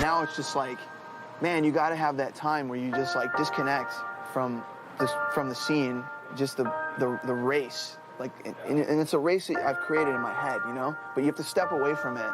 Now it's just like, man, you got to have that time where you just like disconnect from the scene, just the race. Like, and it's a race that I've created in my head, you know? But you have to step away from it.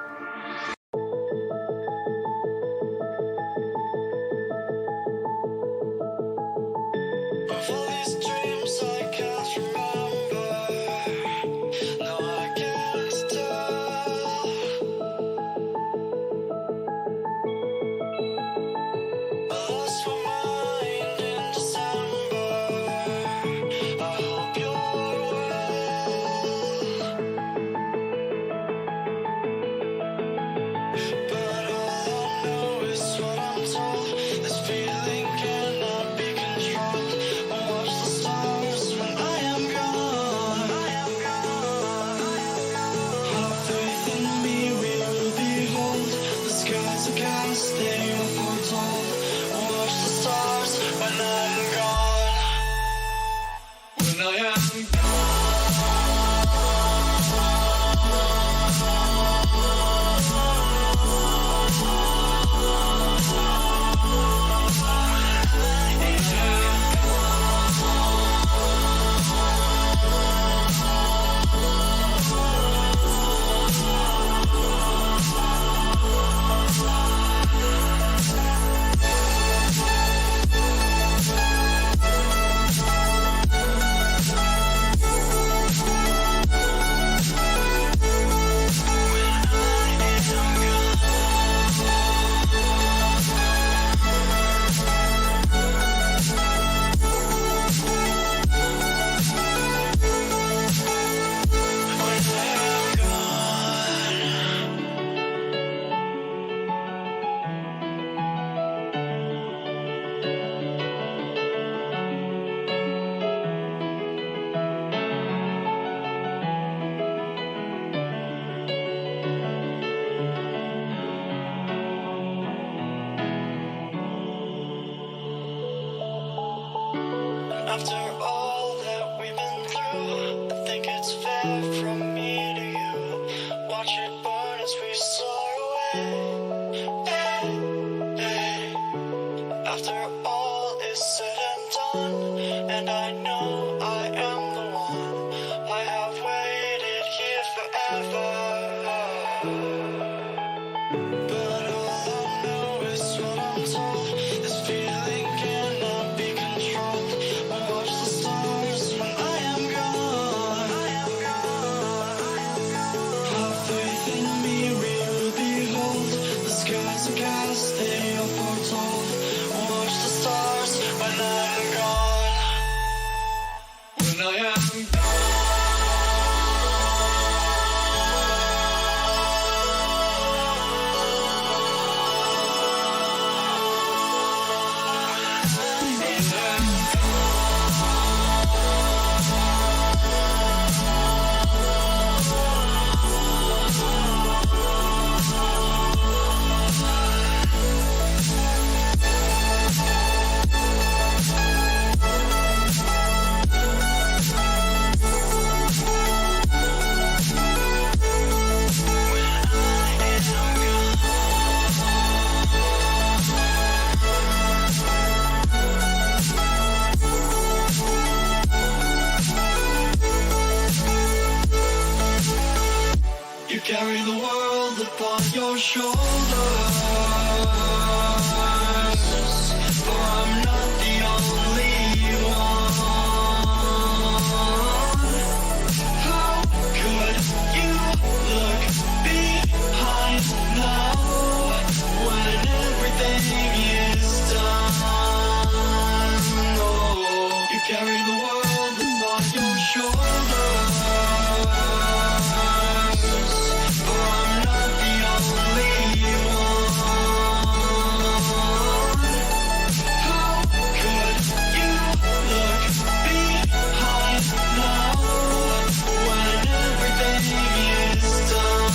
After all that we've been through, I think it's fair from me to you. Watch it burn as we soar away. Hey, hey. After all is said and done, and I know I am the one. I have waited here forever. But all I know is what I'm told. This feeling cannot be controlled. Watch the stars when I am gone. Have faith in me, we will behold. The skies are cast, they are foretold. Watch the stars when I'm gone. the world that's on your shoulders. For I'm not the only one. How could you look behind now when everything is done?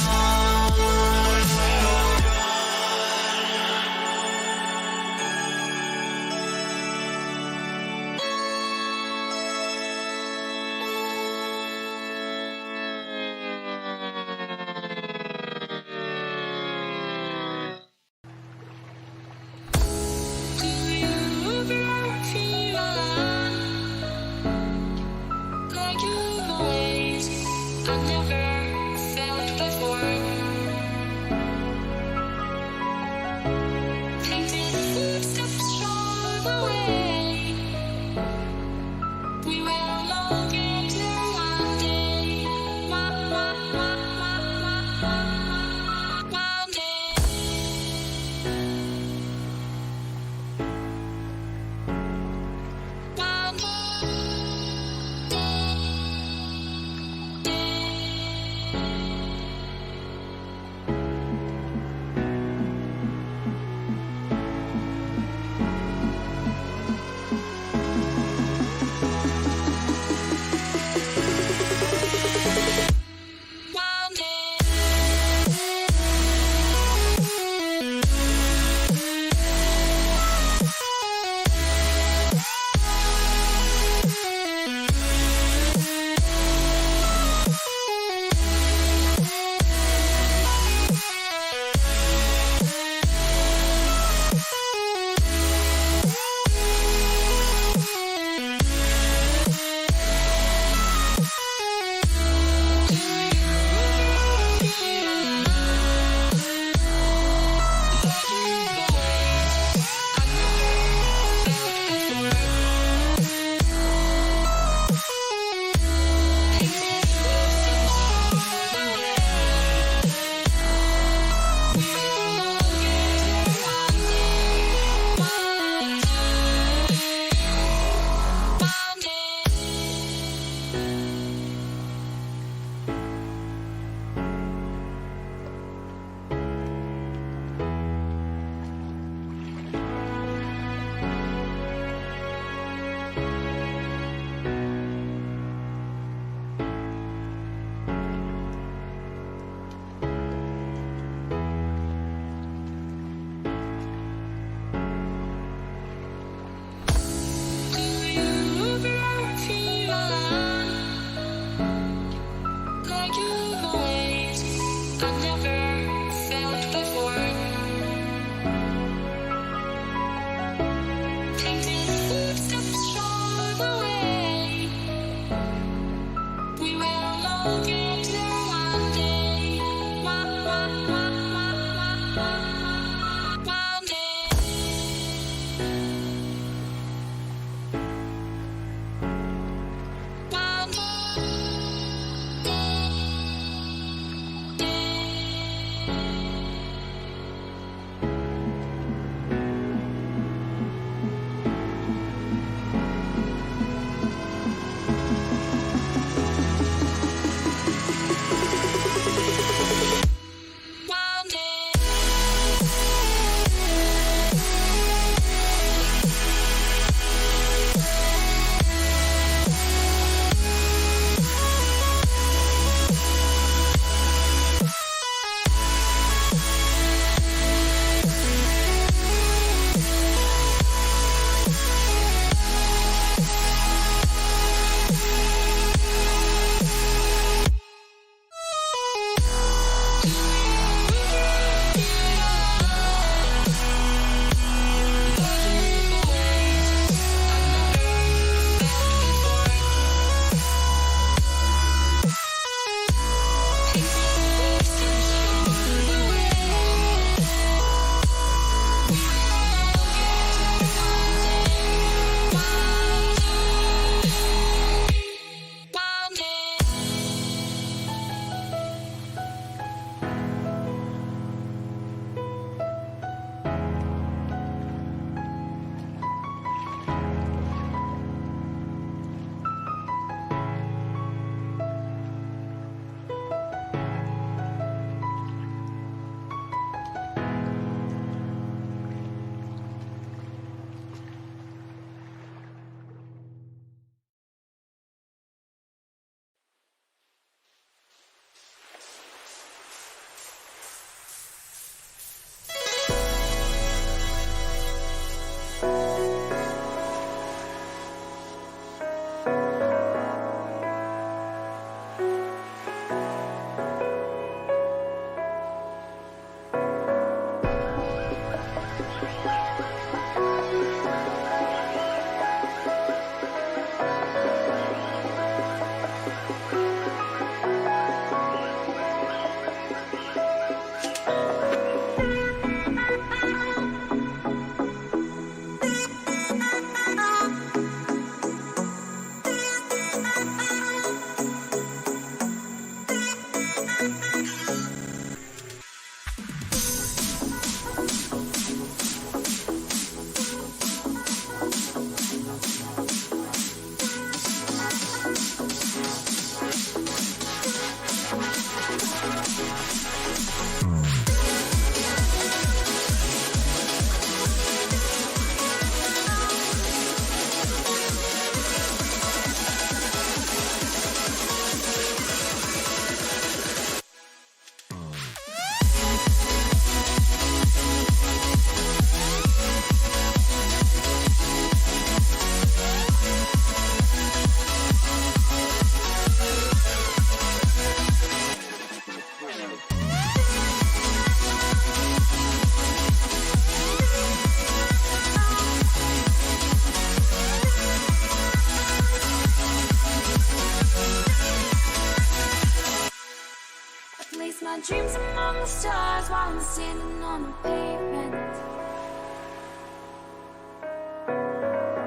my dreams among the stars while I'm standing on the pavement.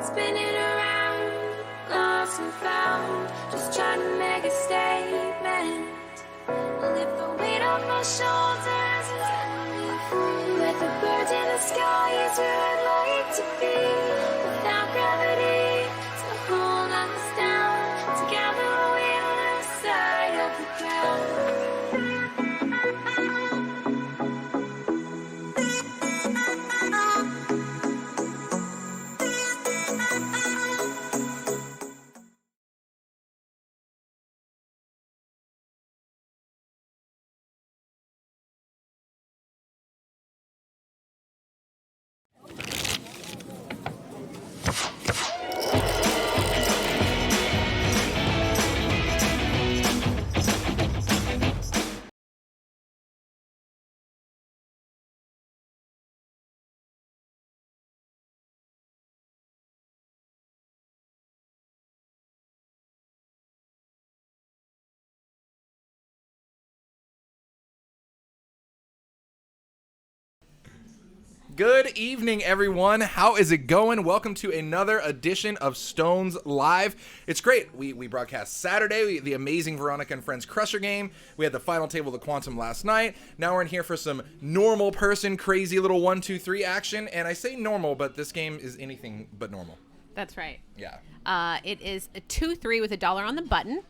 Spinning around, lost and found, just trying to make a statement. Lift the weight off my shoulders and set me free. With the birds in the sky is where I'd like to be. Without gravity to hold us down, together we lose sight of the ground. Good evening, everyone. How is it going? Welcome to another edition of Stones Live. It's great. We broadcast Saturday, the amazing Veronica and Friends Crusher game. We had the final table of the Quantum last night. Now we're in here for some normal person, crazy little 1, 2, 3 action. And I say normal, but this game is anything but normal. That's right. Yeah. It is a 2-3 with $1 on the button.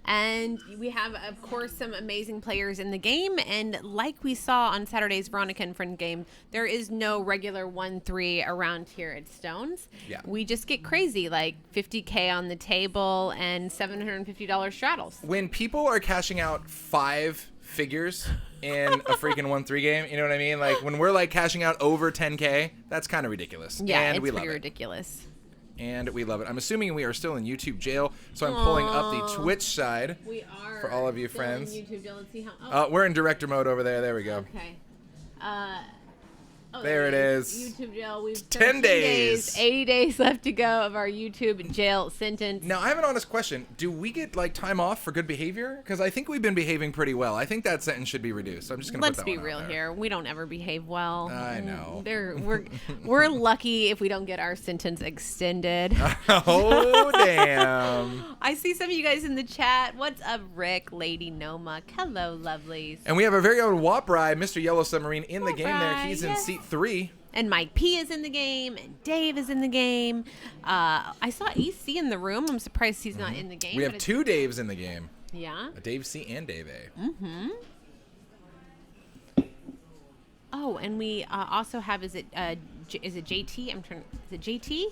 And we have, of course, some amazing players in the game. And like we saw on Saturday's Veronica and Friend game, there is no regular 1-3 around here at Stones. Yeah. We just get crazy, like $50K on the table and $750 straddles. When people are cashing out 5 figures in a freaking 1-3 game, you know what I mean? Like when we're like cashing out over 10K, that's kind of ridiculous. Yeah, and it's we love pretty it. ridiculous. And we love it. I'm assuming we are still in YouTube jail, so I'm pulling up the Twitch side. We are. For all of you still friends. in YouTube jail. Let's see how. We're in director mode over there. There we go. Okay. There it is. YouTube jail. We've 10 days. 80 days left to go of our YouTube jail sentence. Now, I have an honest question. Do we get, like, time off for good behavior? Because I think we've been behaving pretty well. I think that sentence should be reduced. So I'm just going to put Let's that be one real out there. here. We don't ever behave well. I know. We're lucky if we don't get our sentence extended. Oh, damn. I see some of you guys in the chat. What's up, Rick, Lady Noma? Hello, lovelies. And we have our very own Wapry, Mr. Yellow Submarine, in the game there. Wapry, He's in yes. seat 3. And Mike P is in the game, and Dave is in the game. I saw AC in the room. I'm surprised he's not in the game. We have but 2 Daves in the game. Yeah. A Dave C and Dave A. Mm-hmm. Oh, and we also have, is it JT? Is it JT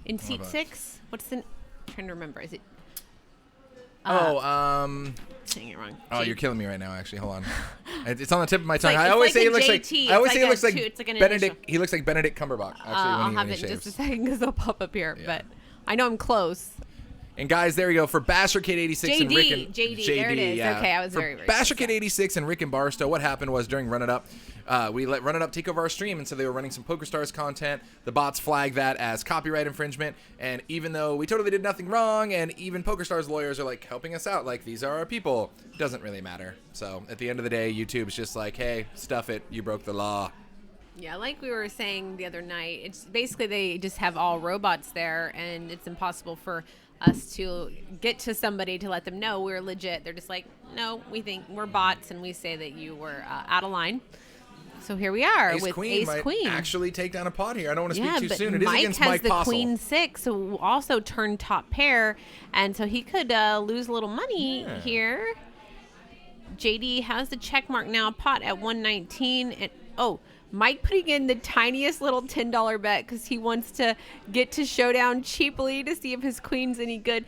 in seat 6? What's the, I'm trying to remember. Is it? Saying it wrong. Oh, you're killing me right now. Actually, hold on. It's on the tip of my tongue. like- I it's always like say a it looks like. JT. I always It's say like it looks a like two- it's like an Benedict. initial. He looks like Benedict Cumberbatch. Actually, I'll when have he it in shaves. just a second because they'll pop up here. Yeah. But I know I'm close. And guys, there we go for Basher Kid 86 and Rick and JD, there it is. Yeah. Okay, I was for very, very Basher close, Kid 86 and Rick and Barstow. What happened was during Run It Up, we let Run It Up take over our stream, and so they were running some PokerStars content. The bots flagged that as copyright infringement, and even though we totally did nothing wrong, and even PokerStars lawyers are like helping us out, like these are our people, doesn't really matter. So at the end of the day, YouTube's just like, hey, stuff it, you broke the law. Yeah, like we were saying the other night, it's basically they just have all robots there, and it's impossible for us to get to somebody to let them know we're legit. They're just like, no, we think we're bots, and we say that you were out of line. So here we are Ace with Queen Ace might Queen. actually take down a pot here. I don't want to speak Yeah, too but soon. It is Mike against has Mike the Postle. Queen 6, who also turned top pair, and so he could lose a little money here. JD has the check mark now, pot at 119. And Mike putting in the tiniest little $10 bet because he wants to get to showdown cheaply to see if his queen's any good.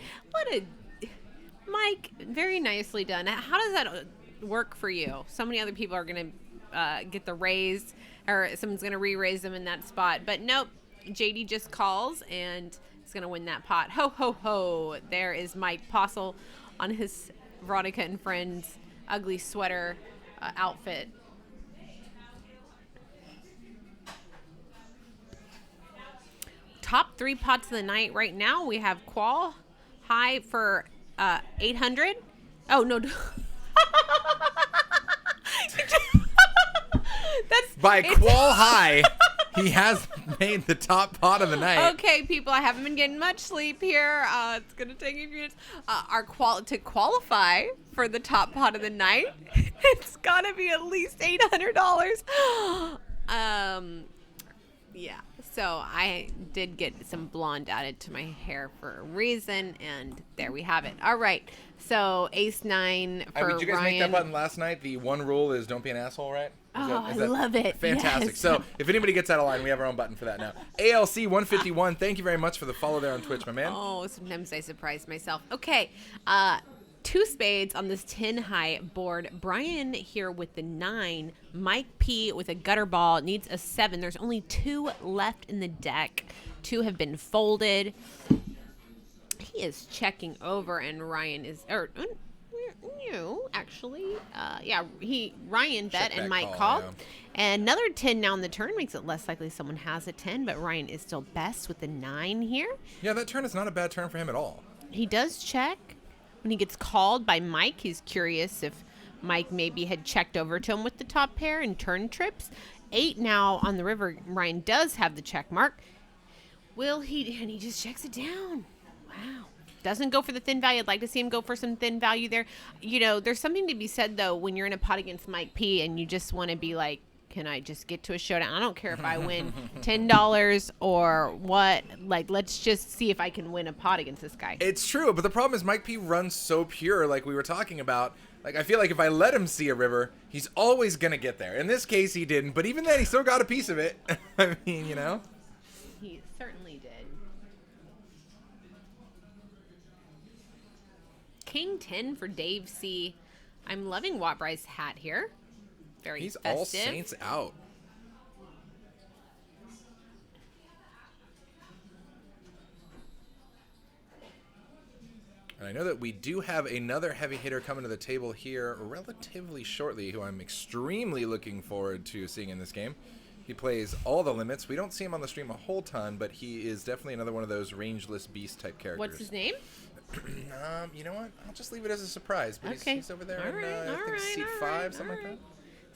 Mike, very nicely done. How does that work for you? So many other people are going to get the raise, or someone's going to re-raise them in that spot. But nope, JD just calls and is going to win that pot. Ho, ho, ho. There is Mike Postle on his Veronica and Friends ugly sweater outfit. Top 3 pots of the night right now. We have Qual high for 800. Oh, no. By qual high, he has made the top pot of the night. Okay, people, I haven't been getting much sleep here. It's gonna take a few minutes. To qualify for the top pot of the night, it's gotta be at least $800. Yeah. So I did get some blonde added to my hair for a reason, and there we have it. All right. So Ace 9 for Did you guys Ryan. make that button last night? The one rule is don't be an asshole, right? I love it. Fantastic. Yes. So if anybody gets out of line, we have our own button for that now. ALC 151, thank you very much for the follow there on Twitch, my man. Oh, sometimes I surprise myself. Okay. 2 spades on this 10 high board. Brian here with the 9. Mike P with a gutter ball needs a 7. There's only 2 left in the deck. 2 have been folded. He is checking over, and Ryan is, Ryan bet Check and that Mike call, called. yeah. And another 10 now in the turn makes it less likely someone has a 10, but Ryan is still best with the 9 here. Yeah, that turn is not a bad turn for him at all. He does check. When he gets called by Mike, he's curious if Mike maybe had checked over to him with the top pair and turn trips. 8 now on the river. Ryan does have the check mark. Will he? And he just checks it down. Wow. Doesn't go for the thin value. I'd like to see him go for some thin value there. You know, there's something to be said, though, when you're in a pot against Mike P and you just want to be like, can I just get to a showdown? I don't care if I win $10 or what. Like, let's just see if I can win a pot against this guy. It's true, but the problem is Mike P runs so pure, like we were talking about. Like, I feel like if I let him see a river, he's always going to get there. In this case, he didn't, but even then, he still got a piece of it. I mean, you know? He certainly did. King 10 for Dave C. I'm loving Wattbry's hat here. Very He's festive. all saints out. And I know that we do have another heavy hitter coming to the table here relatively shortly, who I'm extremely looking forward to seeing in this game. He plays all the limits. We don't see him on the stream a whole ton, but he is definitely another one of those rangeless beast type characters. What's his name? You know what? I'll just leave it as a surprise. But Okay. he's over there All in right, I think seat 5, something like that.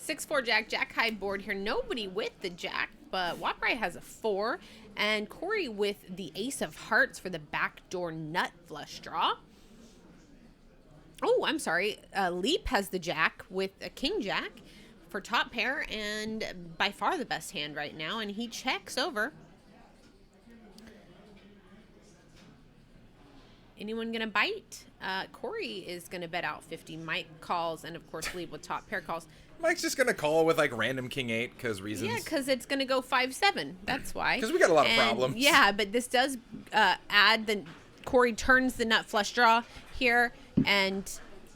6-4 Jack high board here. Nobody with the Jack, but Wattbry has a 4. And Corey with the Ace of Hearts for the backdoor nut flush draw. Oh, I'm sorry. Leap has the Jack with a King Jack for top pair, and by far the best hand right now, and he checks over. Anyone gonna bite? Corey is gonna bet out 50. Mike calls, and of course Leap with top pair calls. Mike's just gonna call with like random King 8 because reasons. Yeah, because it's gonna go 5-7. That's why. Because we got a lot of And, problems. Yeah, but this does add the Corey turns the nut flush draw here and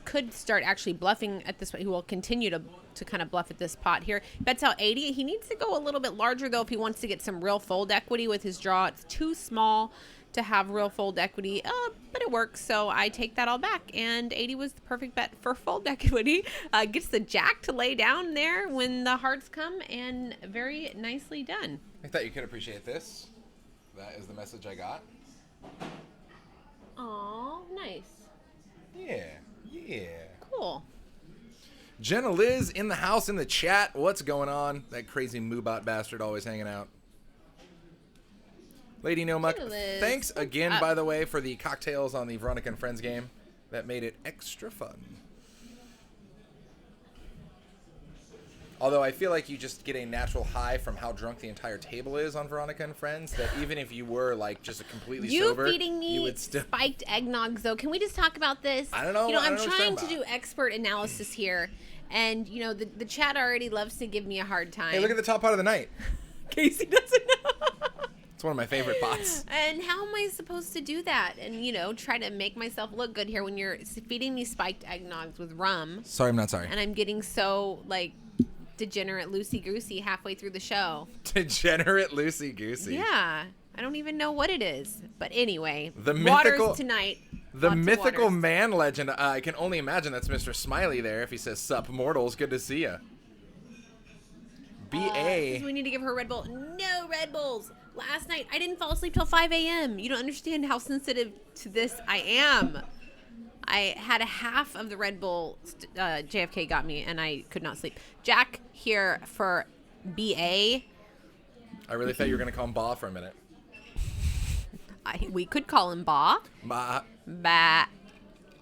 could start actually bluffing at this point. He will continue to kind of bluff at this pot here. Bets out 80. He needs to go a little bit larger though if he wants to get some real fold equity with his draw. It's too small to have real fold equity, but it works, so I take that all back, and 80 was the perfect bet for fold equity. Gets the Jack to lay down there when the hearts come, and very nicely done. I thought you could appreciate this. That is the message I got. Aw, nice. Yeah. Cool. Jenna Liz in the house, in the chat. What's going on? That crazy Moobot bastard always hanging out. Lady No Muck, Jenna Liz. thanks again, by the way, for the cocktails on the Veronica and Friends game. That made it extra fun. Although I feel like you just get a natural high from how drunk the entire table is on Veronica and Friends, that even if you were like just a completely sober, Feeding me you would still... spiked eggnogs, though. Can we just talk about this? I don't know. You know, I I'm don't know what trying you're to talking do expert analysis here, and you know the chat already loves to give me a hard time. Hey, look at the top part of the night. Kasey doesn't know. It's one of my favorite bots. And how am I supposed to do that? And, you know, try to make myself look good here when you're feeding me spiked eggnogs with rum. Sorry, I'm not sorry. And I'm getting so, like, degenerate loosey-goosey halfway through the show. Degenerate loosey-goosey. Yeah. I don't even know what it is. But anyway, The waters mythical- tonight. The Lots of mythical waters. man legend. I can only imagine that's Mr. Smiley there if he says, "Sup, mortals, good to see ya." B.A. We need to give her a Red Bull. No Red Bulls. Last night, I didn't fall asleep till 5 a.m. You don't understand how sensitive to this I am. I had a half of the Red Bull JFK got me, and I could not sleep. Jack here for BA. I really thought you were going to call him Ba for a minute. We could call him Ba. Ba.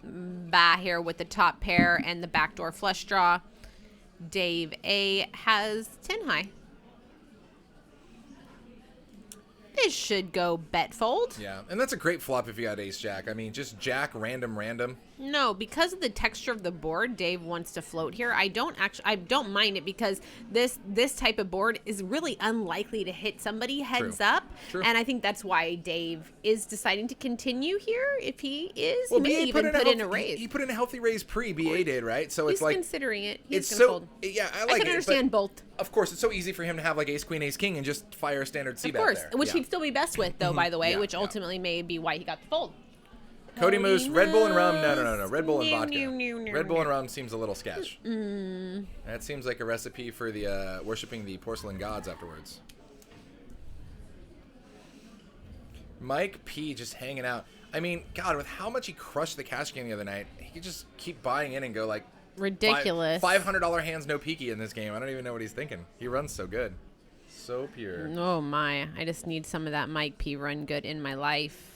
Ba here with the top pair and the backdoor flush draw. Dave A has 10 high. This should go bet fold. Yeah, and that's a great flop if you got ace jack. I mean, just jack, random. No, because of the texture of the board, Dave wants to float here. I don't mind it because this type of board is really unlikely to hit somebody heads up. True. And I think that's why Dave is deciding to continue here. If he is, Well, he may even put in a raise. He put in a healthy raise BA did, right? So He's it's like considering it. He's it's gonna so fold. yeah, I I like can it. understand but both. Of course, it's so easy for him to have like ace queen, ace king, and just fire a standard c Of bet course, there. which Yeah. he'd still be best with, though, by the way, Yeah, which yeah. ultimately may be why he got the fold. Cody Moose, Red Bull and rum. No. Moose. Red Bull and No, vodka. no, no, no, Red Bull no. and rum seems a little sketch. That seems like a recipe for the worshiping the porcelain gods afterwards. Mike P just hanging out. I mean, God, with how much he crushed the cash game the other night, he could just keep buying in and go like Ridiculous. $500 hands no peeky in this game. I don't even know what he's thinking. He runs so good, so pure. Oh my! I just need some of that Mike P run good in my life.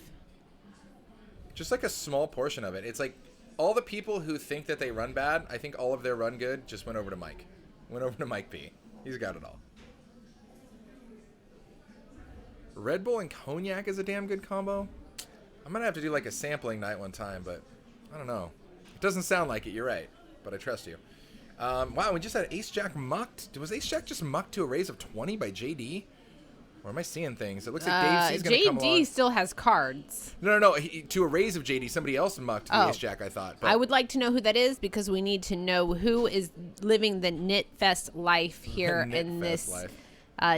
Just like a small portion of it. It's like all the people who think that they run bad, I think all of their run good just went over to Mike. Went over to Mike P. He's got it all. Red Bull and cognac is a damn good combo. I'm going to have to do like a sampling night one time, but I don't know. It doesn't sound like it. You're right, but I trust you. Wow, we just had Ace Jack mucked. Was Ace Jack just mucked to a raise of 20 by JD? Or am I seeing things? It looks like Dave C's going to come along. JD still has cards. No. To a raise of JD, somebody else mucked the Ace Jack, I thought. But I would like to know who that is because we need to know who is living the Knit Fest life here in this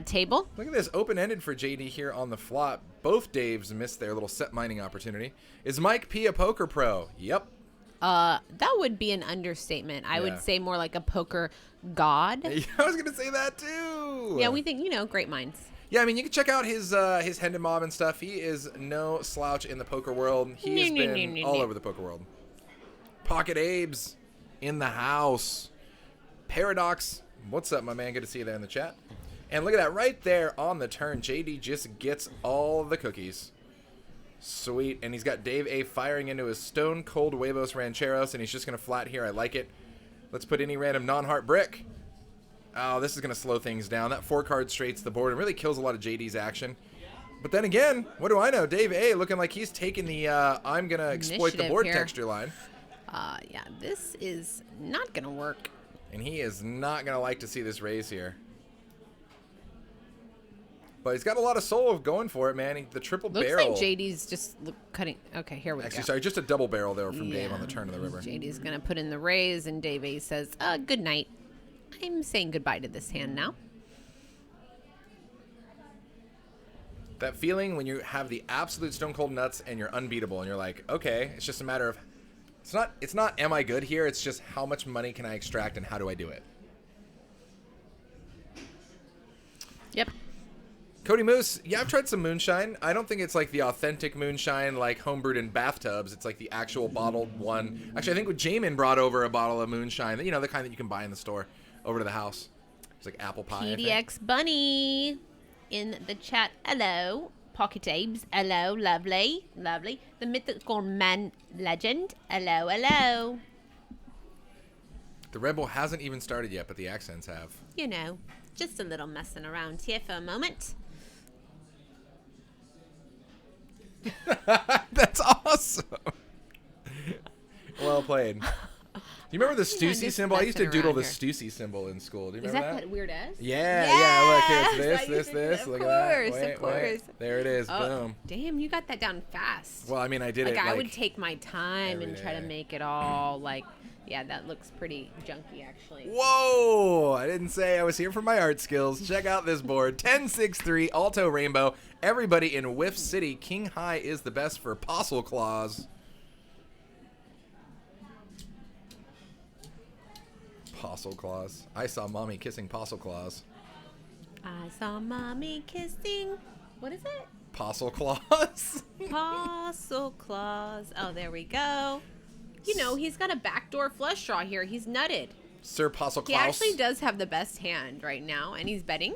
table. Look at this, open-ended for JD here on the flop. Both Daves missed their little set mining opportunity. Is Mike P a poker pro? Yep. That would be an understatement. I would say more like a poker god. I was going to say that too. Yeah, we think, great minds. Yeah, I mean, you can check out his Hendon Mob and stuff. He is no slouch in the poker world. He has been all over the poker world. Pocket Abe's in the house. Paradox, what's up, my man? Good to see you there in the chat. And look at that, right there on the turn, JD just gets all the cookies. Sweet, and he's got Dave A firing into his Stone Cold Huevos Rancheros, and he's just going to flat here. I like it. Let's put any random non-heart brick. Oh, this is going to slow things down. That 4-card straight's the board and really kills a lot of JD's action. But then again, what do I know? Dave A looking like he's taking the I'm going to exploit the board here. texture line. Yeah, this is not going to work. And he is not going to like to see this raise here. But he's got a lot of soul going for it, man. The triple Looks barrel. like JD's just cutting. Okay, here we Actually, go. sorry, just a double barrel there from Dave on the turn of the river. JD's going to put in the raise, and Dave A says, good night. I'm saying goodbye to this hand now. That feeling when you have the absolute stone cold nuts and you're unbeatable, and you're like, okay, it's just a matter of, it's not am I good here? It's just how much money can I extract and how do I do it? Yep. Cody Moose, yeah, I've tried some moonshine. I don't think it's like the authentic moonshine, like homebrewed in bathtubs. It's like the actual bottled one. Actually, I think Jamin brought over a bottle of moonshine, the kind that you can buy in the store, over to the house. It's like apple pie. PDX Bunny in the chat. Hello. Pocket Abes. Hello. Lovely. Lovely. The mythical man legend. Hello. Hello. The Red Bull hasn't even started yet, but the accents have. Just a little messing around here for a moment. That's awesome. Well played. Do you remember the Stussy symbol? I used to doodle the Stussy symbol in school. Do you remember that weird S? Yeah. Look, here's this. Look at that. Of course. There it is. Boom. Damn, you got that down fast. Well, I mean, I did it. I would take my time and try to day. make it all yeah, that looks pretty junky, actually. Whoa! I didn't say I was here for my art skills. Check out this board. 10-6-3, Alto Rainbow. Everybody in Whiff City. King High is the best for Apostle Claus. Apostle Claus. I saw mommy kissing Apostle Claus. I saw mommy kissing. What is it? Apostle Claus. Apostle Claus. Oh, there we go. He's got a backdoor flush draw here. He's nutted. Sir Apostle He Klaus. actually does have the best hand right now, and he's betting.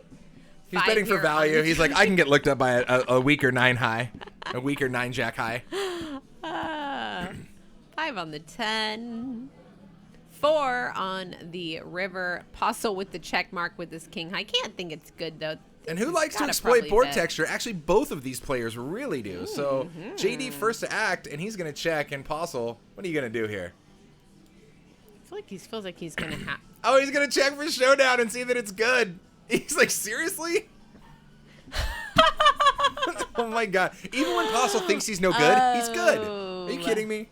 He's betting for value. He's like, I can get looked up by a weaker 9 high, a weaker 9 jack high. 5 on the 10. 4 on the river. Apostle with the check mark with his king high. Can't think it's good though. And who likes to Gotta exploit probably board bet. texture? Actually, both of these players really do. So JD first to act, and he's going to check. And Apostle, what are you going to do here? I feel like he feels like he's gonna have. Oh, he's going to check for showdown and see that it's good. He's like, seriously? Oh my god. Even when Apostle thinks he's no good, he's good. Are you kidding me?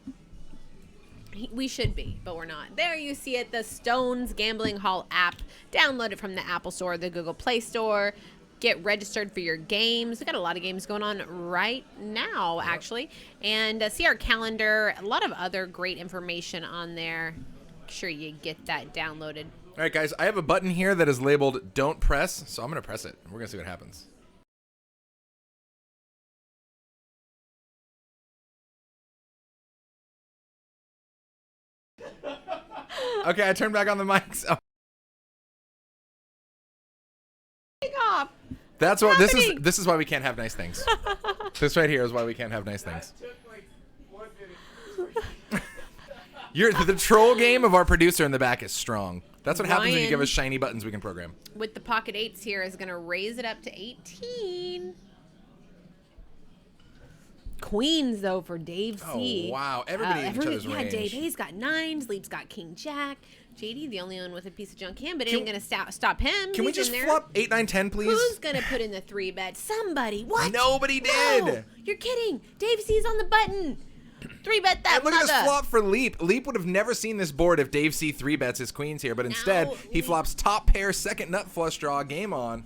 We should be, but we're not. There you see it, the Stones Gambling Hall app. Download it from the Apple Store, the Google Play Store. Get registered for your games. We've got a lot of games going on right now, actually. And see our calendar. A lot of other great information on there. Make sure you get that downloaded. All right, guys, I have a button here that is labeled Don't Press, so I'm going to press it. We're going to see what happens. Okay, I turned back on the mics. Oh. Off. That's what this is. happening? This is why we can't have nice things. This right here is why we can't have nice things. The troll game of our producer in the back is strong. That's what happens when you Ryan. give us shiny buttons we can program. With the pocket 8s here is going to raise it up to 18. Queens, though, for Dave C. Oh, wow. Everybody in each other's yeah, range. Dave A's got 9s. Leap's got King Jack. JD, the only one with a piece of junk hand, but it ain't going to stop him. Can we He's just in there. flop 8, 9, 10, please? Who's going to put in the 3 bet? Somebody. What? Nobody No, did. you're kidding. Dave C's on the button. 3 bet that And look at this mother. flop for Leap. Leap would have never seen this board if Dave C 3 bets his queens here, but instead Now, he Leap- flops top pair, second nut flush draw, game on.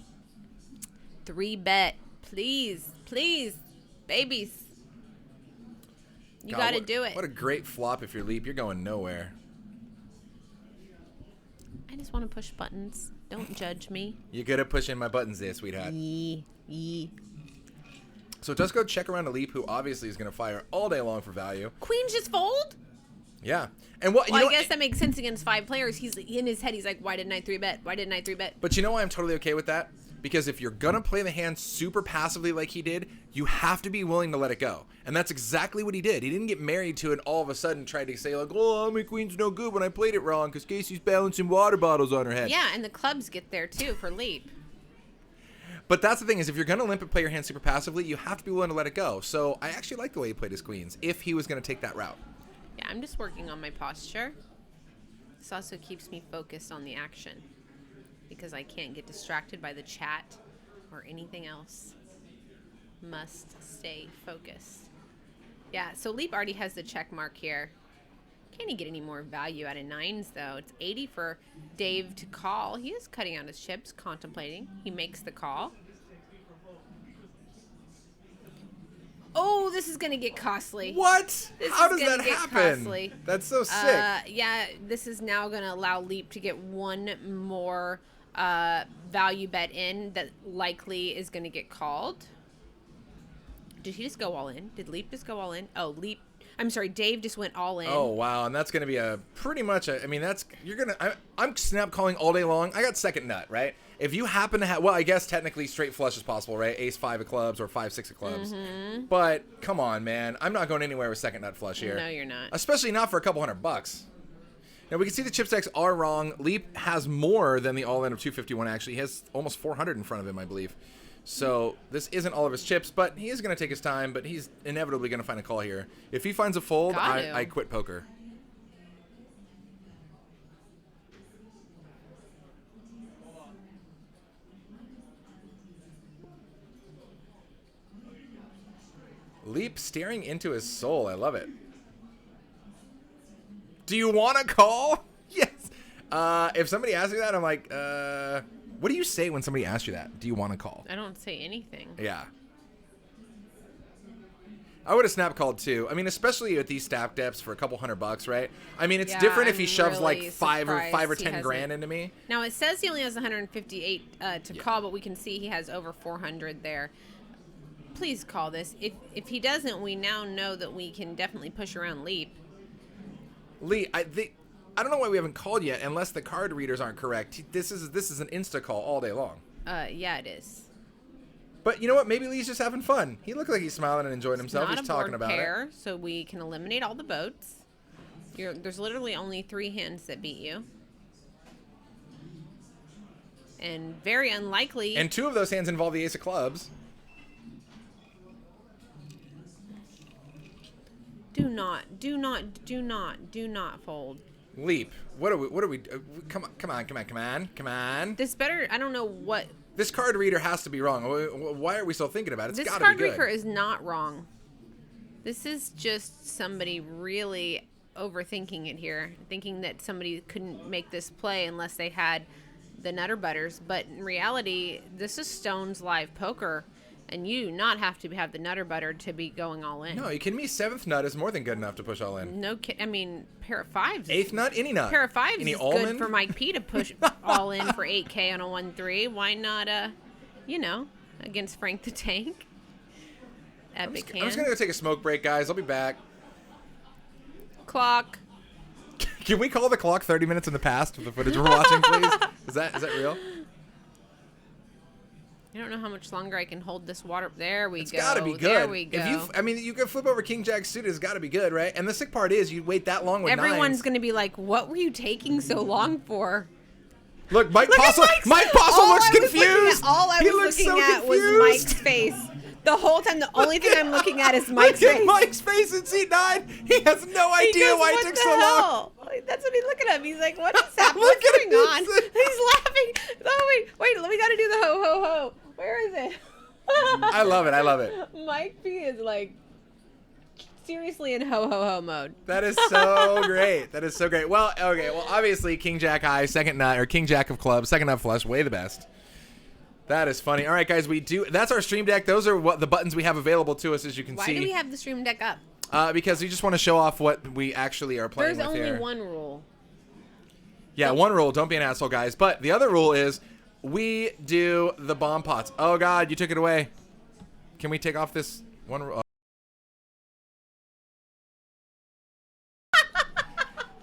3 bet. Please. Please. Babies. You God, got to what- do it. What a great flop if you're Leap. You're going nowhere. I just want to push buttons. Don't judge me. You're good at pushing my buttons there, sweetheart. Yee. So it does go check around a Leap, who obviously is going to fire all day long for value. Queens just fold? Yeah. And what Well, you I know, guess that makes sense against 5 players. He's in his head. He's like, why didn't I 3 bet? Why didn't I 3 bet? But you know why I'm totally okay with that? Because if you're going to play the hand super passively like he did, you have to be willing to let it go. And that's exactly what he did. He didn't get married to it and all of a sudden try to say, like, oh, my queen's no good when I played it wrong because Kasey's balancing water bottles on her head. Yeah, and the clubs get there too for Leap. But that's the thing is if you're going to limp and play your hand super passively, you have to be willing to let it go. So I actually like the way he played his queens if he was going to take that route. Yeah, I'm just working on my posture. This also keeps me focused on the action because I can't get distracted by the chat or anything else. Must stay focused. Yeah, so Leap already has the check mark here. Can't he get any more value out of 9s, though? It's 80 for Dave to call. He is cutting out his chips, contemplating. He makes the call. Oh, this is going to get costly. What? This How is does gonna that get happen? costly. That's so sick. Yeah, this is now going to allow Leap to get one more value bet in that likely is going to get called. Did he just go all in? Did Leap just go all in? Oh, Dave just went all in. Oh, wow. And that's going to be I'm snap calling all day long. I got second nut, right? If you happen to have, well, I guess technically straight flush is possible, right? Ace 5 of clubs or 5 6 of clubs. Mm-hmm. But come on, man. I'm not going anywhere with second nut flush here. No, you're not. Especially not for a couple $100. Now, we can see the chip stacks are wrong. Leap has more than the all-in of 251, actually. He has almost 400 in front of him, I believe. So this isn't all of his chips, but he is going to take his time, but he's inevitably going to find a call here. If he finds a fold, I quit poker. Leap staring into his soul. I love it. Do you want to call? Yes. If somebody asks me that, I'm like, what do you say when somebody asks you that? Do you want to call? I don't say anything. Yeah. I would have snap called too. I mean, especially at these stack depths for a couple $100, right? I mean, it's Yeah, different if he I'm shoves really like five or surprised he 10 grand hasn't. into me. Now, it says he only has 158 to call, but we can see he has over 400 there. Please call this. If he doesn't, we now know that we can definitely push around Leap. Lee, I don't know why we haven't called yet, unless the card readers aren't correct. This is an insta call all day long. Yeah, it is. But you know what? Maybe Lee's just having fun. He looked like he's smiling and enjoying himself. Not He's a board talking about pair, it. so we can eliminate all the boats. There's literally only 3 hands that beat you. And very unlikely. And 2 of those hands involve the ace of clubs. Do not fold. Leap. What are we? Come on. This better. I don't know what. This card reader has to be wrong. Why are we still thinking about it? It's This got to card be good. reader is not wrong. This is just somebody really overthinking it here, thinking that somebody couldn't make this play unless they had the Nutter Butters. But in reality, this is Stone's live poker, and you do not have to have the Nutter Butter to be going all in. No, you kidding me? 7th nut is more than good enough to push all in. No, I mean, pair of 5s. 8th nut, any nut. Pair of 5s any is almond? good for Mike P to push all in for 8K on a 1-3. Why not, against Frank the Tank? Epic hand. I'm just going to go take a smoke break, guys. I'll be back. Clock. Can we call the clock 30 minutes in the past with the footage we're watching, please? Is that real? I don't know how much longer I can hold this water. There we go. It's got to be good. There we go. You can flip over King Jack suited. It's got to be good, right? And the sick part is you wait that long with Everyone's nines. going to be like, what were you taking so long for? Look, Mike Look at Postle. Mike Postle looks confused. All I He was looks so looking at was confused. Mike's face. The whole time, the only thing I'm looking at is Mike's Look at face. Mike's face in seat 9. He has no He idea goes, why "What it took the so long. hell?" That's what he's looking at. He's like, what is happening? Look What's at going on? him. He's laughing. Oh, wait, we got to do the ho, ho, ho. Where is it? I love it. Mike P is like seriously in ho, ho, ho mode. That is so great. Well, okay. Well, obviously, King Jack high, second nut, or King Jack of clubs, second nut flush, way the best. That is funny. All right, guys, that's our stream deck. Those are what the buttons we have available to us, as you can see. Why do we have the stream deck up? Because we just want to show off what we actually are playing There's with here. only one rule. Yeah, one rule. Don't be an asshole, guys. But the other rule is we do the bomb pots. Oh, God, you took it away. Can we take off this one rule?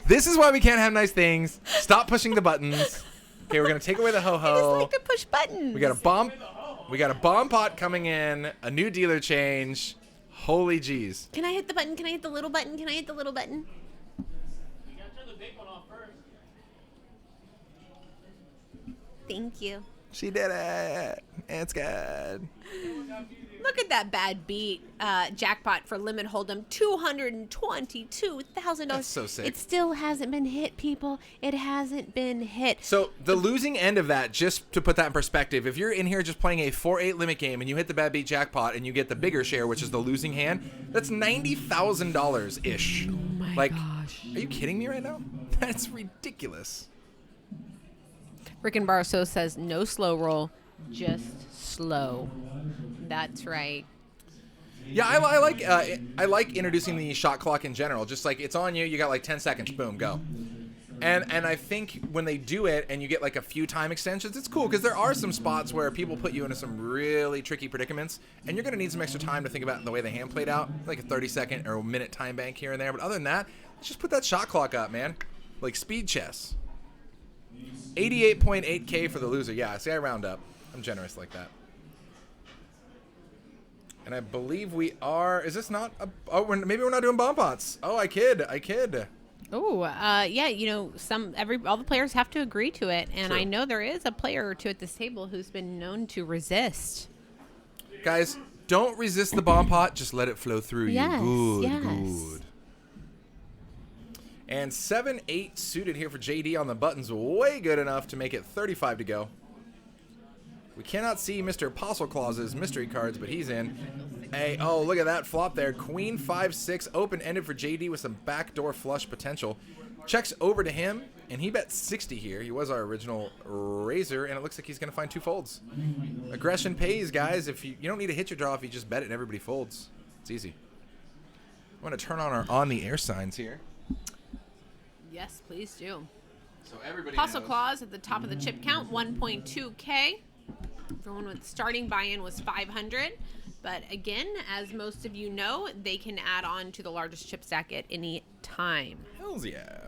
This is why we can't have nice things. Stop pushing the buttons. Okay, we're going to take away the ho-ho. I just like to push buttons. We got a bomb pot coming in, a new dealer change. Holy jeez. Can I hit the button? Can I hit the little button? You gotta turn the big one off first. Thank you. She did it. It's good. Look at that bad beat jackpot for limit hold'em, $222,000. That's so sick. It still hasn't been hit, people. It hasn't been hit. So the losing end of that, just to put that in perspective, if you're in here just playing a 4-8 limit game and you hit the bad beat jackpot and you get the bigger share, which is the losing hand, that's $90,000-ish. Oh my gosh. Are you kidding me right now? That's ridiculous. Rick and Barso says no slow roll, just slow. That's right. Yeah, I like introducing the shot clock in general. Just like it's on you, you got like 10 seconds, boom, go. And I think when they do it and you get like a few time extensions, it's cool because there are some spots where people put you into some really tricky predicaments, and you're gonna need some extra time to think about the way the hand played out, like a 30-second or a minute time bank here and there. But other than that, let's just put that shot clock up, man, like speed chess. 88.8K for the loser. Yeah, see, I round up. I'm generous like that. And I believe we are. Is this not? Maybe we're not doing bomb pots. Oh, I kid. Oh, yeah. You know, all the players have to agree to it, and True. I know there is a player or two at this table who's been known to resist. Guys, don't resist the bomb pot. Just let it flow through Yes, you. yes. Good. And 7-8 suited here for JD on the buttons. Way good enough to make it 35 to go. We cannot see Mr. Apostle Claus's mystery cards, but he's in. Hey, oh, look at that flop there. Queen 5-6, open-ended for JD with some backdoor flush potential. Checks over to him, and he bet 60 here. He was our original raiser, and it looks like he's going to find 2 folds. Aggression pays, guys. If you don't need to hit your draw if you just bet it and everybody folds. It's easy. I'm going to turn on our on-the-air signs here. Yes, please do. So everybody Apostle knows. Claus at the top of the chip count, 1.2K. Everyone with starting buy-in was 500. But again, as most of you know, they can add on to the largest chip stack at any time. Hells yeah.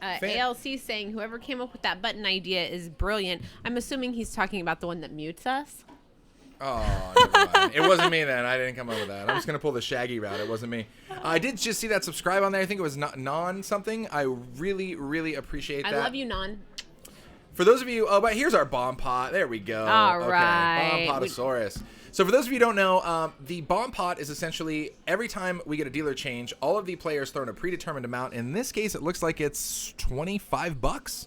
ALC saying whoever came up with that button idea is brilliant. I'm assuming he's talking about the one that mutes us. Oh, never mind. It wasn't me then. I didn't come up with that. I'm just going to pull the Shaggy route. It wasn't me. I did just see that subscribe on there. I think it was Non something. I really, really appreciate that. I love you, Non. For those of you, but here's our bomb pot. There we go. All right. Bomb potosaurus. So for those of you who don't know, the bomb pot is essentially every time we get a dealer change, all of the players throw in a predetermined amount. In this case, it looks like it's $25.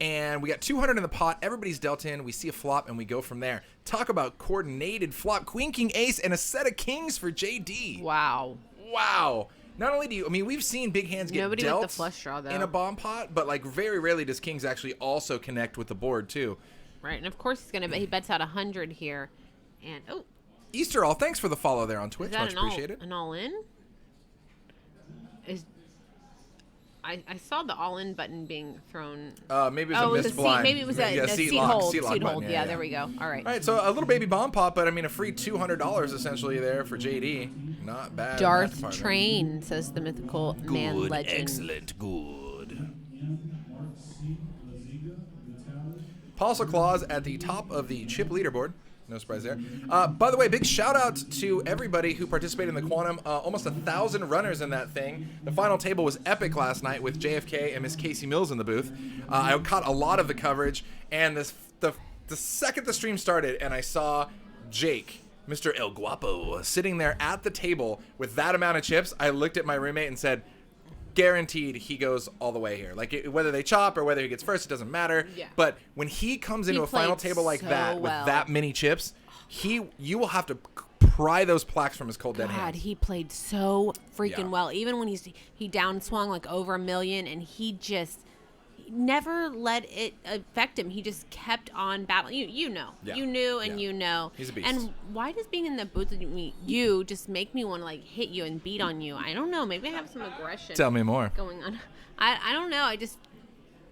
And we got 200 in the pot. Everybody's dealt in. We see a flop, and we go from there. Talk about coordinated flop. Queen, king, ace, and a set of kings for JD. Wow. Wow. Not only do you, I mean, we've seen big hands get Nobody dealt with the flush draw, though. in a bomb pot, but like very rarely does kings actually also connect with the board too. Right, and of course he bets out 100 here, and Easter all, thanks for the follow there on Twitch. is that Much appreciated. an all in? I saw the all in button being thrown. Maybe it was a missed blind. Maybe it was a seat hold. Seat hold. Yeah, there we go. All right. All right, so a little baby bomb pot, but I mean a free $200 essentially there for JD. Not bad. Darth Train, says the mythical man legend. Excellent, good. Apostle Claus at the top of the chip leaderboard. No surprise there. By the way, big shout out to everybody who participated in the Quantum. Almost 1,000 runners in that thing. The final table was epic last night with JFK and Miss Kasey Mills in the booth. I caught a lot of the coverage, and the second the stream started and I saw Jake, Mr. El Guapo, sitting there at the table with that amount of chips, I looked at my roommate and said, guaranteed he goes all the way here. Like whether they chop or whether he gets first, it doesn't matter. Yeah. But when he comes into a final table like that with that many chips, you will have to pry those plaques from his cold dead hands. God, he played so freaking well. Even when he down swung like over $1 million, and he never let it affect him. He just kept on battling. You know. Yeah. You knew and you know. He's a beast. And why does being in the booth with you just make me want to like hit you and beat on you? I don't know. Maybe I have some aggression. Tell me more. Going on. I don't know. I just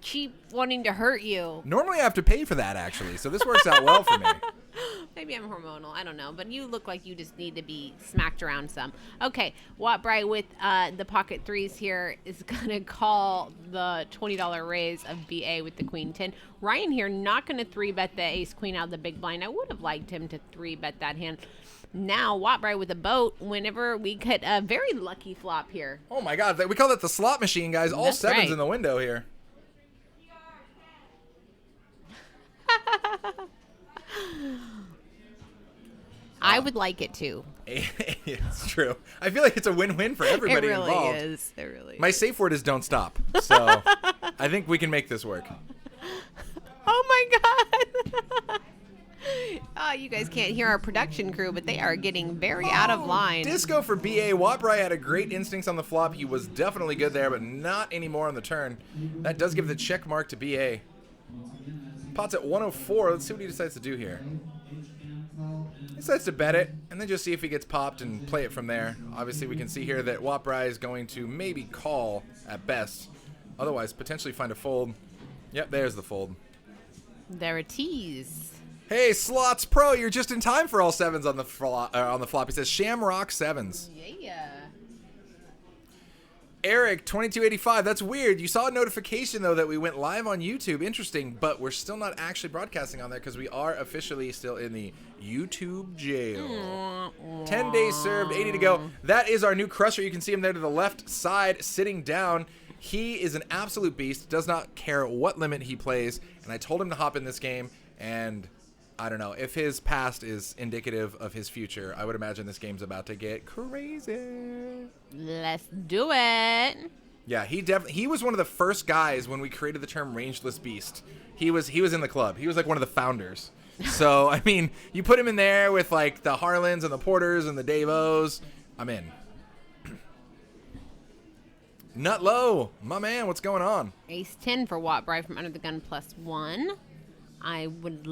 keep wanting to hurt you. Normally I have to pay for that actually, so this works out well for me. Maybe I'm hormonal. I don't know. But you look like you just need to be smacked around some. Okay. Watt Bry with the pocket threes here is going to call the $20 raise of BA with the queen 10. Ryan here not going to 3-bet the ace queen out of the big blind. I would have liked him to 3-bet that hand. Now, Watt Bry with a boat whenever we get a very lucky flop here. Oh my God. We call that the slot machine, guys. All That's sevens right. in the window here. I would like it too. It's true. I feel like it's a win-win for everybody It really involved. is. It really is. My safe word is don't stop. So I think we can make this work. Oh my God. Oh, you guys can't hear our production crew, but they are getting very out of line. Disco for BA. Wattbry had a great instincts on the flop. He was definitely good there, but not anymore on the turn. That does give the check mark to BA. Pot's at 104. Let's see what he decides to do here. He decides to bet it, and then just see if he gets popped and play it from there. Obviously, we can see here that Wattbry is going to maybe call at best. Otherwise, potentially find a fold. Yep, there's the fold. There are tees. Hey, Slots Pro, you're just in time for all sevens on the flop. He says Shamrock sevens. Yeah. Eric, 2285. That's weird. You saw a notification, though, that we went live on YouTube. Interesting, but we're still not actually broadcasting on there because we are officially still in the YouTube jail. 10 days served, 80 to go. That is our new crusher. You can see him there to the left side, sitting down. He is an absolute beast, does not care what limit he plays, and I told him to hop in this game, and I don't know. If his past is indicative of his future, I would imagine this game's about to get crazy. Let's do it. Yeah, he was one of the first guys when we created the term rangeless beast. He was in the club. He was like one of the founders. So, I mean, you put him in there with like the Harlans and the Porters and the Davos. I'm in. Nut low, my man, what's going on? Ace 10 for Wattbry from under the gun +1. I would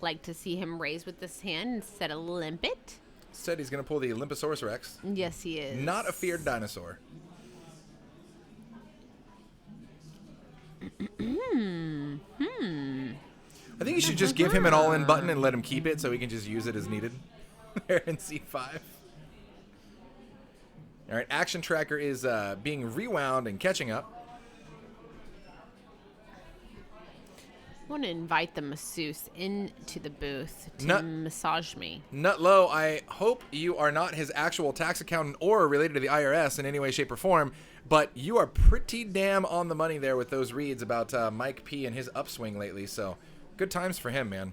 like to see him raise with this hand instead of limp it. Said he's going to pull the Olymposaurus Rex. Yes, he is. Not a feared dinosaur. I think you should just give him an all-in button and let him keep it so he can just use it as needed. There in C5. All right, Action Tracker is being rewound and catching up. want to invite the masseuse into the booth to massage me. Nutlow, I hope you are not his actual tax accountant or related to the IRS in any way, shape, or form, but you are pretty damn on the money there with those reads about Mike P and his upswing lately, so good times for him, man.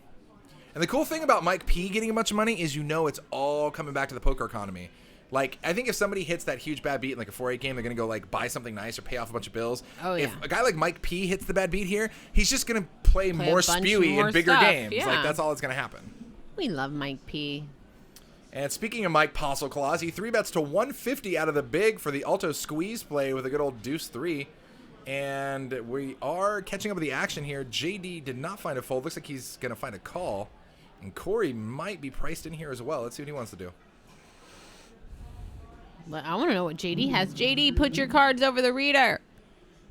And the cool thing about Mike P getting a bunch of money is it's all coming back to the poker economy. Like, I think if somebody hits that huge bad beat in like a 4-8 game, they're going to go like buy something nice or pay off a bunch of bills. Oh, yeah. If a guy like Mike P hits the bad beat here, he's just going to play more spewy more in bigger stuff. games. Yeah. Like, that's all that's going to happen. We love Mike P. And speaking of Mike Postle Claus, he 3-bets to 150 out of the big for the Alto squeeze play with a good old deuce 3. And we are catching up with the action here. JD did not find a fold. Looks like he's going to find a call. And Corey might be priced in here as well. Let's see what he wants to do. But I want to know what JD has. JD, put your cards over the reader.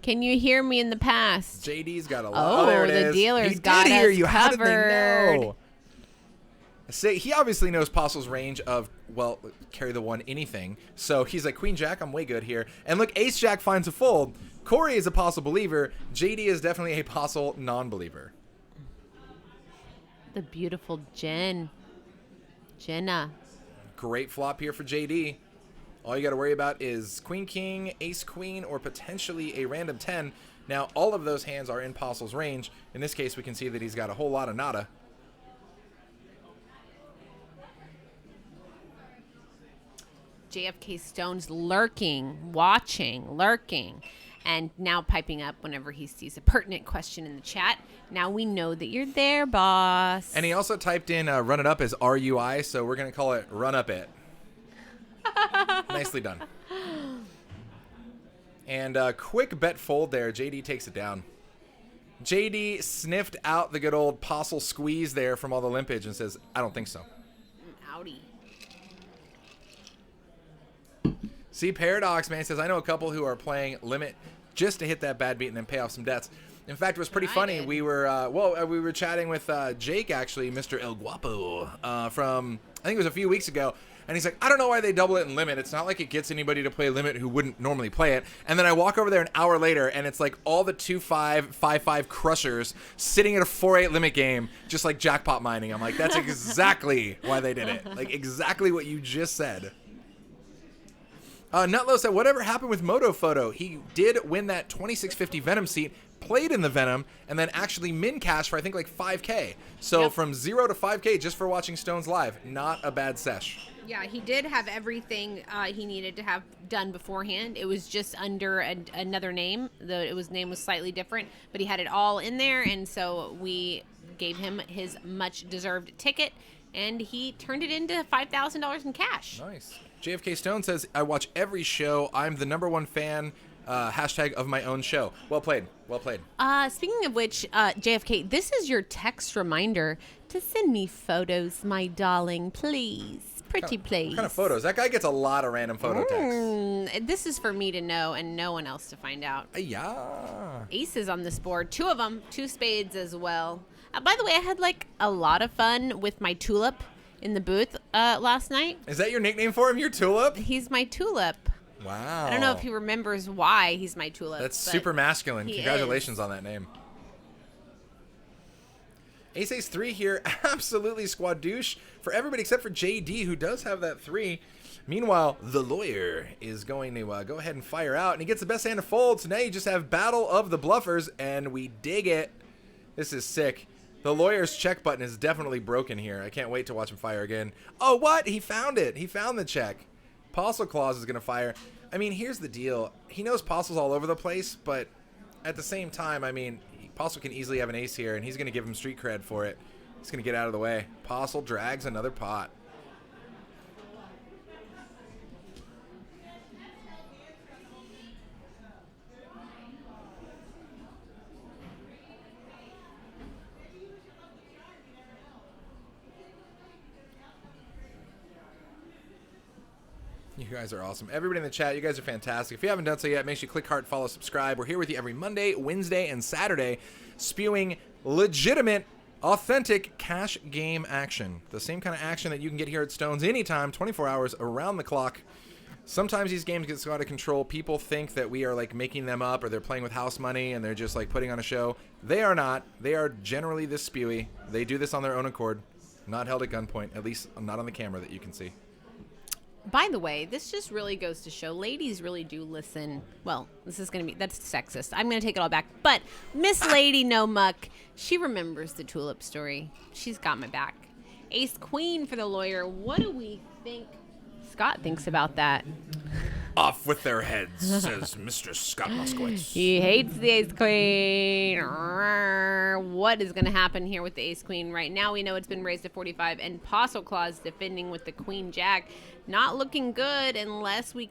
Can you hear me in the past? JD's got a lot. Oh, there it the is. dealer's He got did hear us you. How did covered. they know? Say he obviously knows Postle's range of, well, carry the one anything. So he's like, Queen Jack, I'm way good here. And look, Ace Jack finds a fold. Corey is a Postle believer. JD is definitely a Postle non-believer. The beautiful Jenna. Great flop here for JD. All you got to worry about is Queen King, Ace Queen, or potentially a random 10. Now, all of those hands are in Postle's range. In this case, we can see that he's got a whole lot of nada. JFK Stone's lurking, watching, lurking, and now piping up whenever he sees a pertinent question in the chat. Now we know that you're there, boss. And he also typed in run it up as RUI, so we're going to call it run up it. Nicely done. And quick bet fold there. JD takes it down. JD sniffed out the good old Postle squeeze there from all the limpage and says, I don't think so. Howdy. See, Paradox, man, says, I know a couple who are playing limit just to hit that bad beat and then pay off some debts. In fact, it was pretty funny. We were chatting with Jake, actually, Mr. El Guapo, from, I think it was a few weeks ago. And he's like, I don't know why they double it in limit. It's not like it gets anybody to play limit who wouldn't normally play it. And then I walk over there an hour later, and it's like all the 2-5, 5-5 crushers sitting at a 4-8 limit game, just like jackpot mining. I'm like, that's exactly why they did it. Like, exactly what you just said. Nutlow said, whatever happened with Moto Photo? He did win that 2650 Venom seat, played in the Venom, and then actually min cash for I think like 5K. So Yep. from 0 to 5K just for watching Stones live. Not a bad sesh. Yeah, he did have everything he needed to have done beforehand. It was just under another name. Name was slightly different, but he had it all in there, and so we gave him his much-deserved ticket, and he turned it into $5,000 in cash. Nice. JFK Stone says, I watch every show. I'm the #1 fan, hashtag of my own show. Well played. Well played. Speaking of which, JFK, this is your text reminder to send me photos, my darling, please. Pretty please. What kind of photos? That guy gets a lot of random photo texts. This is for me to know and no one else to find out. Yeah. Aces on this board. 2 of them. 2 spades as well. By the way, I had like a lot of fun with my tulip in the booth last night. Is that your nickname for him, your tulip? He's my tulip. Wow. I don't know if he remembers why he's my tulip. That's but super masculine. he Congratulations is. on that name. Ace 3 here, absolutely squadouche for everybody except for JD, who does have that 3. Meanwhile, the lawyer is going to go ahead and fire out, and he gets the best hand to fold. So now you just have Battle of the Bluffers, and we dig it. This is sick. The lawyer's check button is definitely broken here. I can't wait to watch him fire again. Oh, what? He found it. He found the check. Postle Claus is going to fire. I mean, here's the deal. He knows Postle's all over the place, but at the same time, I mean, Postle can easily have an ace here, and he's going to give him street cred for it. He's going to get out of the way. Postle drags another pot. You guys are awesome. Everybody in the chat, you guys are fantastic. If you haven't done so yet, make sure you click heart, follow, subscribe. We're here with you every Monday, Wednesday, and Saturday, spewing legitimate, authentic cash game action. The same kind of action that you can get here at Stones anytime, 24 hours around the clock. Sometimes these games get so out of control. People think that we are like making them up or they're playing with house money and they're just like putting on a show. They are not. They are generally this spewy. They do this on their own accord, not held at gunpoint, at least not on the camera that you can see. By the way, this just really goes to show ladies really do listen. Well, this is going to be, that's sexist. I'm going to take it all back. But Miss Lady No Muck, she remembers the tulip story. She's got my back. Ace Queen for the lawyer. What do we think Scott thinks about that? Off with their heads, says Mr. Scott Moskowitz. He hates the Ace Queen. What is going to happen here with the Ace Queen? Right now we know it's been raised to 45, and Apostle Claus defending with the Queen Jack. Not looking good unless we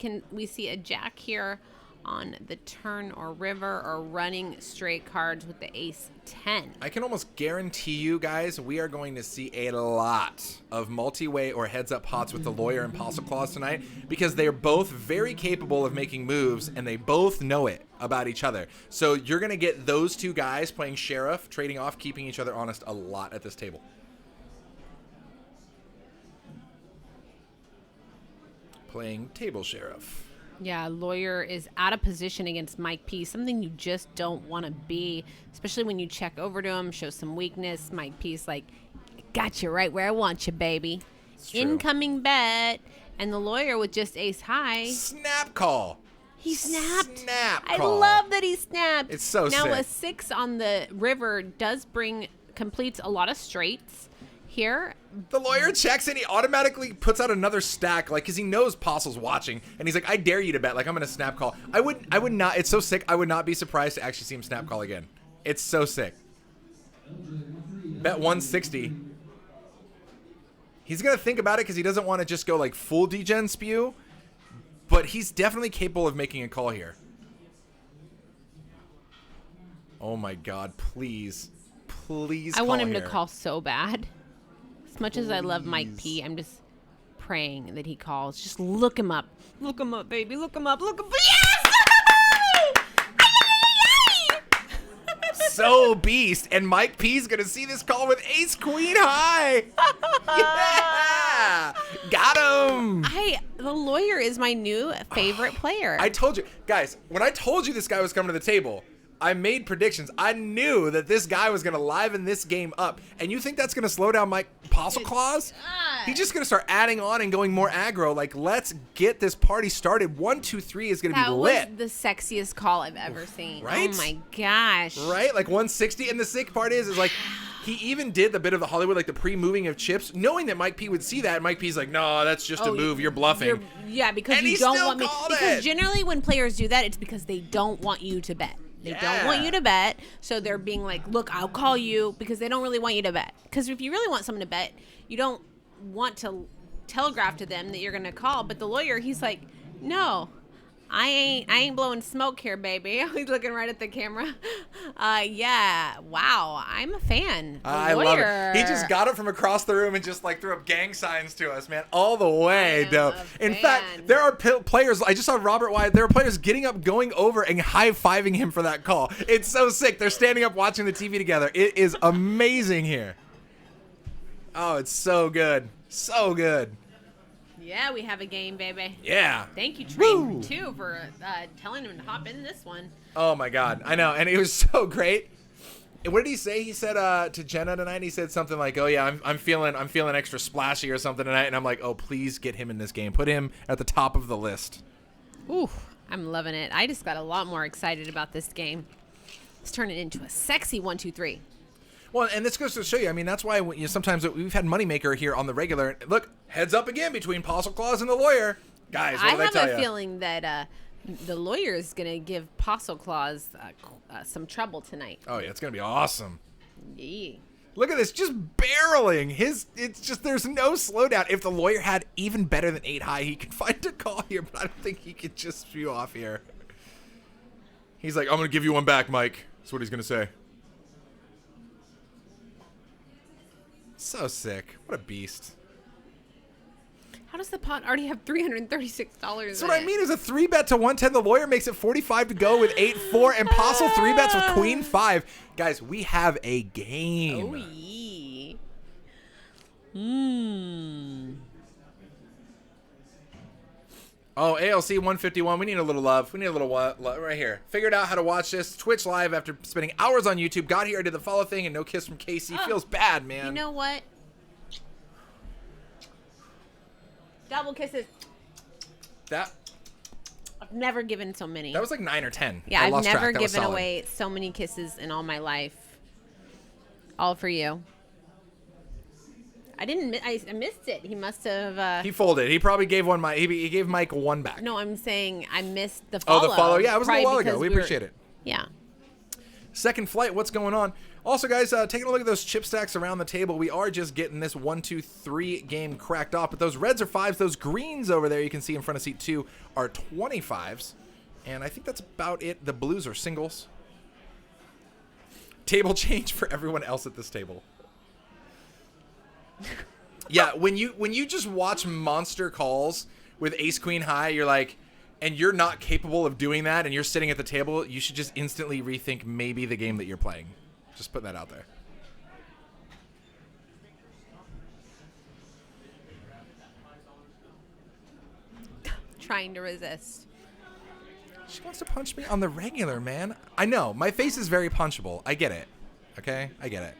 see a Jack here on the turn or river, or running straight cards with the Ace 10. I can almost guarantee you guys we are going to see a lot of multi-way or heads-up pots with the lawyer and Apostle Claus tonight, because they're both very capable of making moves and they both know it about each other. So you're going to get those two guys playing sheriff, trading off, keeping each other honest a lot at this table. Playing table sheriff. Yeah, lawyer is out of position against Mike P. Something you just don't want to be, especially when you check over to him, show some weakness. Mike P's like, got you right where I want you, baby. Incoming bet. And the lawyer with just ace high. Snap call. He snapped. Snap I call. love that he snapped. It's so now, sick. a 6 on the river does completes a lot of straights here. The lawyer checks and he automatically puts out another stack, like, because he knows Postle's watching, and he's like, I dare you to bet. Like, I'm going to snap call. I would not. It's so sick. I would not be surprised to actually see him snap call again. It's so sick. Bet 160. He's going to think about it because he doesn't want to just go like full degen spew, but he's definitely capable of making a call here. Oh my God, please. Please I call want him here. to call so bad. As much as I love Mike P, I'm just praying that he calls. Just look him up. Look him up, baby. Look him up. Look him up. Yes! So beast, and Mike P's gonna see this call with ace queen high. Yeah, got him. The lawyer is my new favorite player. I told you guys, when I told you this guy was coming to the table, I made predictions. I knew that this guy was gonna liven this game up. And you think that's gonna slow down Mike Apostle Claus? He's just gonna start adding on and going more aggro. Like, let's get this party started. 1, 2, 3 is gonna be lit. That was the sexiest call I've ever seen. Right? Oh my gosh. Right? Like 160. And the sick part is like, he even did the bit of the Hollywood, like the pre-moving of chips, knowing that Mike P would see that. And Mike P's like, no, that's just a move. You're bluffing. Yeah, because And you he don't still want me. called Because it. generally when players do that, it's because they don't want you to bet. They don't want you to bet, so they're being like, look, I'll call you, because they don't really want you to bet. Because if you really want someone to bet, you don't want to telegraph to them that you're going to call. But the lawyer, he's like, no, I ain't blowing smoke here, baby. He's looking right at the camera. Yeah, wow, I'm a fan. The I love it. He just got it from across the room and just like threw up gang signs to us, man, all the way, dope. In fact, there are players. I just saw Robert Wyatt. There are players getting up, going over, and high-fiving him for that call. It's so sick. They're standing up watching the TV together. It is amazing here. Oh, it's so good, so good. Yeah, we have a game, baby. Yeah. Thank you, Train, too, for telling him to hop in this one. Oh my God, I know, and it was so great. And what did he say? He said to Jenna tonight. He said something like, "Oh yeah, I'm feeling extra splashy or something tonight." And I'm like, "Oh, please get him in this game. Put him at the top of the list." Ooh, I'm loving it. I just got a lot more excited about this game. Let's turn it into a sexy 1, 2, 3. Well, and this goes to show you. I mean, that's why sometimes we've had Moneymaker here on the regular. Look, heads up again between Apostle Claus and the lawyer, guys. What did I tell have you? a feeling that the lawyer is going to give Apostle Claus some trouble tonight. Oh yeah, it's gonna be awesome. Yeah. Look at this, just barreling. It's just there's no slowdown. If the lawyer had even better than 8 high, he could find a call here, but I don't think he could just spew off here. He's like, I'm gonna give you one back, Mike. That's what he's gonna say. So sick. What a beast. How does the pot already have $336? That's what I mean. Is a 3-bet to 110. The lawyer makes it 45 to go with 8-4. And Apostle 3-bets with Queen 5. Guys, we have a game. Oh, yeah. Oh, ALC 151. We need a little love. We need a little love right here. Figured out how to watch this Twitch live after spending hours on YouTube. Got here, I did the follow thing, and no kiss from Kasey. Feels bad, man. You know what? Double kisses. That I've never given so many. was like 9 or 10. Yeah, I I've lost track. never That was given solid. away so many kisses in all my life. All for you. I didn't. I missed it. He must have. He folded. He probably gave one. He gave Mike one back. No, I'm saying I missed the Oh, follow. the follow. Yeah, it was a probably little while ago. because We were- appreciate it. Yeah. Second flight, what's going on? Also, guys, taking a look at those chip stacks around the table, we are just getting this 1, 2, 3 game cracked off. But those reds are 5s. Those greens over there you can see in front of seat 2 are 25s. And I think that's about it. The blues are singles. Table change for everyone else at this table. Yeah, when you just watch monster calls with ace queen high, you're like, and you're not capable of doing that, and you're sitting at the table, you should just instantly rethink maybe the game that you're playing. Just put that out there. Trying to resist. She wants to punch me on the regular, man. I know. My face is very punchable. I get it. Okay? I get it.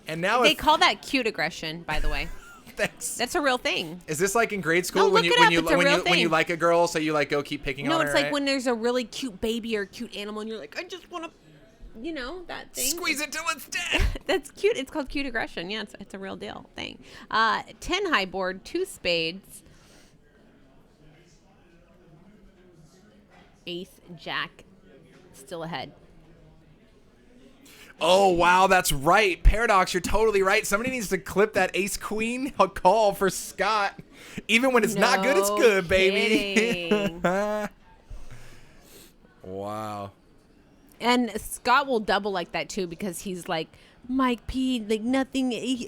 And now They call that cute aggression, by the way. Thanks. That's a real thing. Is this like in grade school No, when look you it up. when you It's a when real you when you thing. like a girl, so you like go keep picking No, on her? it's like right? when there's a really cute baby or cute animal, and you're like, I just want to, that thing. Squeeze it till it's dead. That's cute. It's called cute aggression. Yeah, it's a real deal thing. 10 high board, 2 spades. Ace, jack, still ahead. Oh, wow, that's right. Paradox, you're totally right. Somebody needs to clip that ace queen call for Scott. Even when it's not good, it's No good, baby. kidding. Wow. And Scott will double like that too, because he's like, Mike P, like nothing. He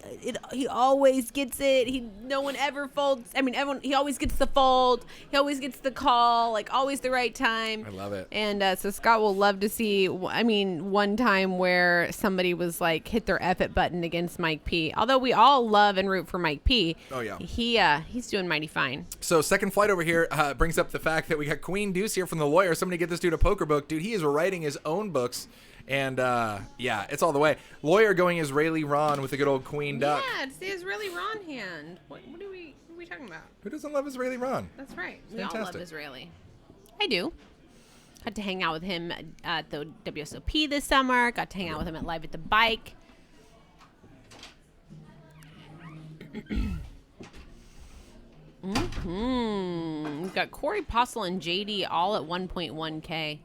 always gets it. No one ever folds. I mean, everyone. He always gets the fold. He always gets the call. Like always the right time. I love it. And so Scott will love to see. I mean, one time where somebody was like hit their F it button against Mike P. Although we all love and root for Mike P. Oh, yeah. He's doing mighty fine. So second flight over here brings up the fact that we got Queen Deuce here from the lawyer. Somebody get this dude a poker book. Dude, he is writing his own books. And, yeah, it's all the way. Lawyer going Israeli Ron with a good old Queen Duck. Yeah, it's the Israeli Ron hand. What are we talking about? Who doesn't love Israeli Ron? That's right. We all love Fantastic. Israeli. I do. Got to hang out with him at the WSOP this summer. Got to hang out with him at Live at the Bike. We've got Corey Postle and JD all at 1.1K.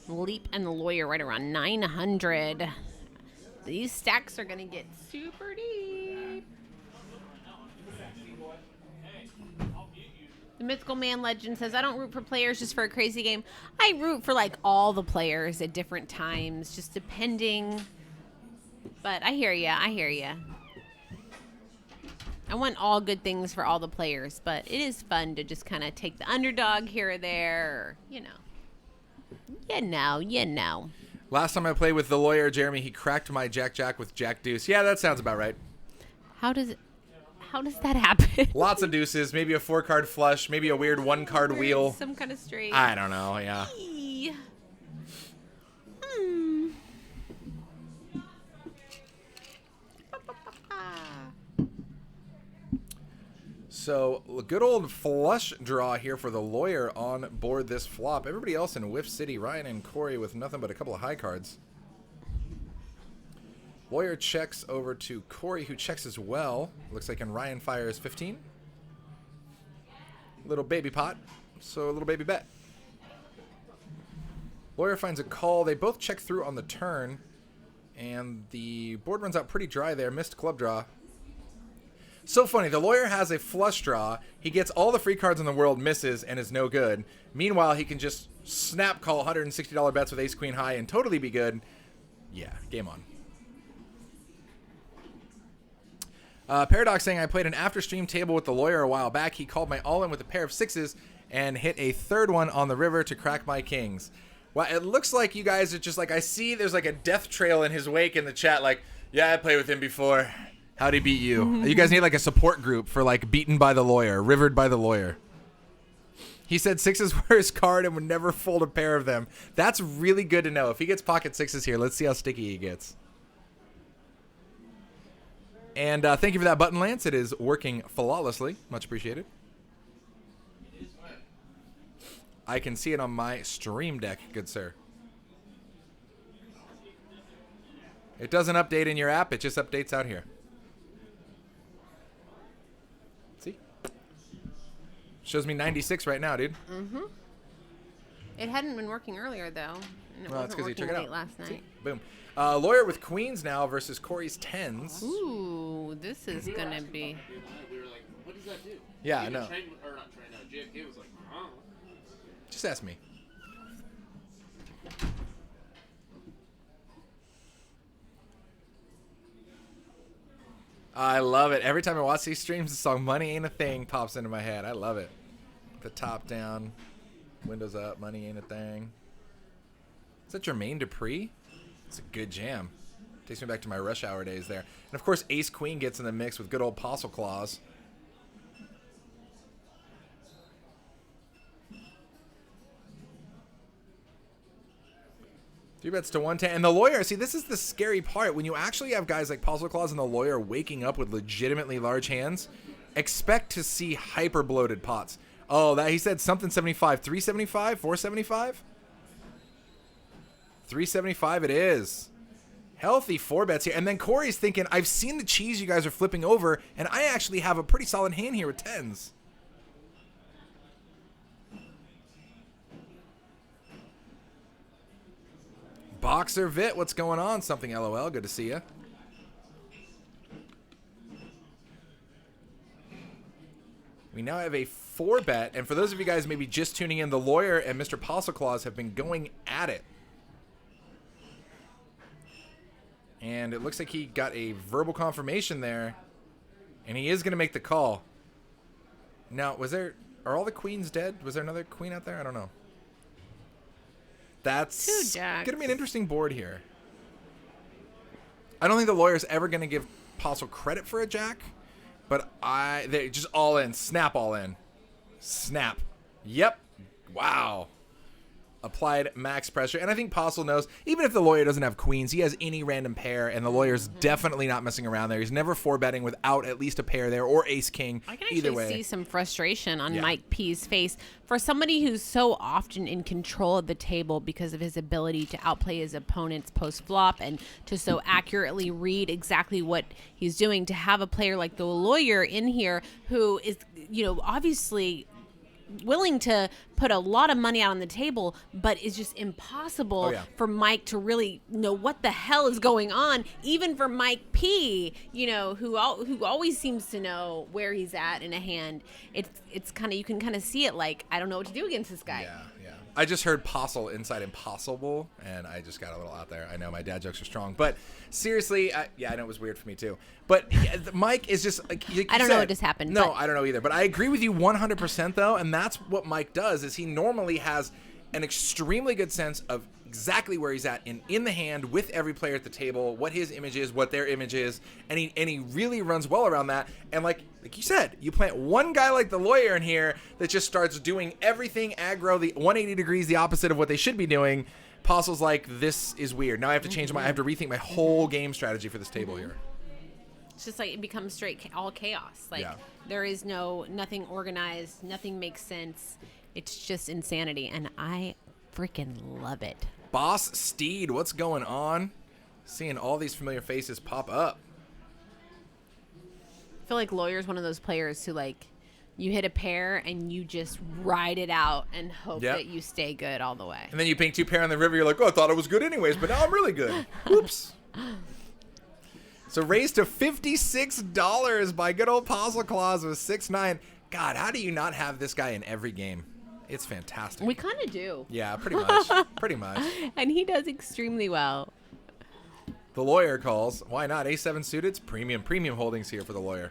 Leap and the lawyer right around 900. These stacks are going to get super deep. The Mythical Man Legend says, I don't root for players just for a crazy game. I root for like all the players at different times, just depending. But I hear ya. I want all good things for all the players, but it is fun to just kind of take the underdog here or there, or, you know. Last time I played with the lawyer, Jeremy, he cracked my Jack with Jack Deuce. Yeah, that sounds about right. How does that happen? Lots of deuces, maybe a 4-card flush, maybe a weird 1-card wheel. Some kind of straight. I don't know, yeah. So, a good old flush draw here for the lawyer on board this flop. Everybody else in Whiff City, Ryan and Corey with nothing but a couple of high cards. Lawyer checks over to Corey, who checks as well. Looks like and Ryan fires 15. Little baby pot, so a little baby bet. Lawyer finds a call. They both check through on the turn, and the board runs out pretty dry there. Missed club draw. So funny. The lawyer has a flush draw. He gets all the free cards in the world, misses, and is no good. Meanwhile, he can just snap call $160 bets with ace queen high and totally be good. Yeah, game on. Paradox saying, I played an after-stream table with the lawyer a while back. He called my all-in with a pair of sixes and hit a third one on the river to crack my kings. Well, it looks like you guys are just like, I see there's like a death trail in his wake in the chat. Like, yeah, I played with him before. How'd he beat you? You guys need like a support group for like beaten by the lawyer, rivered by the lawyer. He said sixes were his card and would never fold a pair of them. That's really good to know. If he gets pocket sixes here, let's see how sticky he gets. And thank you for that button, Lance. It is working flawlessly. Much appreciated. I can see it on my stream deck, good sir. It doesn't update in your app. It just updates out here. See? Shows me 96 right now, dude. Mm-hmm. It hadn't been working earlier, though. And it Well, that's wasn't 'cause he working took it late out. last night. See? Boom. Lawyer with queens now versus Corey's tens. Ooh, this is going to be... We were like, what does that do? Yeah, I Even know. JFK was like, huh? Just ask me. I love it. Every time I watch these streams, the song Money Ain't a Thing pops into my head. I love it. The top down, windows up, money ain't a thing. Is that Jermaine Dupri? It's a good jam. Takes me back to my Rush Hour days there. And of course, Ace Queen gets in the mix with good old Apostle Claus. Three bets to 110. And the lawyer, see, this is the scary part. When you actually have guys like Apostle Claus and the lawyer waking up with legitimately large hands, expect to see hyper bloated pots. Oh, that he said something 75. 375? 475? 375 it is. Healthy four bets here. And then Corey's thinking, I've seen the cheese you guys are flipping over, and I actually have a pretty solid hand here with tens. Boxer Vit, what's going on? Something LOL. Good to see you. We now have a 4-bet, and for those of you guys maybe just tuning in, the lawyer and Mr. Apostle Claus have been going at it. And it looks like he got a verbal confirmation there, and he is going to make the call. Now, are all the queens dead? Was there another queen out there? I don't know. That's going to be an interesting board here. I don't think the lawyer's ever going to give Apostle credit for a jack, but they just all in. Snap all in. Snap. Yep. Wow. Applied max pressure. And I think Apostle knows, even if the lawyer doesn't have queens, he has any random pair, and the lawyer's definitely not messing around there. He's never 4-betting without at least a pair there, or ace-king. I can either actually way. see some frustration on Mike P's face for somebody who's so often in control of the table because of his ability to outplay his opponents post-flop and to so accurately read exactly what he's doing. To have a player like the lawyer in here who is, obviously willing to put a lot of money out on the table, but it's just impossible for Mike to really know what the hell is going on, even for Mike P, who always seems to know where he's at in a hand. It's kind of, you can kind of see it like, I don't know what to do against this guy. Yeah. I just heard Postle inside impossible, and I just got a little out there. I know my dad jokes are strong, but seriously, I know it was weird for me too. But Mike is just like I don't know what just happened. No, I don't know either. But I agree with you 100% though, and that's what Mike does. Is he normally has an extremely good sense of exactly where he's at in the hand with every player at the table, what his image is, what their image is, and he really runs well around that. And like you said, you plant one guy like the lawyer in here that just starts doing everything aggro, the 180 degrees, the opposite of what they should be doing. Postle's like, this is weird. Now I have to change I have to rethink my whole game strategy for this table here. It's just like it becomes all chaos. Like there is nothing organized, nothing makes sense. It's just insanity, and I freaking love it. Boss Steed, what's going on? Seeing all these familiar faces pop up. I feel like lawyer's one of those players who, like, you hit a pair and you just ride it out and hope that you stay good all the way. And then you ping 2 pair on the river, you're like, oh, I thought it was good anyways, but now I'm really good. Oops. So raised to $56 by good old Apostle Claus with 6-9. God, how do you not have this guy in every game? It's fantastic. We kind of do. Yeah, pretty much. Pretty much. And he does extremely well. The lawyer calls. Why not? A7 suited. It's premium holdings here for the lawyer.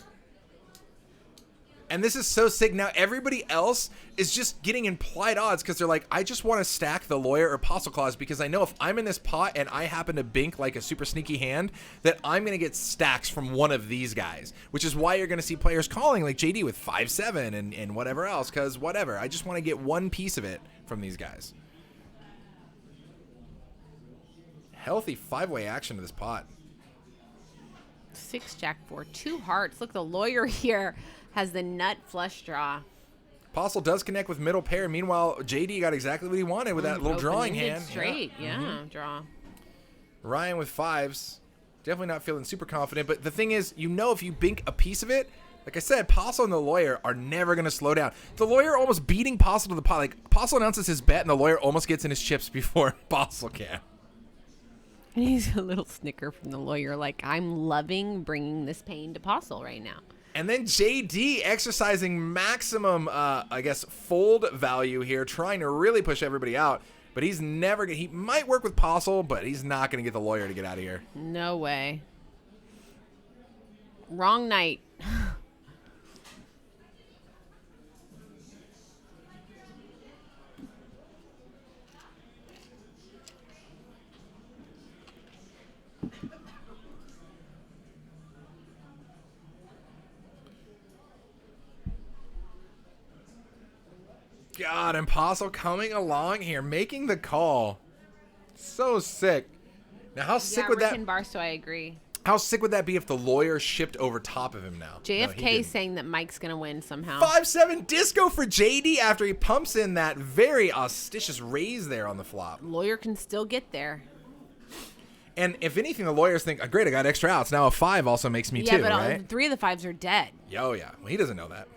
And this is so sick. Now everybody else is just getting implied odds because they're like, I just want to stack the lawyer or apostle clause because I know if I'm in this pot and I happen to bink like a super sneaky hand, that I'm going to get stacks from one of these guys, which is why you're going to see players calling like JD with 5-7 and whatever else, because whatever. I just want to get one piece of it from these guys. Healthy 5-way action to this pot. 6 Jack 4, 2 hearts. Look, the lawyer here has the nut flush draw. Apostle does connect with middle pair. Meanwhile, JD got exactly what he wanted with that little drawing Open-ended hand. straight, yeah, draw. Ryan with 5s. Definitely not feeling super confident. But the thing is, you know, if you bink a piece of it, like I said, Apostle and the lawyer are never going to slow down. The lawyer almost beating Apostle to the pot. Like, Apostle announces his bet, and the lawyer almost gets in his chips before Apostle can. And he's a little snicker from the lawyer, like, I'm loving bringing this pain to Apostle right now. And then JD exercising maximum, I guess, fold value here, trying to really push everybody out. But he's never going to, he might work with Apostle, but he's not going to get the lawyer to get out of here. No way. Wrong night. God, Apostle coming along here, making the call. So sick. Now, how sick would Rick that? and Barstow, I agree. How sick would that be if the lawyer shipped over top of him now? No, he JFK didn't. saying that Mike's gonna win somehow. 5-7 disco for JD after he pumps in that very auspicious raise there on the flop. Lawyer can still get there. And if anything, the lawyers think, oh, great, I got extra outs. Now a 5 also makes me Yeah, too, but right? 3 of the 5s are dead. Oh, yeah. Well, he doesn't know that.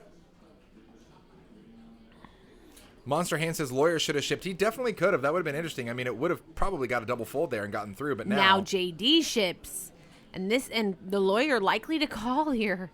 Monster Hand says lawyer should have shipped. He definitely could have. That would have been interesting. I mean, it would have probably got a double fold there and gotten through, but Now JD ships. And the lawyer likely to call here.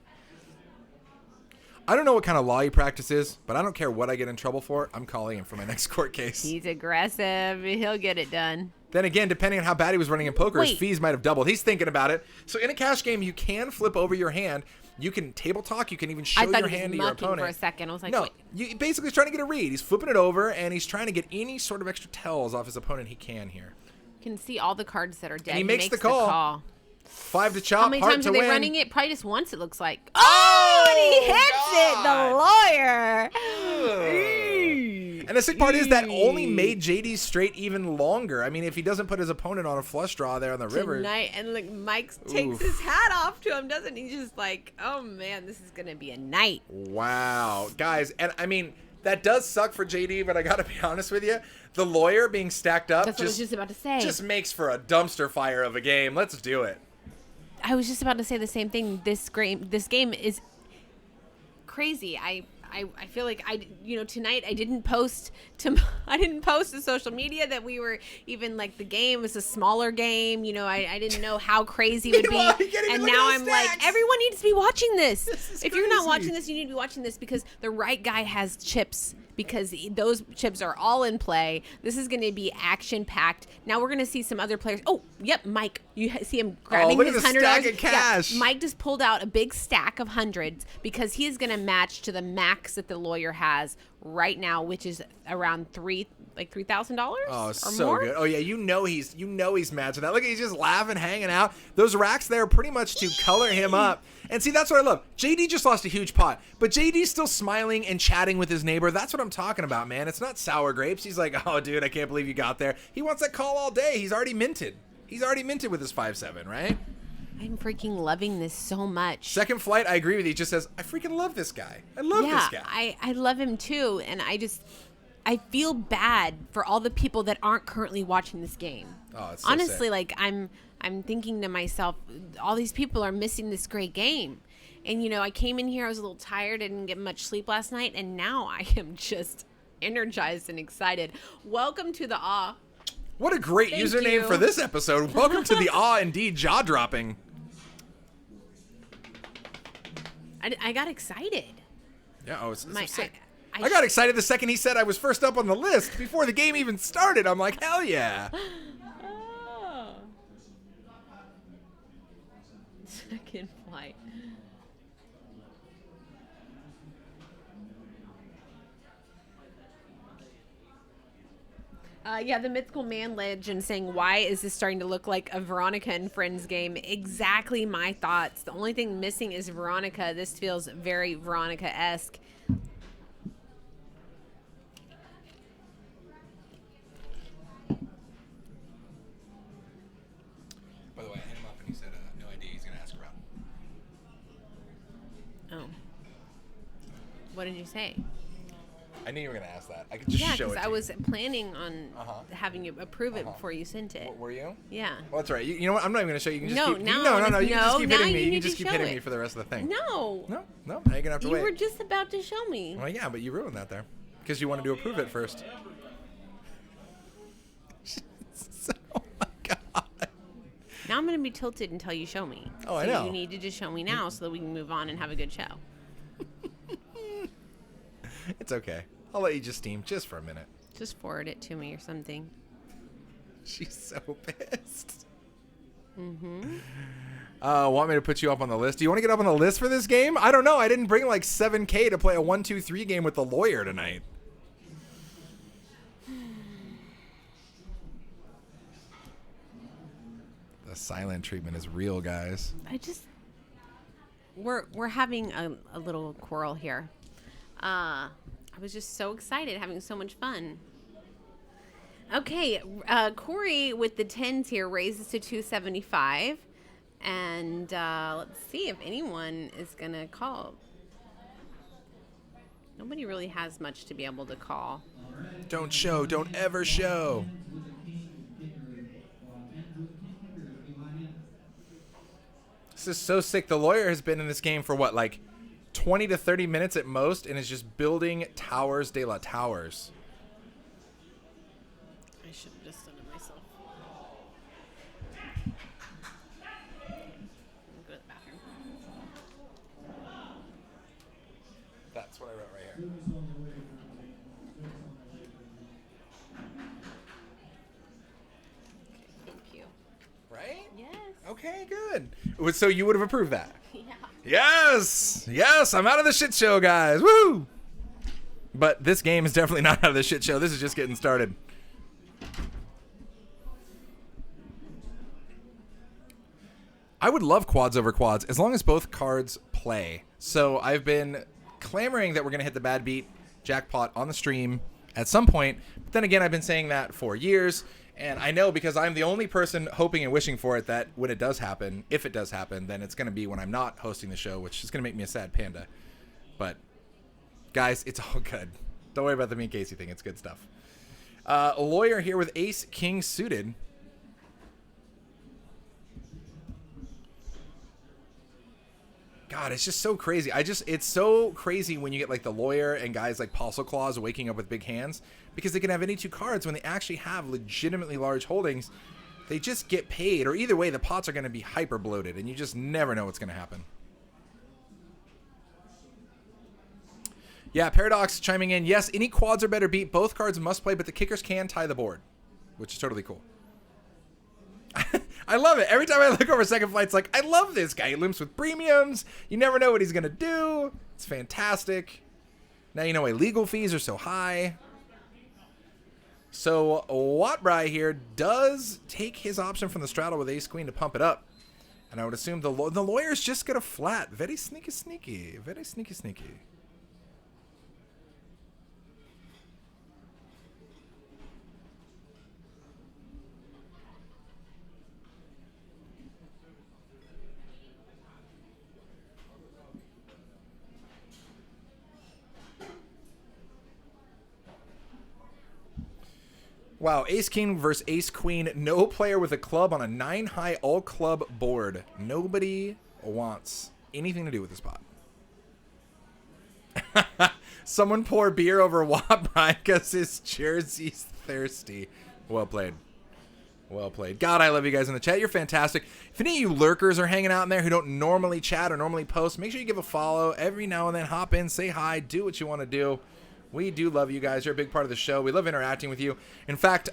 I don't know what kind of law he practices, but I don't care what I get in trouble for. I'm calling him for my next court case. He's aggressive. He'll get it done. Then again, depending on how bad he was running in poker, his Wait. fees might have doubled. He's thinking about it. So in a cash game, you can flip over your hand. You can table talk. You can even show I thought your he hand was to your mucking opponent. for a second. I was like, No, wait. you basically he's trying to get a read. He's flipping it over, and he's trying to get any sort of extra tells off his opponent he can here. You can see all the cards that are dead. And he makes the call. 5 to chop, How many heart times to are they win. running it? Probably just once, it looks like. Oh, and he hits it. The lawyer. And the sick part is that only made JD's straight even longer. I mean, if he doesn't put his opponent on a flush draw there on the river. Tonight, and like Mike takes Oof. his hat off to him, doesn't he? Just like, oh man, this is gonna be a night. Wow. Guys, and I mean, that does suck for JD, but I gotta be honest with you. The lawyer being stacked up That's what I was just about to say. just makes for a dumpster fire of a game. Let's do it. I was just about to say the same thing. This game is crazy. I feel like tonight I didn't post to social media that we were even like the game is a smaller game. I didn't know how crazy it would Meanwhile, be. you can't even And look at now the I'm stacks. like, everyone needs to be watching this. is If you're not crazy. watching this, you need to be watching this because the right guy has chips. Because those chips are all in play. This is going to be action-packed. Now we're going to see some other players. Oh, yep, Mike. You see him grabbing look at his the $100. stack of cash. Yeah, Mike just pulled out a big stack of hundreds because he is going to match to the max that the lawyer has right now, which is around $3,000 Oh, or so more. good. Oh yeah, you know he's matching that. Look, he's just laughing, hanging out. Those racks there are pretty much to color him up. And see, that's what I love. JD just lost a huge pot, but JD's still smiling and chatting with his neighbor. That's what I'm talking about, man. It's not sour grapes. He's like, oh, dude, I can't believe you got there. He wants that call all day. He's already minted. He's already minted with his 5-7, right? I'm freaking loving this so much. Second flight, I agree with you. He just says, I freaking love this guy. I love this guy. I love him too, and I feel bad for all the people that aren't currently watching this game. Oh, it's so honestly, sick. like I'm thinking to myself, all these people are missing this great game. And I came in here, I was a little tired, I didn't get much sleep last night, and now I am just energized and excited. Welcome to the Awe. What a great Thank username you. for this episode. Welcome to the Awe Indeed Jaw Dropping. I got excited. Yeah, oh, it's My- so sick. I I got excited the second he said I was first up on the list before the game even started. I'm like, hell yeah. Oh. Second flight. Yeah, the Mythical Man Legend saying, why is this starting to look like a Veronica and Friends game? Exactly my thoughts. The only thing missing is Veronica. This feels very Veronica-esque. By the way, I hit him up and he said no idea. He's going to ask around. Oh. What did you say? I knew you were going to ask that. I could just Yeah, show it because to I you. was planning on Uh-huh. having you approve it before you sent it. Were you? Yeah. Well, that's all right. You know what? I'm not even going to show you. You can just No, keep... now no. I wanna- You can just no, keep now hitting me. you You need can just to keep show hitting it. me for the rest of the thing. No. No. Now you're going to have to You wait. were just about to show me. Well, yeah, but you ruined that there. Because you wanted to approve it first. Oh, my God. Now I'm going to be tilted until you show me. Oh, I So know. you need to just show me now so that we can move on and have a good show. It's okay. I'll let you just steam just for a minute. Just forward it to me or something. She's so pissed. Want me to put you up on the list? Do you want to get up on the list for this game? I don't know. I didn't bring like 7K to play a 1-2-3 game with the lawyer tonight. The silent treatment is real, guys. We're having a little quarrel here. I was just so excited, having so much fun. Okay, Corey with the 10s here raises to 275. And let's see if anyone is going to call. Nobody really has much to be able to call. Don't show. Don't ever show. This is so sick. The lawyer has been in this game for what, like 20 to 30 minutes at most, and is just building towers de la towers. I should have just done it myself. I'll go to the bathroom. That's what I wrote right here. Thank you. Right? Yes. Okay, good. So you would have approved that? Yeah. Yes! Yes, I'm out of the shit show, guys. Woo! But this game is definitely not out of the shit show. This is just getting started. I would love quads over quads as long as both cards play. So I've been clamoring that we're going to hit the bad beat jackpot on the stream at some point. But then again, I've been saying that for years. And I know because I'm the only person hoping and wishing for it that when it does happen, if it does happen, then it's going to be when I'm not hosting the show, which is going to make me a sad panda. But guys, it's all good. Don't worry about the me and Kasey thing. It's good stuff. A lawyer here with ace king suited. God, it's just so crazy. It's so crazy when you get like the lawyer and guys like Postle Claus waking up with big hands, because they can have any two cards when they actually have legitimately large holdings. They just get paid, or either way, the pots are going to be hyper bloated, and you just never know what's going to happen. Yeah, Paradox chiming in. Yes, any quads are better beat. Both cards must play, but the kickers can tie the board, which is totally cool. I love it. Every time I look over Second Flight's like, I love this guy. He limps with premiums. You never know what he's going to do. It's fantastic. Now you know why legal fees are so high. So Wattbry here does take his option from the straddle with ace queen to pump it up. And I would assume the lawyer's just going to flat. Very sneaky, sneaky. Very sneaky, sneaky. Wow, ace king versus ace queen. No player with a club on a 9 high all club board. Nobody wants anything to do with this pot. Someone pour beer over Wattby because his jersey's thirsty. Well played. Well played. God, I love you guys in the chat. You're fantastic. If any of you lurkers are hanging out in there who don't normally chat or normally post, make sure you give a follow every now and then. Hop in, say hi, do what you want to do. We do love you guys. You're a big part of the show. We love interacting with you. In fact,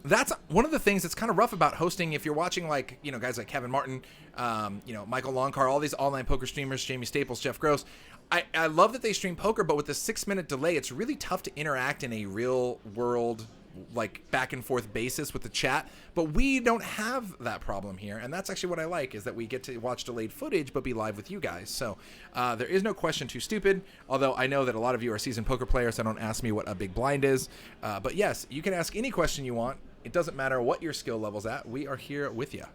that's one of the things that's kind of rough about hosting. If you're watching, like, you know, guys like Kevin Martin, Michael Longcar, all these online poker streamers, Jamie Staples, Jeff Gross. I love that they stream poker, but with the 6-minute delay, it's really tough to interact in a real world like back and forth basis with the chat, but we don't have that problem here, and that's actually what I like, is that we get to watch delayed footage but be live with you guys. So there is no question too stupid, although I know that a lot of you are seasoned poker players, so don't ask me what a big blind is, but yes, you can ask any question you want. It doesn't matter what your skill level's at. We are here with you.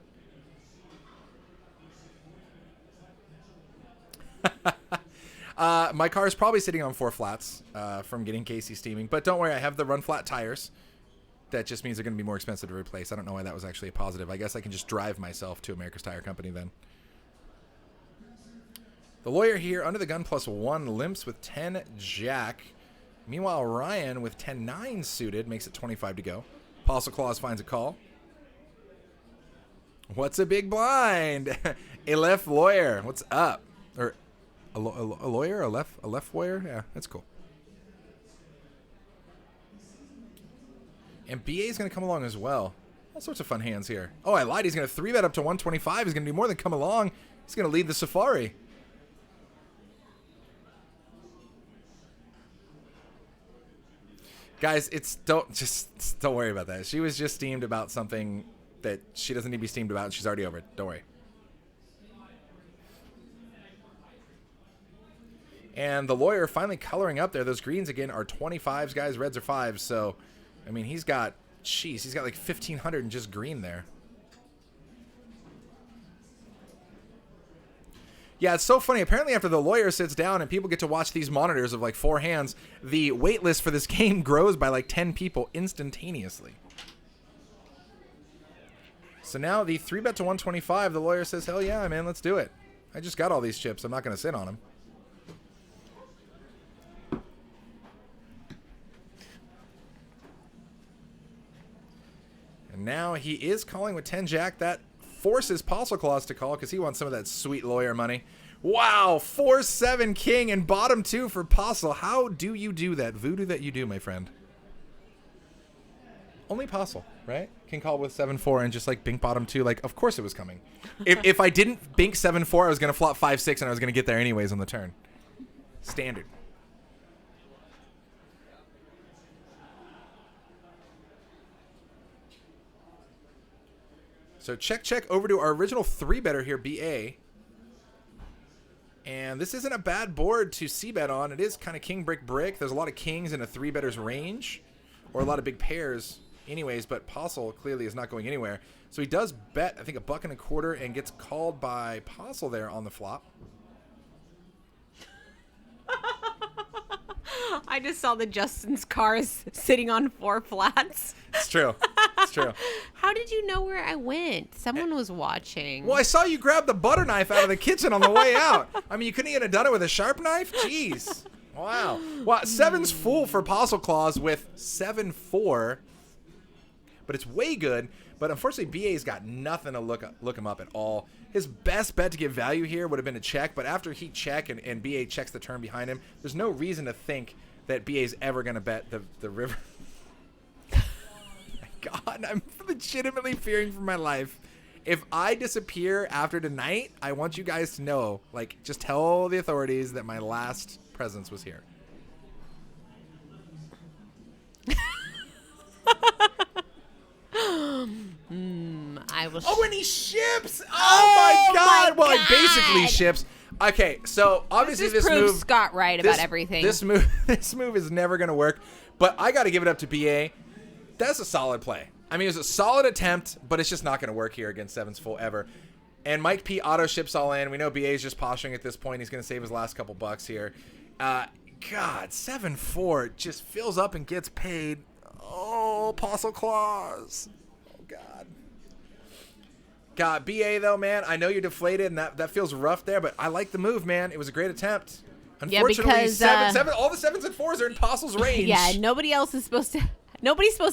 My car is probably sitting on 4 flats from getting Kasey steaming, but don't worry, I have the run flat tires. That just means they're going to be more expensive to replace. I don't know why that was actually a positive. I guess I can just drive myself to America's Tire Company then. The lawyer here under the gun +1 limps with 10 jack. Meanwhile, Ryan with 10-9 suited makes it 25 to go. Apostle Claus finds a call. What's a big blind? A left lawyer. What's up? Or a lawyer? A left lawyer? Yeah, that's cool. And BA is going to come along as well. All sorts of fun hands here. Oh, I lied. He's going to 3-bet up to 125. He's going to do more than come along. He's going to lead the safari. Guys, don't worry about that. She was just steamed about something that she doesn't need to be steamed about, and she's already over it. Don't worry. And the lawyer finally coloring up there. Those greens again are 25s, guys. Reds are 5s. So, I mean, he's got like 1,500 in just green there. Yeah, it's so funny. Apparently after the lawyer sits down and people get to watch these monitors of like 4 hands, the wait list for this game grows by like 10 people instantaneously. So now the 3-bet to 125, the lawyer says, hell yeah, man, let's do it. I just got all these chips. I'm not going to sit on them. And now he is calling with 10 jack. That forces Apostle Claus to call because he wants some of that sweet lawyer money. Wow, 4-7 king and bottom 2 for Apostle. How do you do that? Voodoo that you do, my friend. Only Apostle, right? Can call with 7-4 and just like bink bottom 2. Like, of course it was coming. If I didn't bink 7-4, I was going to flop 5-6 and I was going to get there anyways on the turn. Standard. So check over to our original 3-better here, BA. And this isn't a bad board to c-bet on. It is kind of king, brick, brick. There's a lot of kings in a 3-better's range. Or a lot of big pairs anyways, but Apostle clearly is not going anywhere. So he does bet, I think, $1.25 and gets called by Apostle there on the flop. I just saw the Justin's cars sitting on 4 flats. It's true. It's true. How did you know where I went? Someone was watching. Well, I saw you grab the butter knife out of the kitchen on the way out. I mean, you couldn't even have done it with a sharp knife? Jeez. Wow. Well, 7's full for Apostle Claus with 7-4. But it's way good. But unfortunately, BA's got nothing to look him up at all. His best bet to get value here would have been a check. But after he check and BA checks the turn behind him, there's no reason to think that BA's ever going to bet the river. God, I'm legitimately fearing for my life. If I disappear after tonight, I want you guys to know, like, just tell the authorities that my last presence was here. I will. Oh, and he ships! Oh my God! Well, he basically ships. Okay, so obviously this proves move. Scott right about everything. This move is never gonna work. But I got to give it up to BA. That's a solid play. I mean, it was a solid attempt, but it's just not going to work here against 7's full ever. And Mike P auto ships all in. We know BA is just posturing at this point. He's going to save his last couple bucks here. God, 7-4 just fills up and gets paid. Oh, Apostle Claus. Oh, God. God, BA, though, man, I know you're deflated, and that feels rough there, but I like the move, man. It was a great attempt. Unfortunately, yeah, because, all the 7s and 4s are in Apostle's range. Yeah, nobody's supposed to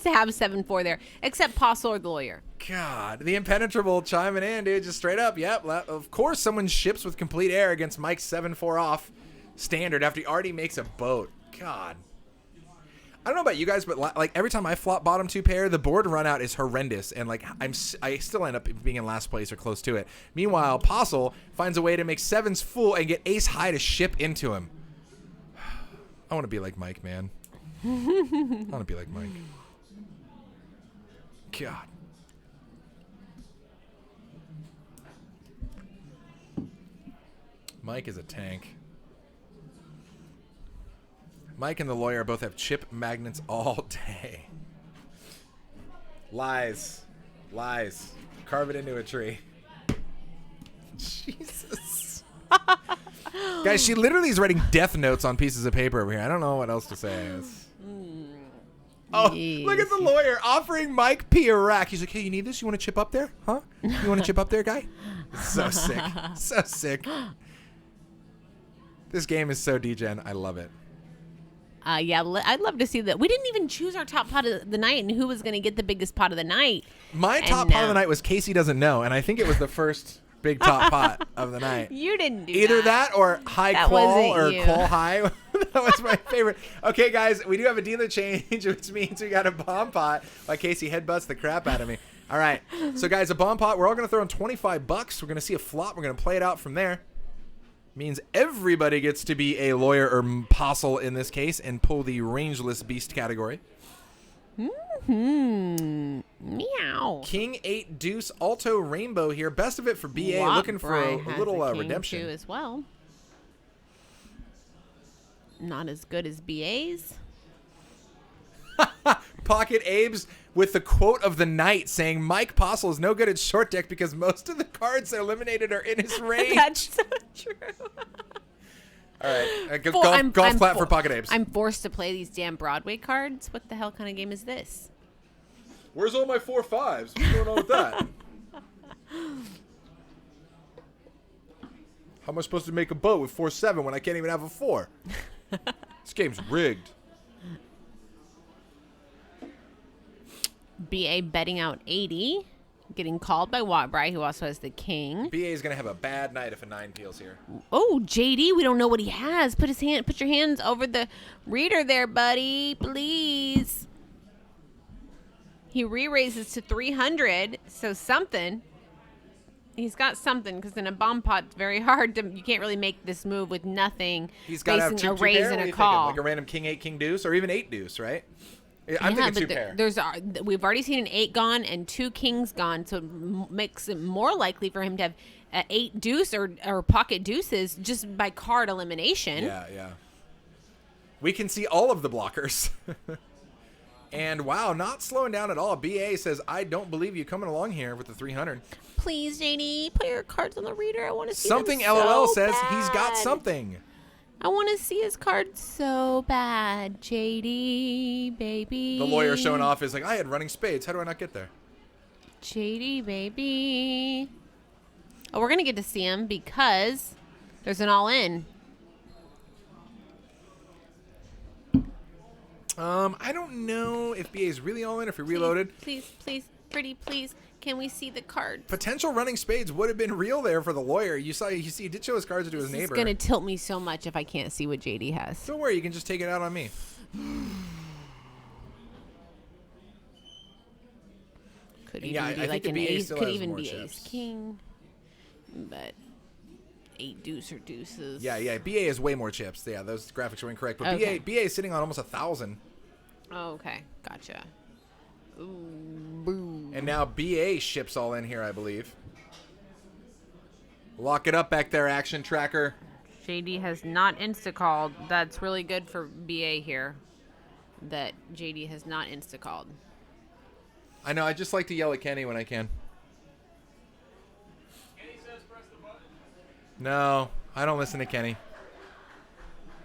have 7-4 there except Apostle or the lawyer. God, the impenetrable chiming in, dude, just straight up. Yep, of course someone ships with complete air against Mike's 7-4 off standard after he already makes a boat. God. I don't know about you guys, but like every time I flop bottom 2 pair, the board run out is horrendous, and like I still end up being in last place or close to it. Meanwhile, Apostle finds a way to make 7s full and get ace high to ship into him. I want to be like Mike, man. I want to be like Mike. God. Mike is a tank. Mike and the lawyer both have chip magnets all day. Lies. Lies. Carve it into a tree. Jesus. Guys, she literally is writing death notes on pieces of paper over here. I don't know what else to say. Oh, look at the lawyer offering Mike P a rack. He's like, hey, you need this? You want to chip up there? Huh? You want to chip up there, guy? So sick. So sick. This game is so degen. I love it. Yeah, I'd love to see that. We didn't even choose our top pot of the night and who was going to get the biggest pot of the night. My top pot of the night was Kasey Doesn't Know, and I think it was the first big top pot of the night. You didn't do Either that or High That Qual wasn't or you. Qual High. That was my favorite. Okay, guys, we do have a dealer change, which means we got a bomb pot while Kasey headbutts the crap out of me. All right. So, guys, a bomb pot. We're all going to throw in $25. We're going to see a flop. We're going to play it out from there. Means everybody gets to be a lawyer or apostle in this case and pull the rangeless beast category. Meow. King 8 Deuce Alto Rainbow here. Best of it for BA. Wop Looking for a has little king redemption. too as well. Not as good as BA's. Pocket Abe's with the quote of the night saying Mike Postle is no good at short deck because most of the cards that are eliminated are in his range. That's so true. All right. I'm Golf clap for Pocket Apes. I'm forced to play these damn Broadway cards. What the hell kind of game is this? Where's all my 4-5s? What's going on with that? How am I supposed to make a boat with 4-7 when I can't even have a 4? This game's rigged. BA betting out 80. Getting called by Watbry, who also has the king. BA is going to have a bad night if a 9 peels here. Oh, JD, we don't know what he has. Put your hands over the reader there, buddy, please. He re-raises to 300, so something. He's got something, because in a bomb pot, it's very hard to. You can't really make this move with nothing. He's got to have facing two a raise pair. and What are a you call. thinking? Like a random King 8, King Deuce, or even 8 Deuce, right? I'm thinking two pair. We've already seen an 8 gone and 2 kings gone, so it makes it more likely for him to have 8 deuce or pocket deuces just by card elimination. Yeah, yeah. We can see all of the blockers. And wow, not slowing down at all. BA says, I don't believe you coming along here with the 300. Please, JD, put your cards on the reader. I want to see Something them LOL so says bad. he's got something. I want to see his cards so bad, JD, baby. The lawyer showing off is like, I had running spades. How do I not get there? JD, baby. Oh, we're going to get to see him because there's an all-in. I don't know if BA is really all in, if he reloaded. Please, pretty, please. Can we see the cards? Potential running spades would have been real there for the lawyer. You see, he did show his cards to his It's neighbor. going to tilt me so much if I can't see what JD has. Don't worry, you can just take it out on me. Could Yeah, even I be like think an the BA ace. still Could has even more be chips. ace king. But 8 deuce or deuces. Yeah. BA is way more chips. Yeah, those graphics were incorrect. But Okay. BA is sitting on almost 1,000. Oh, okay. Gotcha. Ooh, boo. And now BA ships all in here, I believe. Lock it up back there, action tracker. JD has not insta-called. That's really good for BA here. That JD has not insta-called. I know, I just like to yell at Kenny when I can. Kenny says press the button. No, I don't listen to Kenny.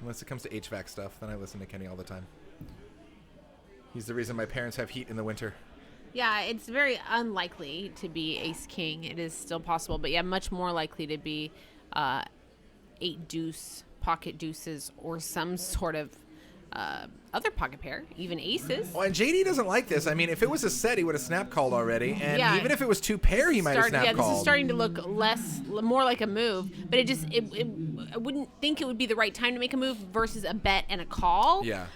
Unless it comes to HVAC stuff, then I listen to Kenny all the time. He's the reason my parents have heat in the winter. Yeah, it's very unlikely to be ace king. It is still possible, but yeah, much more likely to be 8 deuce, pocket deuces, or some sort of other pocket pair, even aces. Oh, and JD doesn't like this. I mean, if it was a set, he would have snap called already. And Yeah. even if it was 2 pair, he might have snap Yeah, called. this is starting to look more like a move, but I wouldn't think it would be the right time to make a move versus a bet and a call. Yeah.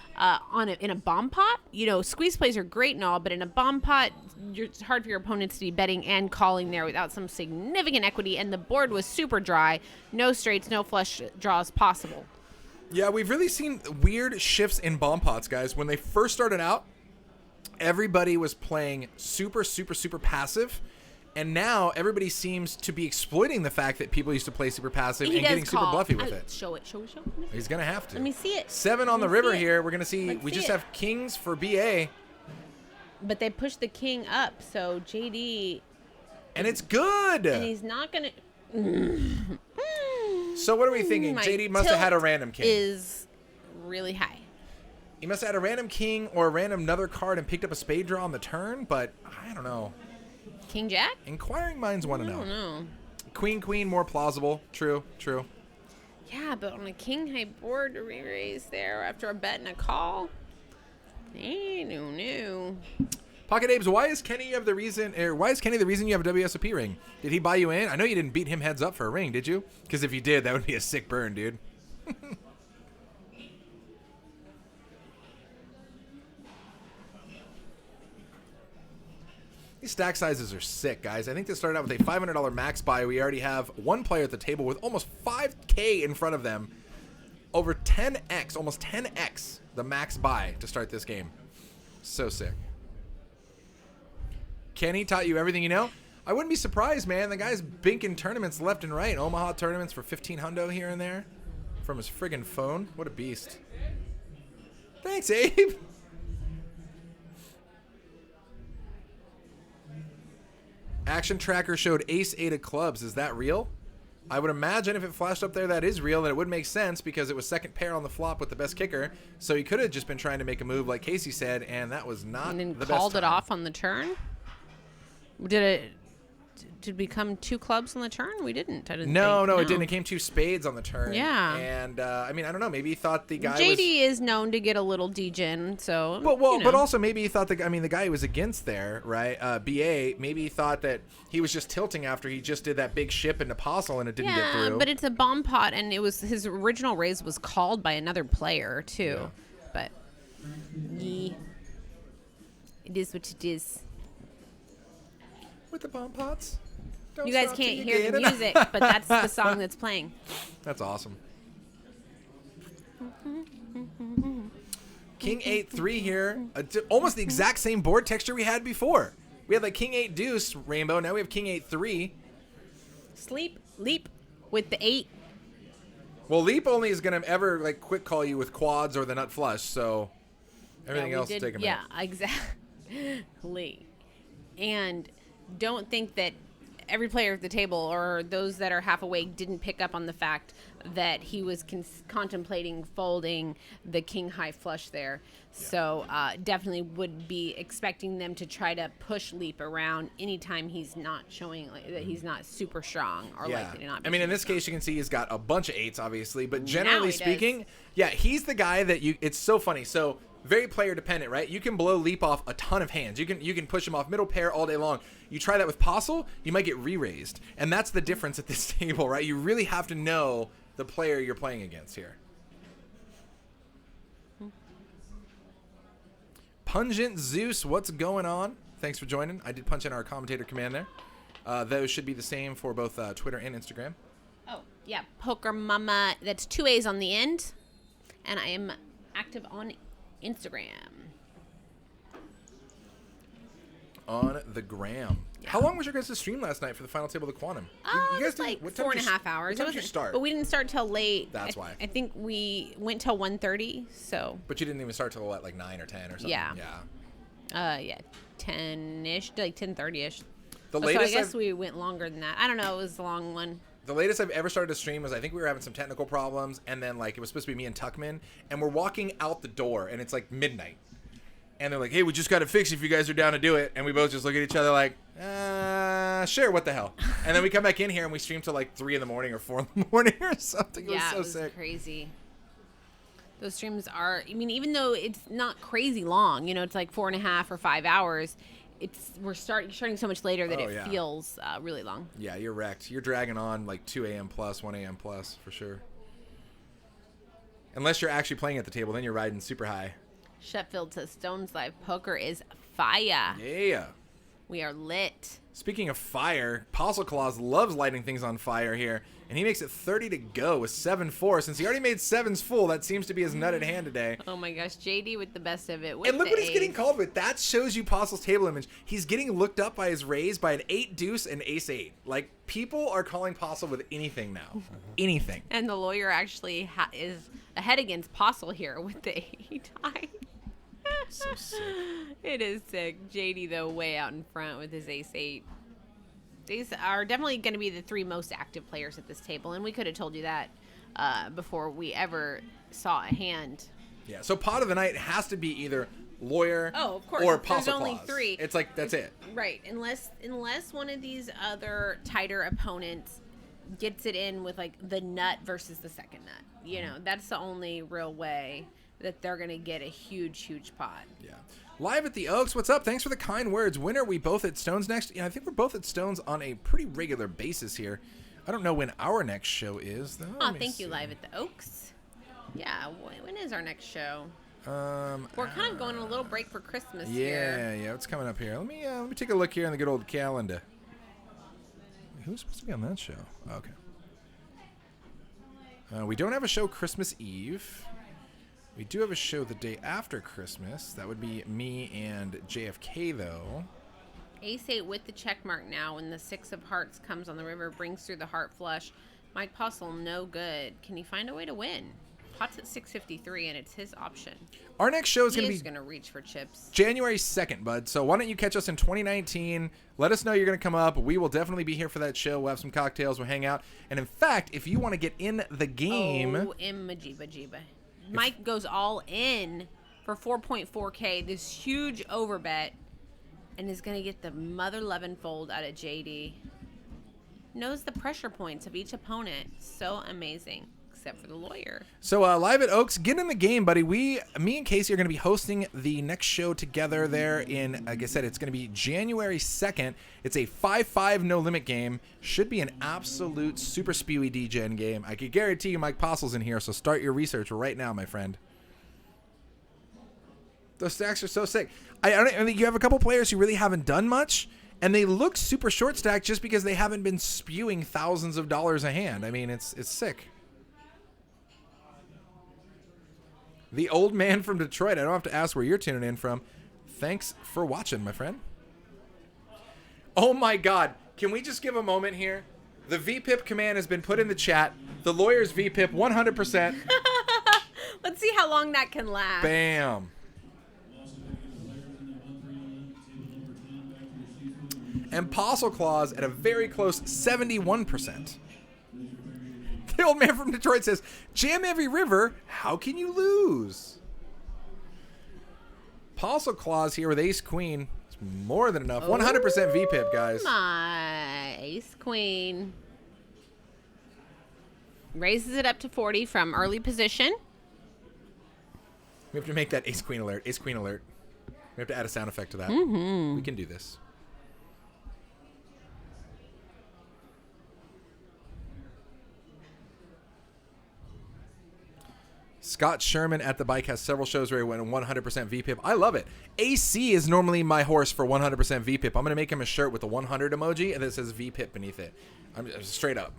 In a bomb pot, squeeze plays are great and all, but in a bomb pot, it's hard for your opponents to be betting and calling there without some significant equity. And the board was super dry, no straights, no flush draws possible. Yeah, we've really seen weird shifts in bomb pots, guys. When they first started out, everybody was playing super, super, super passive. And now everybody seems to be exploiting the fact that people used to play super passive and getting super bluffy with it. Show it. Show. He's going to have to. Let me see it. 7 on the river here. We're going to see. Let's We see just it. have kings for BA. But they pushed the king up, so JD. And it's good. And he's not going to. So what are we thinking? My JD must have had a tilt random king. Is really high. He must have had a random king or a random another card and picked up a spade draw on the turn, but I don't know. King Jack? Inquiring minds want to I don't know. know. Queen, more plausible. True. Yeah, but on a king high board to re-raise there after a bet and a call. No. Pocket Apes, why is Kenny the reason you have a WSOP ring? Did he buy you in? I know you didn't beat him heads up for a ring, did you? Because if you did, that would be a sick burn, dude. These stack sizes are sick, guys. I think this started out with a $500 max buy. We already have one player at the table with almost 5K in front of them. Over 10x, almost 10x the max buy to start this game. So sick. Kenny taught you everything you know? I wouldn't be surprised, man. The guy's binking tournaments left and right. Omaha tournaments for 15 hundo here and there from his friggin' phone. What a beast. Thanks, Abe. Action tracker showed ace-8 of clubs. Is that real? I would imagine if it flashed up there, that is real, and it would make sense because it was second pair on the flop with the best kicker. So he could have just been trying to make a move like Kasey said, and that was not And then the best called it time. off on the turn? Did we come 2 clubs on the turn? We didn't. I didn't No, think. it didn't. It came 2 spades on the turn. Yeah. And, I mean, I don't know. Maybe he thought the guy JD is known to get a little degen, so. But you know. but also maybe he thought the guy who was against there, right? BA, maybe he thought that he was just tilting after he just did that big ship into Apostle and it didn't get Yeah, through. but it's a bomb pot, and it was his original raise was called by another player too. Yeah. But yeah, it is what it is. With the bomb pots. Don't You guys stop till can't you hear get the it. music, but that's the song that's playing. That's awesome. King 8-3 here. Almost the exact same board texture we had before. We had like King 8 deuce rainbow. Now we have King 8-3. Leap with the 8. Well, leap only is gonna ever like quick call you with quads or the nut flush. So everything Yeah, we else did- will take a minute. Yeah, exactly. And don't think that every player at the table or those that are half awake didn't pick up on the fact that he was contemplating folding the king high flush there. Yeah. So definitely would be expecting them to try to push leap around anytime he's not showing that he's not super strong or likely to not be. I mean, in this super case, you can see he's got a bunch of 8s, obviously. But Now generally he speaking, does. yeah, he's the guy that you. It's so funny. So very player dependent, right? You can blow leap off a ton of hands. You can push him off middle pair all day long. You try that with Postle, you might get re-raised, and that's the difference at this table, right? You really have to know the player you're playing against here. Pungent Zeus, what's going on? Thanks for joining. I did punch in our commentator command there. Those should be the same for both Twitter and Instagram. Oh, yeah. Poker Mama. That's 2 A's on the end. And I am active on Instagram. On the gram. Yeah. How long was your guys' stream last night for the final table of the Quantum? It was like 4.5 hours. What time did you start? But we didn't start till late. That's why. I think we went till 1:30. So. But you didn't even start till what, like 9 or 10 or something? Yeah. Yeah. 10-ish, like 10:30ish. The So I latest guess we went longer than that. I don't know. It was a long one. The latest I've ever started to stream was I think we were having some technical problems, and then like it was supposed to be me and Tuckman, and we're walking out the door, and it's like midnight, and they're like, "Hey, we just got to fix if you guys are down to do it," and we both just look at each other like, "Sure, what the hell?" And then we come back in here and we stream till like 3 in the morning or 4 in the morning or something. Yeah, it was so sick. crazy. Those streams are. I mean, even though it's not crazy long, it's like 4.5 or 5 hours. We're starting so much later that Oh, it yeah. feels really long. Yeah, you're wrecked. You're dragging on like 2 a.m. plus, 1 a.m. plus for sure. Unless you're actually playing at the table, then you're riding super high. Sheffield says Stone's Live Poker is fire. Yeah. We are lit. Speaking of fire, Apostle Claus loves lighting things on fire here, and he makes it 30 to go with 7-4. Since he already made 7s full, that seems to be his nutted hand today. Oh my gosh, JD with the best of it. With And look the what he's getting ace. called with. That shows you Apostle's table image. He's getting looked up by his raise by an 8 deuce and ace 8. Like, people are calling Apostle with anything now. Anything. And the lawyer actually is ahead against Postle here with the 8 high. So sick. It is sick. JD, though, way out in front with his ace 8. These are definitely going to be the 3 most active players at this table, and we could have told you that before we ever saw a hand. Yeah, so pot of the night has to be either lawyer Oh, of course. or There's Apostle only Claus. 3. It's like, that's it. Right, unless one of these other tighter opponents gets it in with, like, the nut versus the second nut. You know, that's the only real way that they're going to get a huge pot. Yeah. Live at the Oaks, what's up? Thanks for the kind words. When are we both at Stones next? Yeah, I think we're both at Stones on a pretty regular basis here. I don't know when our next show is, though. Oh, thank you, Live at the Oaks. Yeah, when is our next show? We're kind of going on a little break for Christmas here. Yeah, it's coming up here. Let me take a look here on the good old calendar. Who's supposed to be on that show? Okay. We don't have a show Christmas Eve. We do have a show the day after Christmas. That would be me and JFK, though. Ace 8 with the check mark now. When the 6 of hearts comes on the river, brings through the heart flush. Mike Postle, no good. Can he find a way to win? Pot's at 653, and it's his option. Our next show is going to be going to reach for chips. January 2nd, bud. So why don't you catch us in 2019? Let us know you're going to come up. We will definitely be here for that show. We'll have some cocktails. We'll hang out. And in fact, if you want to get in the game... Oh, Jiba. Mike goes all in for 4.4K, this huge overbet, and is going to get the mother-loving fold out of JD. Knows the pressure points of each opponent. So amazing, except for the lawyer. So Live at Oaks, get in the game, buddy. Me and Kasey are going to be hosting the next show together there in, like I said, it's going to be January 2nd. It's a 5-5 no-limit game. Should be an absolute super spewy DGen game. I can guarantee you Mike Postle's in here, so start your research right now, my friend. Those stacks are so sick. I think you have a couple players who really haven't done much, and they look super short stacked just because they haven't been spewing thousands of dollars a hand. I mean, it's sick. The old man from Detroit. I don't have to ask where you're tuning in from. Thanks for watching, my friend. Oh my God. Can we just give a moment here? The VPIP command has been put in the chat. The lawyer's VPIP 100%. Let's see how long that can last. Bam. And Apostle Claus at a very close 71%. The old man from Detroit says, jam every river, how can you lose? Apostle Claus here with Ace Queen. It's more than enough. 100% VPIP, guys. My Ace Queen. Raises it up to 40 from early position. We have to make that Ace Queen alert. Ace Queen alert. We have to add a sound effect to that. We can do this. Scott Sherman at the bike has several shows where he went 100% VPIP. I love it. AC is normally my horse for 100% VPIP. I'm going to make him a shirt with a 100 emoji and it says VPIP beneath it. I'm straight up.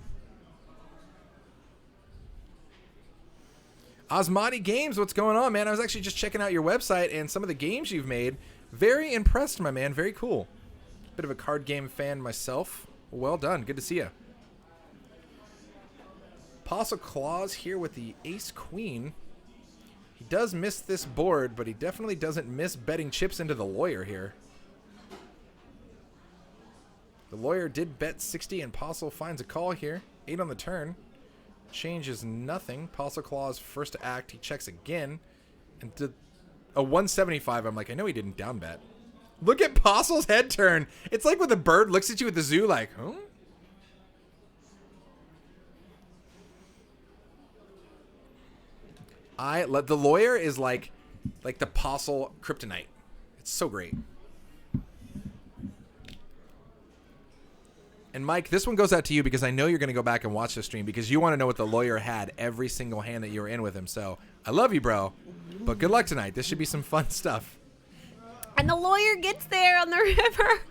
Osmati Games, what's going on, man? I was actually just checking out your website and some of the games you've made. Very impressed, my man. Very cool. Bit of a card game fan myself. Well done. Good to see you. Apostle Claus here with the Ace Queen. He does miss this board, but he definitely doesn't miss betting chips into the lawyer here. The lawyer did bet 60, and Apostle finds a call here. 8 on the turn. Changes nothing. Apostle Claus first to act. He checks again. And did a 175. I'm like, I know he didn't down bet. Look at Apostle's head turn. It's like when the bird looks at you at the zoo like, huh? The lawyer is like the Apostle kryptonite. It's so great. And Mike, this one goes out to you because I know you're going to go back and watch the stream because you want to know what the lawyer had every single hand that you were in with him. So I love you, bro. But good luck tonight. This should be some fun stuff. And the lawyer gets there on the river.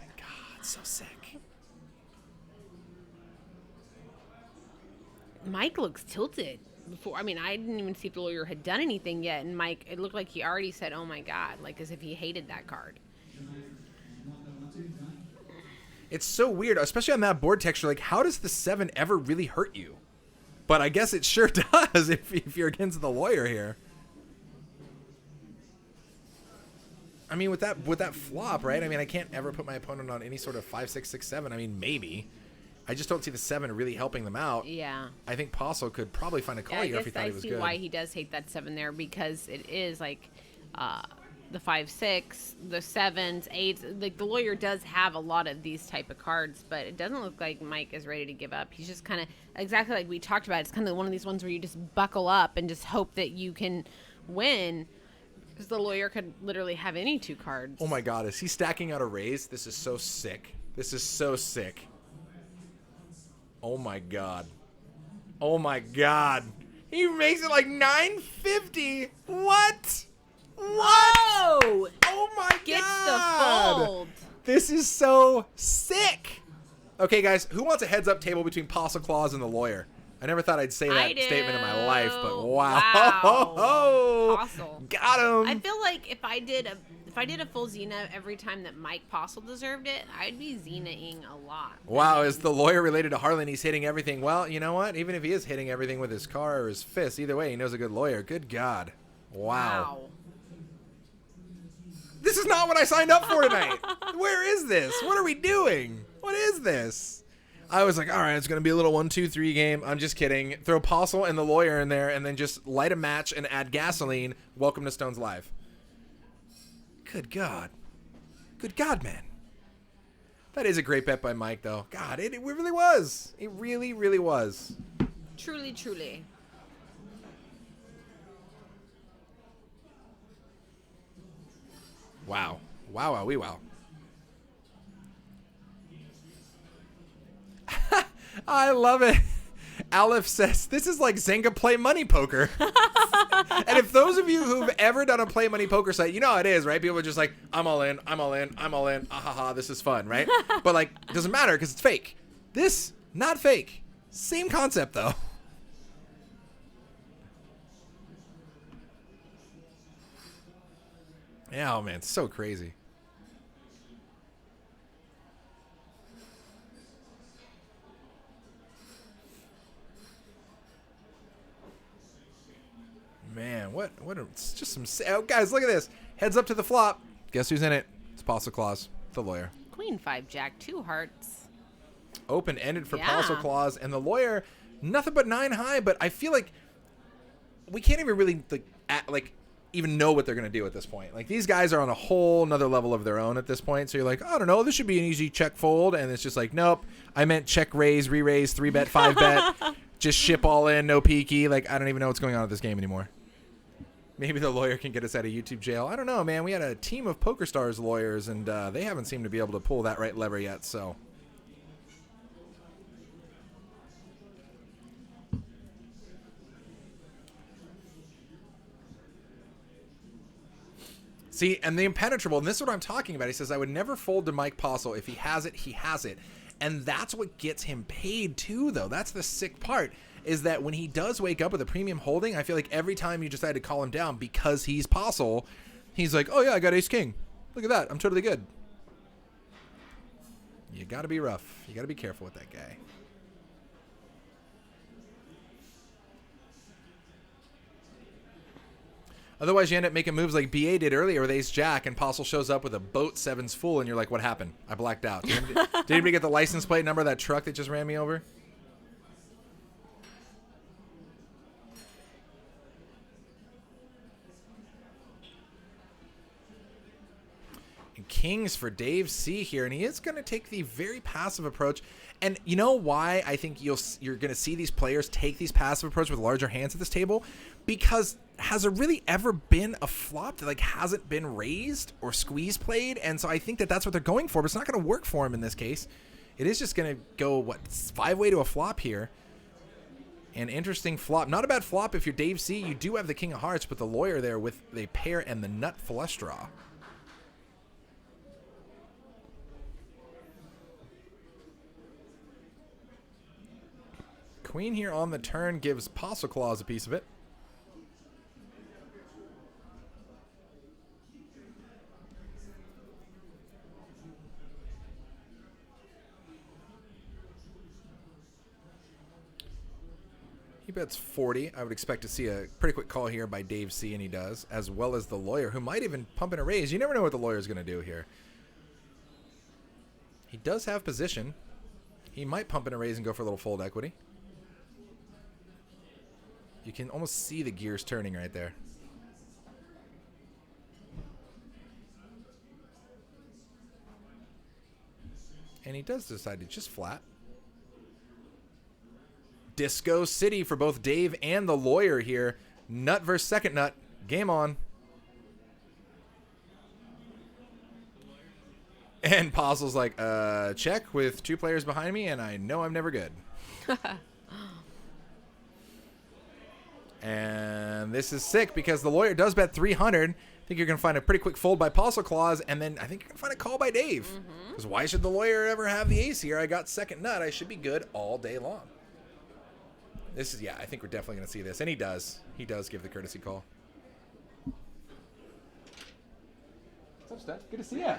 It's so sick. Mike looks tilted. Before, I mean, I didn't even see if the lawyer had done anything yet, and Mike, it looked like he already said, "Oh my God," like as if he hated that card. It's so weird, especially on that board texture. Like, how does the 7 ever really hurt you? But I guess it sure does if you're against the lawyer here. I mean, with that flop, right? I mean, I can't ever put my opponent on any sort of 5, 6, 6, 7. I mean, maybe. I just don't see the 7 really helping them out. Yeah. I think Postle could probably find a call I here if he guess thought I he was see good. why he does hate that 7 there, because it is like the 5, 6, the 7s, 8s. Like the lawyer does have a lot of these type of cards, but it doesn't look like Mike is ready to give up. He's just kind of exactly like we talked about. It's kind of one of these ones where you just buckle up and just hope that you can win. Because the lawyer could literally have any 2 cards. Oh my God, is he stacking out a raise? This is so sick. This is so sick. Oh my God. Oh my God. He makes it like 950. What? Whoa! Oh my Gets God. the fold. This is so sick. Okay, guys, who wants a heads up table between Postle Claus and the lawyer? I never thought I'd say that statement in my life, but wow. Wow. Postle. Got him. I feel like if I did a full Xena every time that Mike Postle deserved it, I'd be Xena-ing a lot. Wow, is the lawyer related to Harlan? He's hitting everything. Well, you know what? Even if he is hitting everything with his car or his fist, either way, he knows a good lawyer. Good God. Wow. This is not what I signed up for tonight. Where is this? What are we doing? What is this? I was like, all right, it's going to be a little 1, 2, 3 game. I'm just kidding. Throw Postle and the lawyer in there and then just light a match and add gasoline. Welcome to Stones Live. Good God. Good God, man. That is a great bet by Mike, though. God, it really was. It really, really was. Truly, truly. Wow. Wow, wow, wee wow. I love it. Aleph says, this is like Zynga Play Money Poker. And if those of you who've ever done a Play Money Poker site, you know how it is, right? People are just like, I'm all in, I'm all in, I'm all in. Ah, ha, ha, this is fun, right? But like, it doesn't matter because it's fake. This, not fake. Same concept, though. Yeah, oh man, it's so crazy. Man, it's just some... Oh, guys, look at this. Heads up to the flop. Guess who's in it? It's Postle Claus, the lawyer. Queen 5 Jack, 2 hearts. Open-ended for Yeah. Postle Claus. And the lawyer, nothing but 9 high, but I feel like we can't even really, even know what they're going to do at this point. Like, these guys are on a whole nother level of their own at this point. So you're like, I don't know, this should be an easy check fold. And it's just like, nope, I meant check raise, re-raise, 3-bet, 5-bet. Just ship all in, no peeky. Like, I don't even know what's going on at this game anymore. Maybe the lawyer can get us out of YouTube jail. I don't know, man. We had a team of PokerStars lawyers, and they haven't seemed to be able to pull that right lever yet, so. See, and the impenetrable, and this is what I'm talking about. He says, I would never fold to Mike Postle. If he has it, he has it. And that's what gets him paid, too, though. That's the sick part. Is that when he does wake up with a premium holding, I feel like every time you decide to call him down because he's Postle, he's like, oh yeah, I got ace king. Look at that. I'm totally good. You got to be rough. You got to be careful with that guy. Otherwise, you end up making moves like BA did earlier with ace jack, and Postle shows up with a boat 7's full, and you're like, what happened? I blacked out. Did anybody get the license plate number of that truck that just ran me over? Kings for Dave C here, and he is going to take the very passive approach. And you know why I think you're going to see these players take these passive approach with larger hands at this table? Because has there really ever been a flop that hasn't been raised or squeeze played? And so I think that that's what they're going for, but it's not going to work for him in this case. It is just going to go 5-way to a flop here. An interesting flop. Not a bad flop if you're Dave C. You do have the king of hearts, but the lawyer there with the pair and the nut flush draw. Queen here on the turn gives Apostle Claws a piece of it. He bets 40. I would expect to see a pretty quick call here by Dave C, and he does, as well as the lawyer, who might even pump in a raise. You never know what the lawyer's going to do here. He does have position. He might pump in a raise and go for a little fold equity. You can almost see the gears turning right there. And he does decide to just flat. Disco City for both Dave and the lawyer here. Nut versus second nut. Game on. And Postle's like, check with 2 players behind me, and I know I'm never good. And this is sick because the lawyer does bet 300. I think you're going to find a pretty quick fold by Apostle Claws, and then I think you're going to find a call by Dave. Because why should the lawyer ever have the ace here? I got second nut. I should be good all day long. This is, yeah, I think we're definitely going to see this. And he does. He does give the courtesy call. What's up, Steph? Good to see you.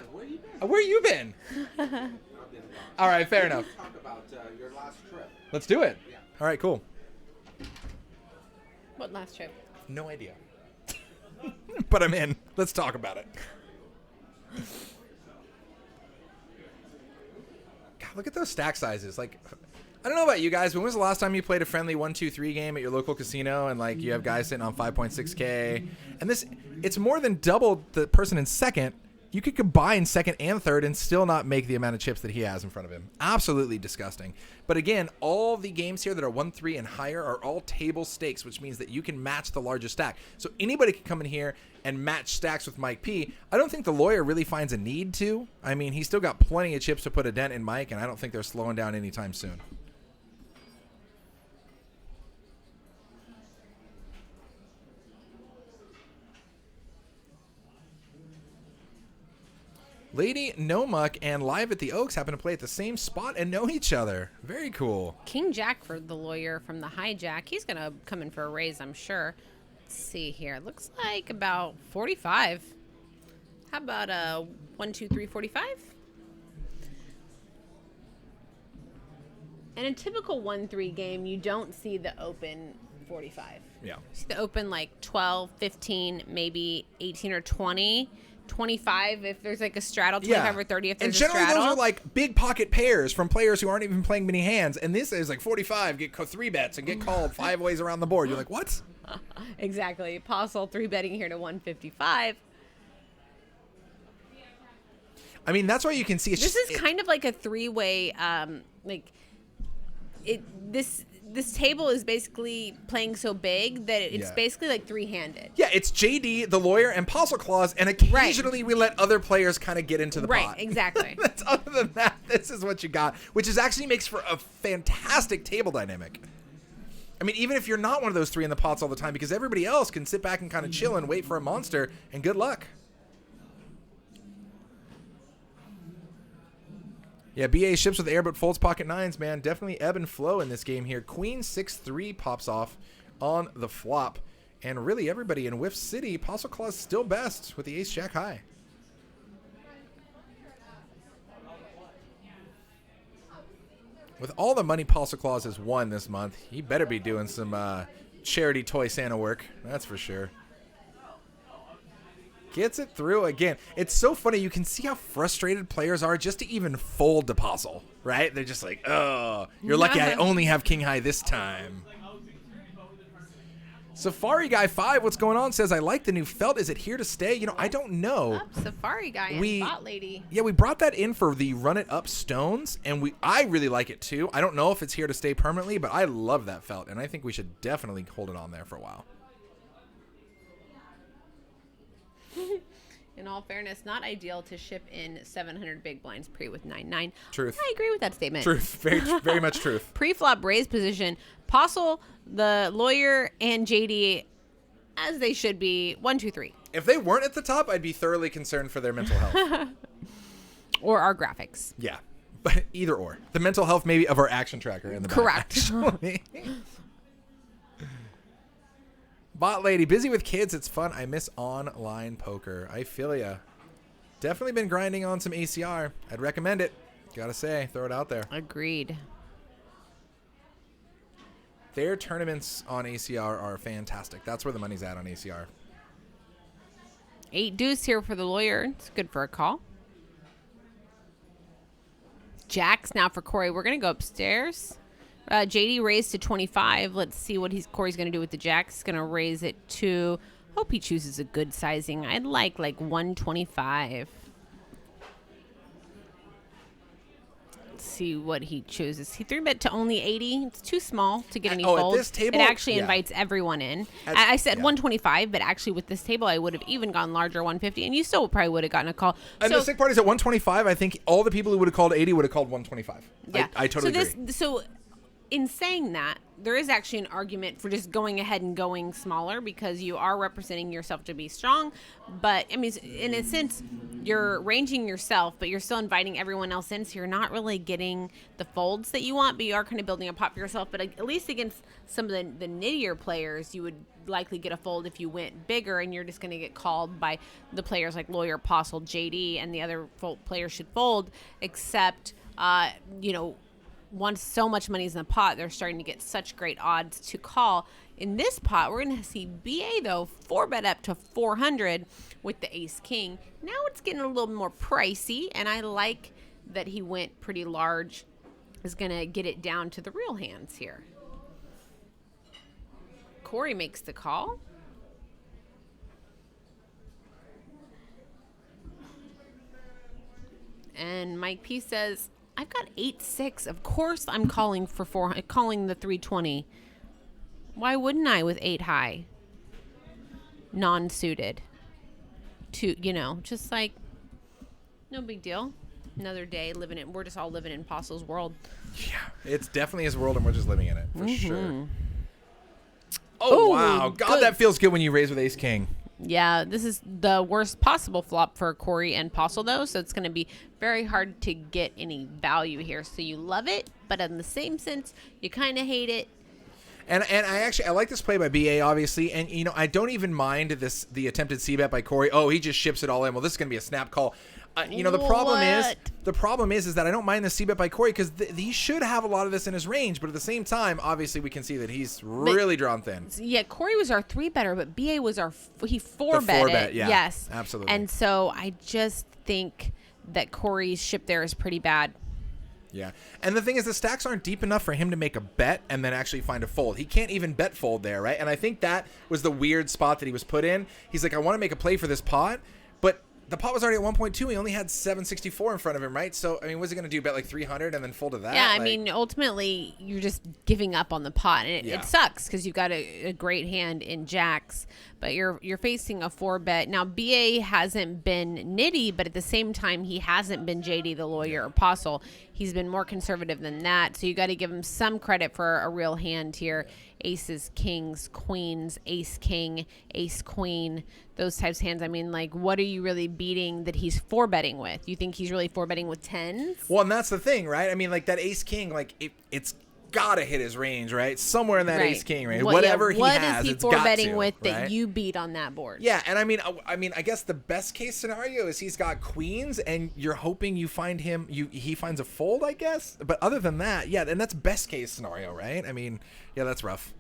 Where you been? All right, fair enough. Talk about your last trip. Let's do it. Yeah. All right, cool. What last trip? No idea. But I'm in. Let's talk about it. God, look at those stack sizes. Like, I don't know about you guys, but when was the last time you played a friendly 1-2-3 game at your local casino and like you have guys sitting on 5.6K? And this, it's more than double the person in second. You could combine second and third and still not make the amount of chips that he has in front of him. Absolutely disgusting. But again, all the games here that are 1-3 and higher are all table stakes, which means that you can match the largest stack. So anybody can come in here and match stacks with Mike P. I don't think the lawyer really finds a need to. I mean, he's still got plenty of chips to put a dent in Mike, and I don't think they're slowing down anytime soon. Lady Nomuck and Live at the Oaks happen to play at the same spot and know each other. Very cool. King Jack for the lawyer from the hijack. He's going to come in for a raise, I'm sure. Let's see here. Looks like about 45. How about a 1, 2, 3, 45? In a typical 1-3 game, you don't see the open 45. Yeah. You see the open like 12, 15, maybe 18 or 20. 25 if there's like a straddle, 25 or 30 if there's a straddle. And generally those are like big pocket pairs from players who aren't even playing many hands. And this is like 45, get 3 bets and get called 5 ways around the board. You're like, what? Exactly. Apostle 3 betting here to 155. I mean, that's why you can see it's This just, is kind of like a 3-way, this table is basically playing so big that it's basically like 3-handed. Yeah, it's JD, the lawyer, and Apostle Claws, and occasionally we let other players kind of get into the pot. Right, exactly. That's, other than that, this is what you got, which is actually makes for a fantastic table dynamic. I mean, even if you're not one of those 3 in the pots all the time, because everybody else can sit back and kind of chill and wait for a monster, and good luck. Yeah, BA ships with air but folds pocket 9s, man. Definitely ebb and flow in this game here. Queen 6-3 pops off on the flop. And really everybody in Whiff City, Apostle Claws still best with the ace-jack high. With all the money Apostle Claws has won this month, he better be doing some charity toy Santa work. That's for sure. Gets it through again. It's so funny. You can see how frustrated players are just to even fold Apostle, right? They're just like, oh, you're lucky I only have king high this time. Safari Guy 5, what's going on? Says, I like the new felt. Is it here to stay? You know, I don't know. Up, Safari Guy and Bot Lady. Yeah, we brought that in for the Run It Up stones, and I really like it too. I don't know if it's here to stay permanently, but I love that felt, and I think we should definitely hold it on there for a while. In all fairness, not ideal to ship in 700 big blinds pre with 9-9. Truth. I agree with that statement. Truth. Very, very much truth. Pre-flop raise position. Apostle, the lawyer, and JD, as they should be, 1, 2, 3. If they weren't at the top, I'd be thoroughly concerned for their mental health. Or our graphics. Yeah. But either or. The mental health maybe of our action tracker in the back. Correct. Actually. Bot lady, busy with kids. It's fun. I miss online poker. I feel ya. Definitely been grinding on some ACR. I'd recommend it. Gotta say, throw it out there. Agreed. Their tournaments on ACR are fantastic. That's where the money's at on ACR. 8 deuce here for the lawyer. It's good for a call. Jacks now for Corey. We're going to go upstairs. JD raised to 25. Let's see what Corey's going to do with the jacks. He's going to raise it to, hope he chooses a good sizing. I'd like 125. Let's see what he chooses. He 3-bet to only 80. It's too small to get any folds. At this table? It actually Yeah. invites everyone in. I said 125, but actually with this table, I would have even gone larger, 150, and you still probably would have gotten a call. And the sick part is at 125, I think all the people who would have called 80 would have called 125. Yeah. I totally agree. So in saying that, there is actually an argument for just going ahead and going smaller because you are representing yourself to be strong. But, I mean, in a sense, you're ranging yourself, but you're still inviting everyone else in, so you're not really getting the folds that you want, but you are kind of building a pot for yourself. But at least against some of the nittier players, you would likely get a fold if you went bigger, and you're just going to get called by the players like Lawyer, Apostle, JD, and the other players should fold, except, once so much money's in the pot, they're starting to get such great odds to call. In this pot, we're going to see BA, though, 4-bet up to 400 with the ace-king. Now it's getting a little more pricey, and I like that he went pretty large. Is going to get it down to the real hands here. Corey makes the call. And Mike P says, I've got 8-6. Of course I'm calling for calling the 320. Why wouldn't I with 8 high? Non-suited. Just like, no big deal. Another day we're just all living in Apostle's world. Yeah, it's definitely his world, and we're just living in it, for sure. Ooh, Wow. God, good. that feels good when you raise with ace-king. Yeah, this is the worst possible flop for Corey and Apostle, though, so it's going to be very hard to get any value here. So you love it, but in the same sense, you kind of hate it. And I like this play by BA, obviously, and I don't even mind the attempted c-bet by Corey. Oh, he just ships it all in. Well, this is going to be a snap call. The problem is that I don't mind the c-bet by Corey because he should have a lot of this in his range, but at the same time, obviously, we can see that he's really drawn thin. Yeah, Corey was our 3-better, but BA was he 4-bet it. Yeah, yes, absolutely. And so I just think that Corey's ship there is pretty bad. Yeah, and the thing is, the stacks aren't deep enough for him to make a bet and then actually find a fold. He can't even bet fold there, right? And I think that was the weird spot that he was put in. He's like, I want to make a play for this pot, but the pot was already at 1.2. He only had 764 in front of him, right? So, I mean, what's he going to do? Bet like 300 and then fold to that? Yeah, I mean, ultimately, you're just giving up on the pot. And it sucks because you've got a great hand in jacks, but you're facing a 4-bet. Now, BA hasn't been nitty, but at the same time, he hasn't been JD, the lawyer, Apostle. He's been more conservative than that. So you got to give him some credit for a real hand here. Aces, kings, queens, ace, king, ace, queen, those types of hands. I mean, like, what are you really beating that he's 4-betting with? You think he's really 4-betting with 10s? Well, and that's the thing, right? I mean, like, that ace king, like, it's got to hit his range, right? Somewhere in that ace king range. Whatever he has, it's got to. What is he 4-betting with right? that you beat on that board? Yeah, and I mean, I guess the best case scenario is he's got queens, and you're hoping you find him. He finds a fold, I guess. But other than that, yeah, and that's best case scenario, right? I mean, yeah, that's rough.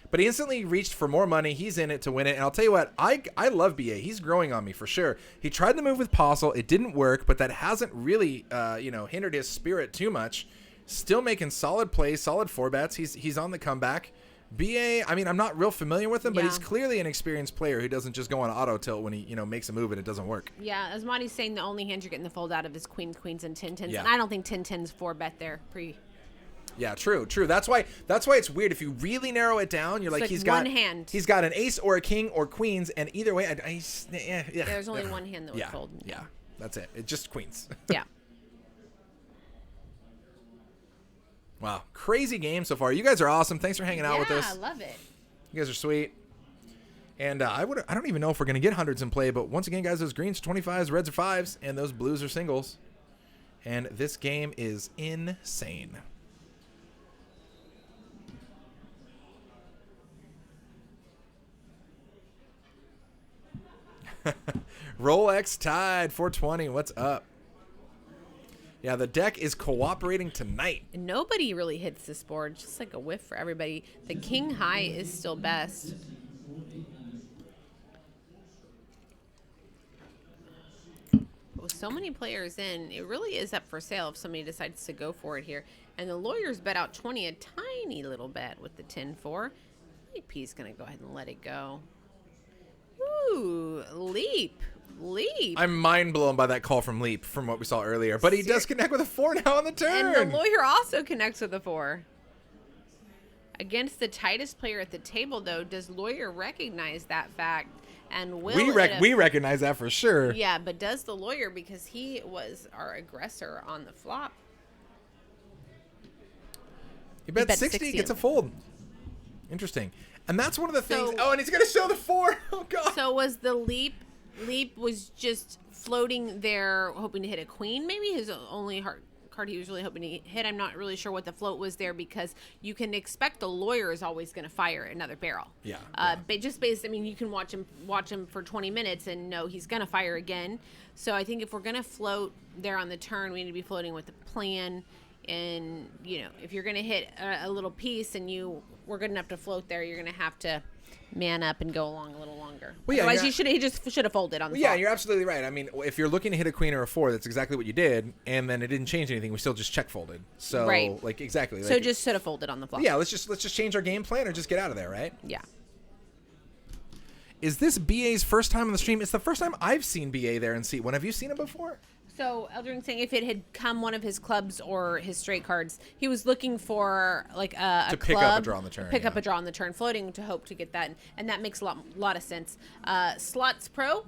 But he instantly reached for more money. He's in it to win it. And I'll tell you what, I love BA. He's growing on me for sure. He tried to move with Apostle. It didn't work, but that hasn't really, hindered his spirit too much. Still making solid plays, solid 4-bets. He's on the comeback. BA, I mean, I'm not real familiar with him, but he's clearly an experienced player who doesn't just go on auto tilt when he, makes a move and it doesn't work. Yeah, as Monty's saying, the only hand you're getting the fold out of is queens, and 10-10s. Yeah. And I don't think 10-10s 4-bet there. Yeah, true. That's why it's weird. If you really narrow it down, you're like he's got one hand. He's got an ace or a king or queens, and either way, There's only one hand that would fold. Yeah, that's it. It's just queens. Yeah. Wow, crazy game so far. You guys are awesome. Thanks for hanging out with us. Yeah, I love it. You guys are sweet. And I don't even know if we're gonna get hundreds in play, but once again, guys, those greens are 25s, reds are 5s, and those blues are singles. And this game is insane. Rolex tied 420. What's up? Yeah, the deck is cooperating tonight. Nobody really hits this board. Just like a whiff for everybody. The king high is still best. But with so many players in, it really is up for sale if somebody decides to go for it here. And the lawyers bet out 20 a tiny little bit with the 10-4. AP's going to go ahead and let it go. Ooh, Leap. I'm mind blown by that call from Leap from what we saw earlier. But he does connect with a 4 now on the turn. And the lawyer also connects with a 4. Against the tightest player at the table, though, does lawyer recognize that fact? And will we recognize that for sure. Yeah, but does the lawyer, because he was our aggressor on the flop. He bet 60, gets a fold. Interesting. And that's one of the things. Oh, and he's going to show the 4. Oh, God. So was the Leap was just floating there hoping to hit a queen, maybe? His only card he was really hoping to hit. I'm not really sure what the float was there, because you can expect the lawyer is always going to fire another barrel. Yeah. But just based, I mean, you can watch him for 20 minutes and know he's going to fire again. So I think if we're going to float there on the turn, we need to be floating with a plan. And, you know, if you're going to hit a little piece and you were good enough to float there, you're going to have to man up and go along a little longer. Well, yeah, otherwise, he just should have folded on the Yeah, flop. you're absolutely right. I mean, if you're looking to hit a queen or a 4, that's exactly what you did, and then it didn't change anything. We still just check folded. So, right. like, exactly. So like, just should have folded on the flop. Yeah, let's just change our game plan or just get out of there, right? Yeah. Is this BA's first time on the stream? It's the first time I've seen BA there in seat 1. Have you seen him before? So Eldring saying if it had come one of his clubs or his straight cards, he was looking for like a to club, pick up a draw on the turn. Pick up a draw on the turn, floating to hope to get that, and that makes a lot of sense. Slots Pro,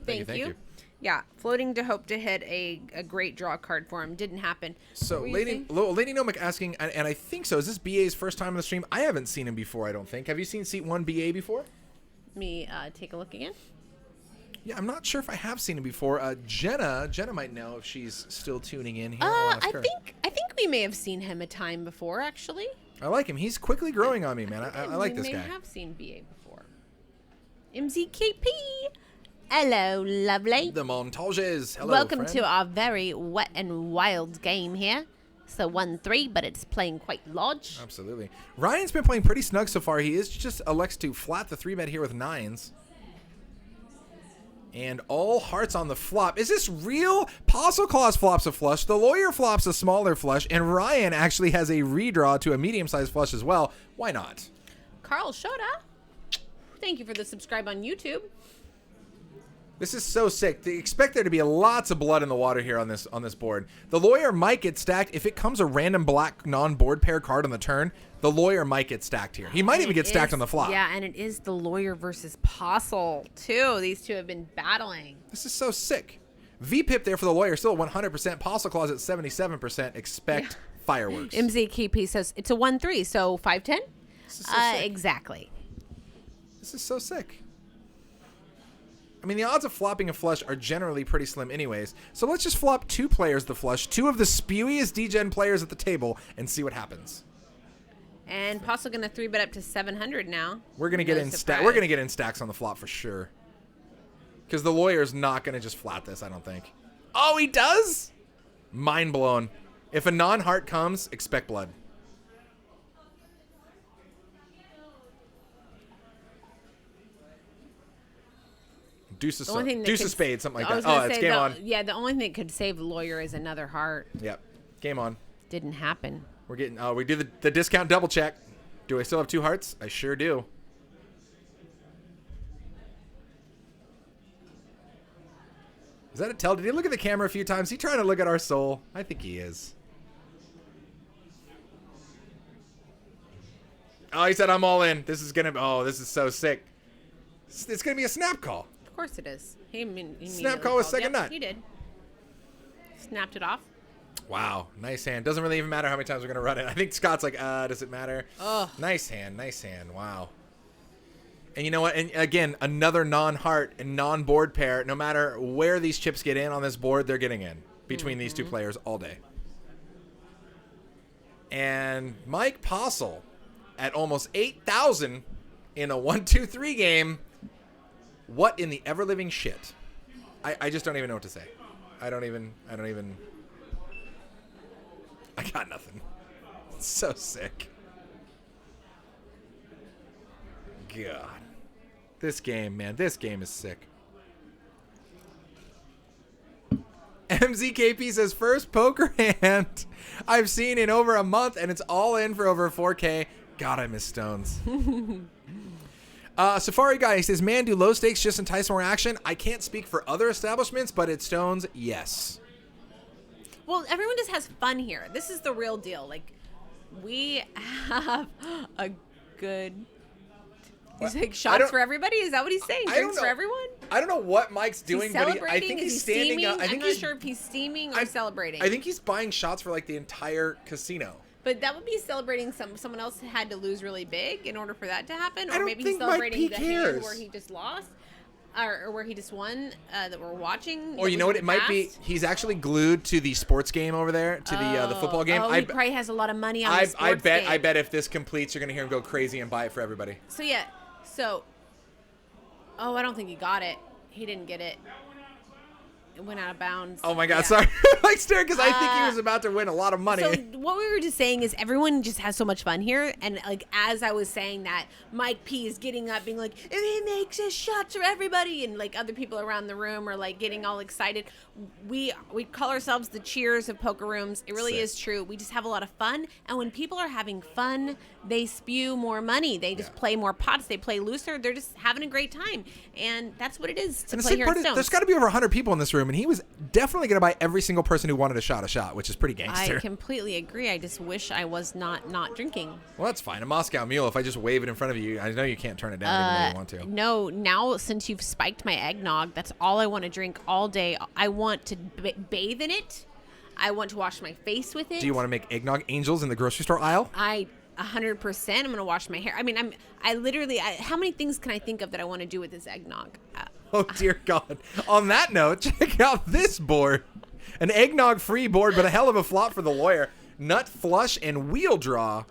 thank you. Yeah, floating to hope to hit a great draw card for him. Didn't happen. So Lady Nomic asking, and I think so. Is this BA's first time on the stream? I haven't seen him before. I don't think. Have you seen seat 1 BA before? Let me take a look again. Yeah, I'm not sure if I have seen him before. Jenna might know if she's still tuning in here. I think we may have seen him a time before, actually. I like him. He's quickly growing on me, man. I like this guy. We may have seen BA before. MZKP. Hello, lovely. The montages. Hello, Welcome friend. to our very wet and wild game here. So 1-3, but it's playing quite large. Absolutely. Ryan's been playing pretty snug so far. He is just elects to flat the 3-bet here with 9s. And all hearts on the flop. Is this real? Apostle Claus flops a flush. The lawyer flops a smaller flush. And Ryan actually has a redraw to a medium-sized flush as well. Why not? Carl Shota, thank you for the subscribe on YouTube. This is so sick. They expect there to be lots of blood in the water here on this board. The lawyer might get stacked. If it comes a random black non-board pair card on the turn, the lawyer might get stacked here. He might even get stacked on the flop. Yeah, and it is the lawyer versus Apostle, too. These two have been battling. This is so sick. VPIP there for the lawyer, still at 100%. Apostle Claus at 77%. Expect fireworks. MZKP says it's a 1-3, so 5-10? This is so sick. Exactly. This is so sick. I mean, the odds of flopping a flush are generally pretty slim anyways. So let's just flop 2 players the flush, 2 of the spewiest D-Gen players at the table, and see what happens. And Apostle going to 3-bet up to 700 now. We're gonna get in We're gonna get in stacks on the flop for sure. Because the lawyer's not gonna just flat this, I don't think. Oh, he does? Mind blown. If a non-heart comes, expect blood. Deuce of spades, something like that. Oh, it's game on. Yeah, the only thing that could save the lawyer is another heart. Yep, game on. Didn't happen. We're getting. Oh, we do the discount double check. Do I still have 2 hearts? I sure do. Is that a tell? Did he look at the camera a few times? Is he trying to look at our soul? I think he is. Oh, he said I'm all in. This is gonna. Oh, this is so sick. It's gonna be a snap call. Of course it is. He snap call with second nut. He did. Snapped it off. Wow, nice hand. Doesn't really even matter how many times we're gonna run it. I think Scott's like, does it matter? Oh, nice hand, nice hand. Wow. And you know what? And again, another non-heart and non-board pair. No matter where these chips get in on this board, they're getting in. between these two players all day. And Mike Postle at almost 8,000 in a 1-2-3 game. What in the ever-living shit? I just don't even know what to say. I got nothing. It's so sick. God. This game, man. This game is sick. MZKP says, first poker hand I've seen in over a month, and it's all in for over 4K. God, I miss Stones. Safari Guy, he says, man, do low stakes just entice more action? I can't speak for other establishments, but at Stones, yes. Well, everyone just has fun here. This is the real deal. Like, we have a good... He's like, shots for everybody? Is that what he's saying? Drinks for everyone? I don't know what Mike's doing, but I think he's standing up. I'm not sure if he's steaming or celebrating. I think he's buying shots for like the entire casino. But that would be celebrating someone else had to lose really big in order for that to happen. I Or maybe he's think Mike celebrating P the cares. hand where he just lost. Or where he just won that we're watching. Or you know what? It might be he's actually glued to the sports game over there, to the football game. Oh, he probably has a lot of money on the sports game. I bet if this completes, you're going to hear him go crazy and buy it for everybody. So, yeah. Oh, I don't think he got it. He didn't get it. It went out of bounds. Oh my God, sorry. Like staring because I think he was about to win a lot of money. So what we were just saying is everyone just has so much fun here. And like as I was saying that, Mike P is getting up being like, if he makes his shots for everybody, and like other people around the room are like getting all excited. We call ourselves the cheers of poker rooms. It really is true. We just have a lot of fun. And when people are having fun, they spew more money. They just play more pots. They play looser. They're just having a great time. And that's what it is to play here at Stones. There's got to be over 100 people in this room, and he was definitely going to buy every single person who wanted a shot, which is pretty gangster. I completely agree. I just wish I was not drinking. Well, that's fine. A Moscow Mule, if I just wave it in front of you, I know you can't turn it down even though you want to. No, now since you've spiked my eggnog, that's all I want to drink all day. I want to bathe in it. I want to wash my face with it. Do you want to make eggnog angels in the grocery store aisle? 100%. I'm going to wash my hair. I mean, I literally, how many things can I think of that I want to do with this eggnog? Oh, dear God. On that note, check out this board. An eggnog-free board, but a hell of a flop for the lawyer. Nut flush and wheel draw,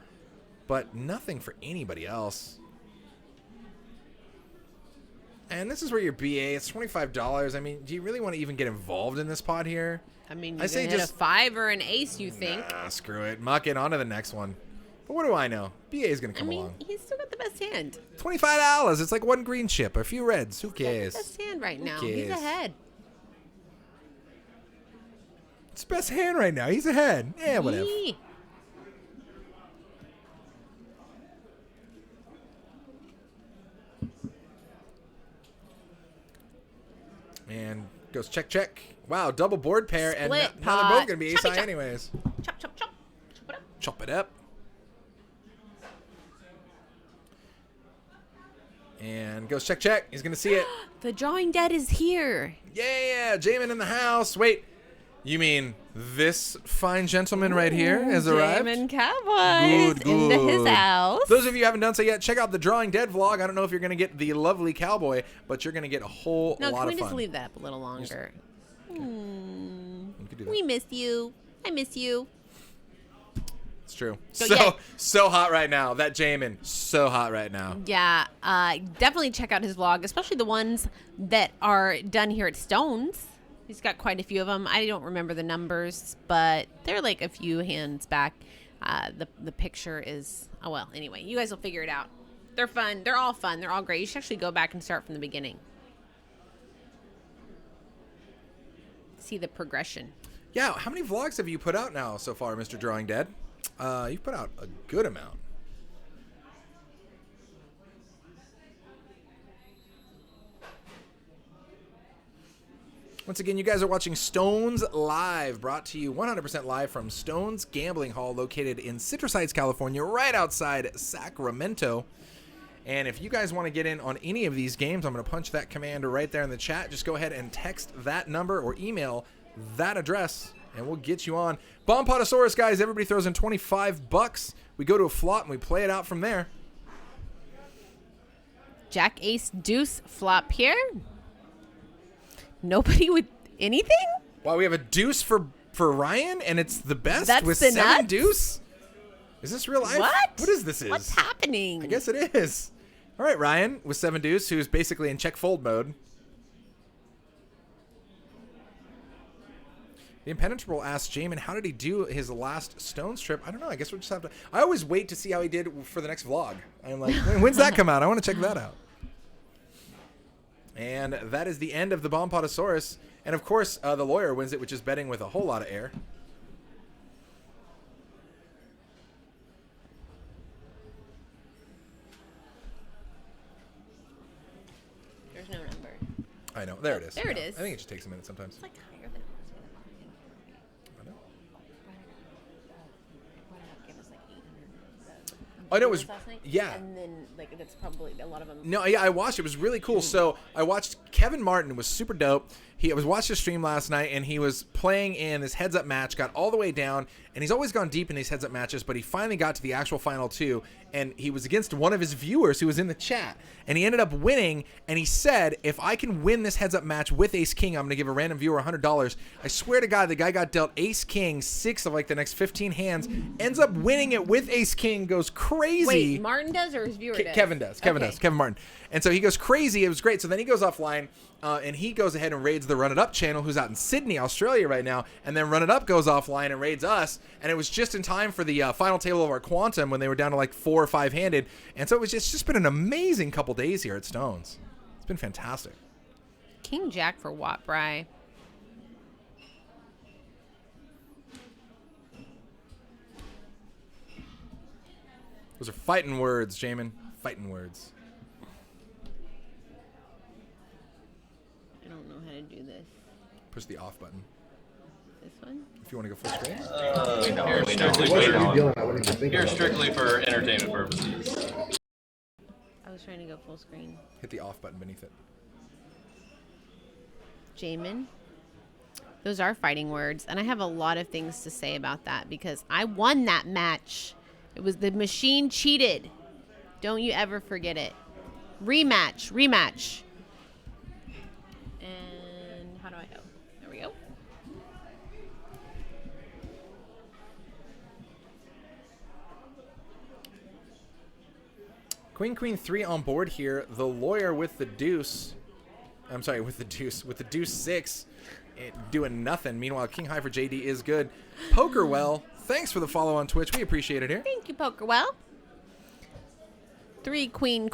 but nothing for anybody else. And this is where your BA, it's $25. I mean, do you really want to even get involved in this pot here? I mean, you can hit a 5 or an ace, you think. Nah, screw it. Muck it. On to the next one. But what do I know? BA is going to come along. He's still got the best hand. $25. It's like one green chip, a few reds. Who cares? He's got the best hand right now. Who He's cares? ahead. It's best hand right now. He's ahead. Yeah, whatever. Yee. And goes check, check. Wow, double board pair. Split And now they're pot. both going to be ace Choppy high chop. anyways. Chop, chop, chop. Chop it up. Chop it up. And goes check, check. He's going to see it. The drawing dead is here. Yeah, Jamin in the house. Wait, you mean this fine gentleman right here has arrived? Jamin Cowboys into his house. Those of you who haven't done so yet, check out the Drawing Dead vlog. I don't know if you're going to get the lovely cowboy, but you're going to get a whole lot of fun. No, can we just leave that up a little longer? You could do that. We miss you. I miss you. It's true. So, So hot right now. That Jamin, so hot right now. Yeah, definitely check out his vlog, especially the ones that are done here at Stones. He's got quite a few of them. I don't remember the numbers, but they're like a few hands back. The picture is, oh well, anyway, you guys will figure it out. They're fun. They're all fun. They're all great. You should actually go back and start from the beginning. See the progression. Yeah, how many vlogs have you put out now so far, Mr. Drawing Dead? You've put out a good amount. Once again, you guys are watching Stones Live, brought to you 100% live from Stones Gambling Hall, located in Citrus Heights, California, right outside Sacramento. And if you guys want to get in on any of these games, I'm going to punch that command right there in the chat. Just go ahead and text that number or email that address, and we'll get you on. Bomb Potosaurus, guys, everybody throws in $25. We go to a flop, and we play it out from there. Jack, ace, deuce, flop here. Nobody with anything? Wow, we have a deuce for Ryan, and it's the best That's with the 7 nuts? deuce? Is this real life? What? What is this? What's happening? I guess it is. All right, Ryan with 7 deuce, who's basically in check fold mode. The Impenetrable asked Jamin, how did he do his last Stones trip? I don't know. I guess we'll just have to. I always wait to see how he did for the next vlog. I'm like, when's that come out? I want to check that out. And that is the end of the Bompotosaurus. And of course, the lawyer wins it, which is betting with a whole lot of air. There's no number. I know. There it is. There it Yeah. is. I think it just takes a minute sometimes. It's like higher than I know. why not give us like 800? Oh, no, it was. Last night? Yeah. And then like that's probably a lot of them. No, yeah, I watched. It was really cool. So I watched Kevin Martin. It was super dope. I was watching his stream last night, and he was playing in this heads-up match, got all the way down, and he's always gone deep in these heads-up matches, but he finally got to the actual final 2, and he was against one of his viewers who was in the chat, and he ended up winning, and he said, if I can win this heads-up match with Ace King, I'm going to give a random viewer $100. I swear to God, the guy got dealt Ace King 6 of like the next 15 hands, ends up winning it with Ace King, goes crazy. Wait, Martin does or his viewer does? Kevin does. Kevin Martin. And so he goes crazy. It was great. So then he goes offline, and he goes ahead and raids the Run It Up channel, who's out in Sydney, Australia right now. And then Run It Up goes offline and raids us. And it was just in time for the final table of our Quantum when they were down to like 4 or 5 handed. And so it's just been an amazing couple days here at Stones. It's been fantastic. King Jack for what, Bri? Those are fighting words, Jamin. Fighting words. I don't know how to do this. Push the off button. This one? If you want to go full screen. Here strictly for entertainment purposes. I was trying to go full screen. Hit the off button beneath it. Jamin. Those are fighting words, and I have a lot of things to say about that because I won that match. It was the machine cheated. Don't you ever forget it. Rematch. And how do I go? There we go. Queen 3 on board here. The lawyer with the deuce. I'm sorry, with the deuce 6. Doing nothing. Meanwhile, King High for JD is good. Pokerwell, thanks for the follow on Twitch. We appreciate it here. Thank you, Pokerwell. 3 Queen.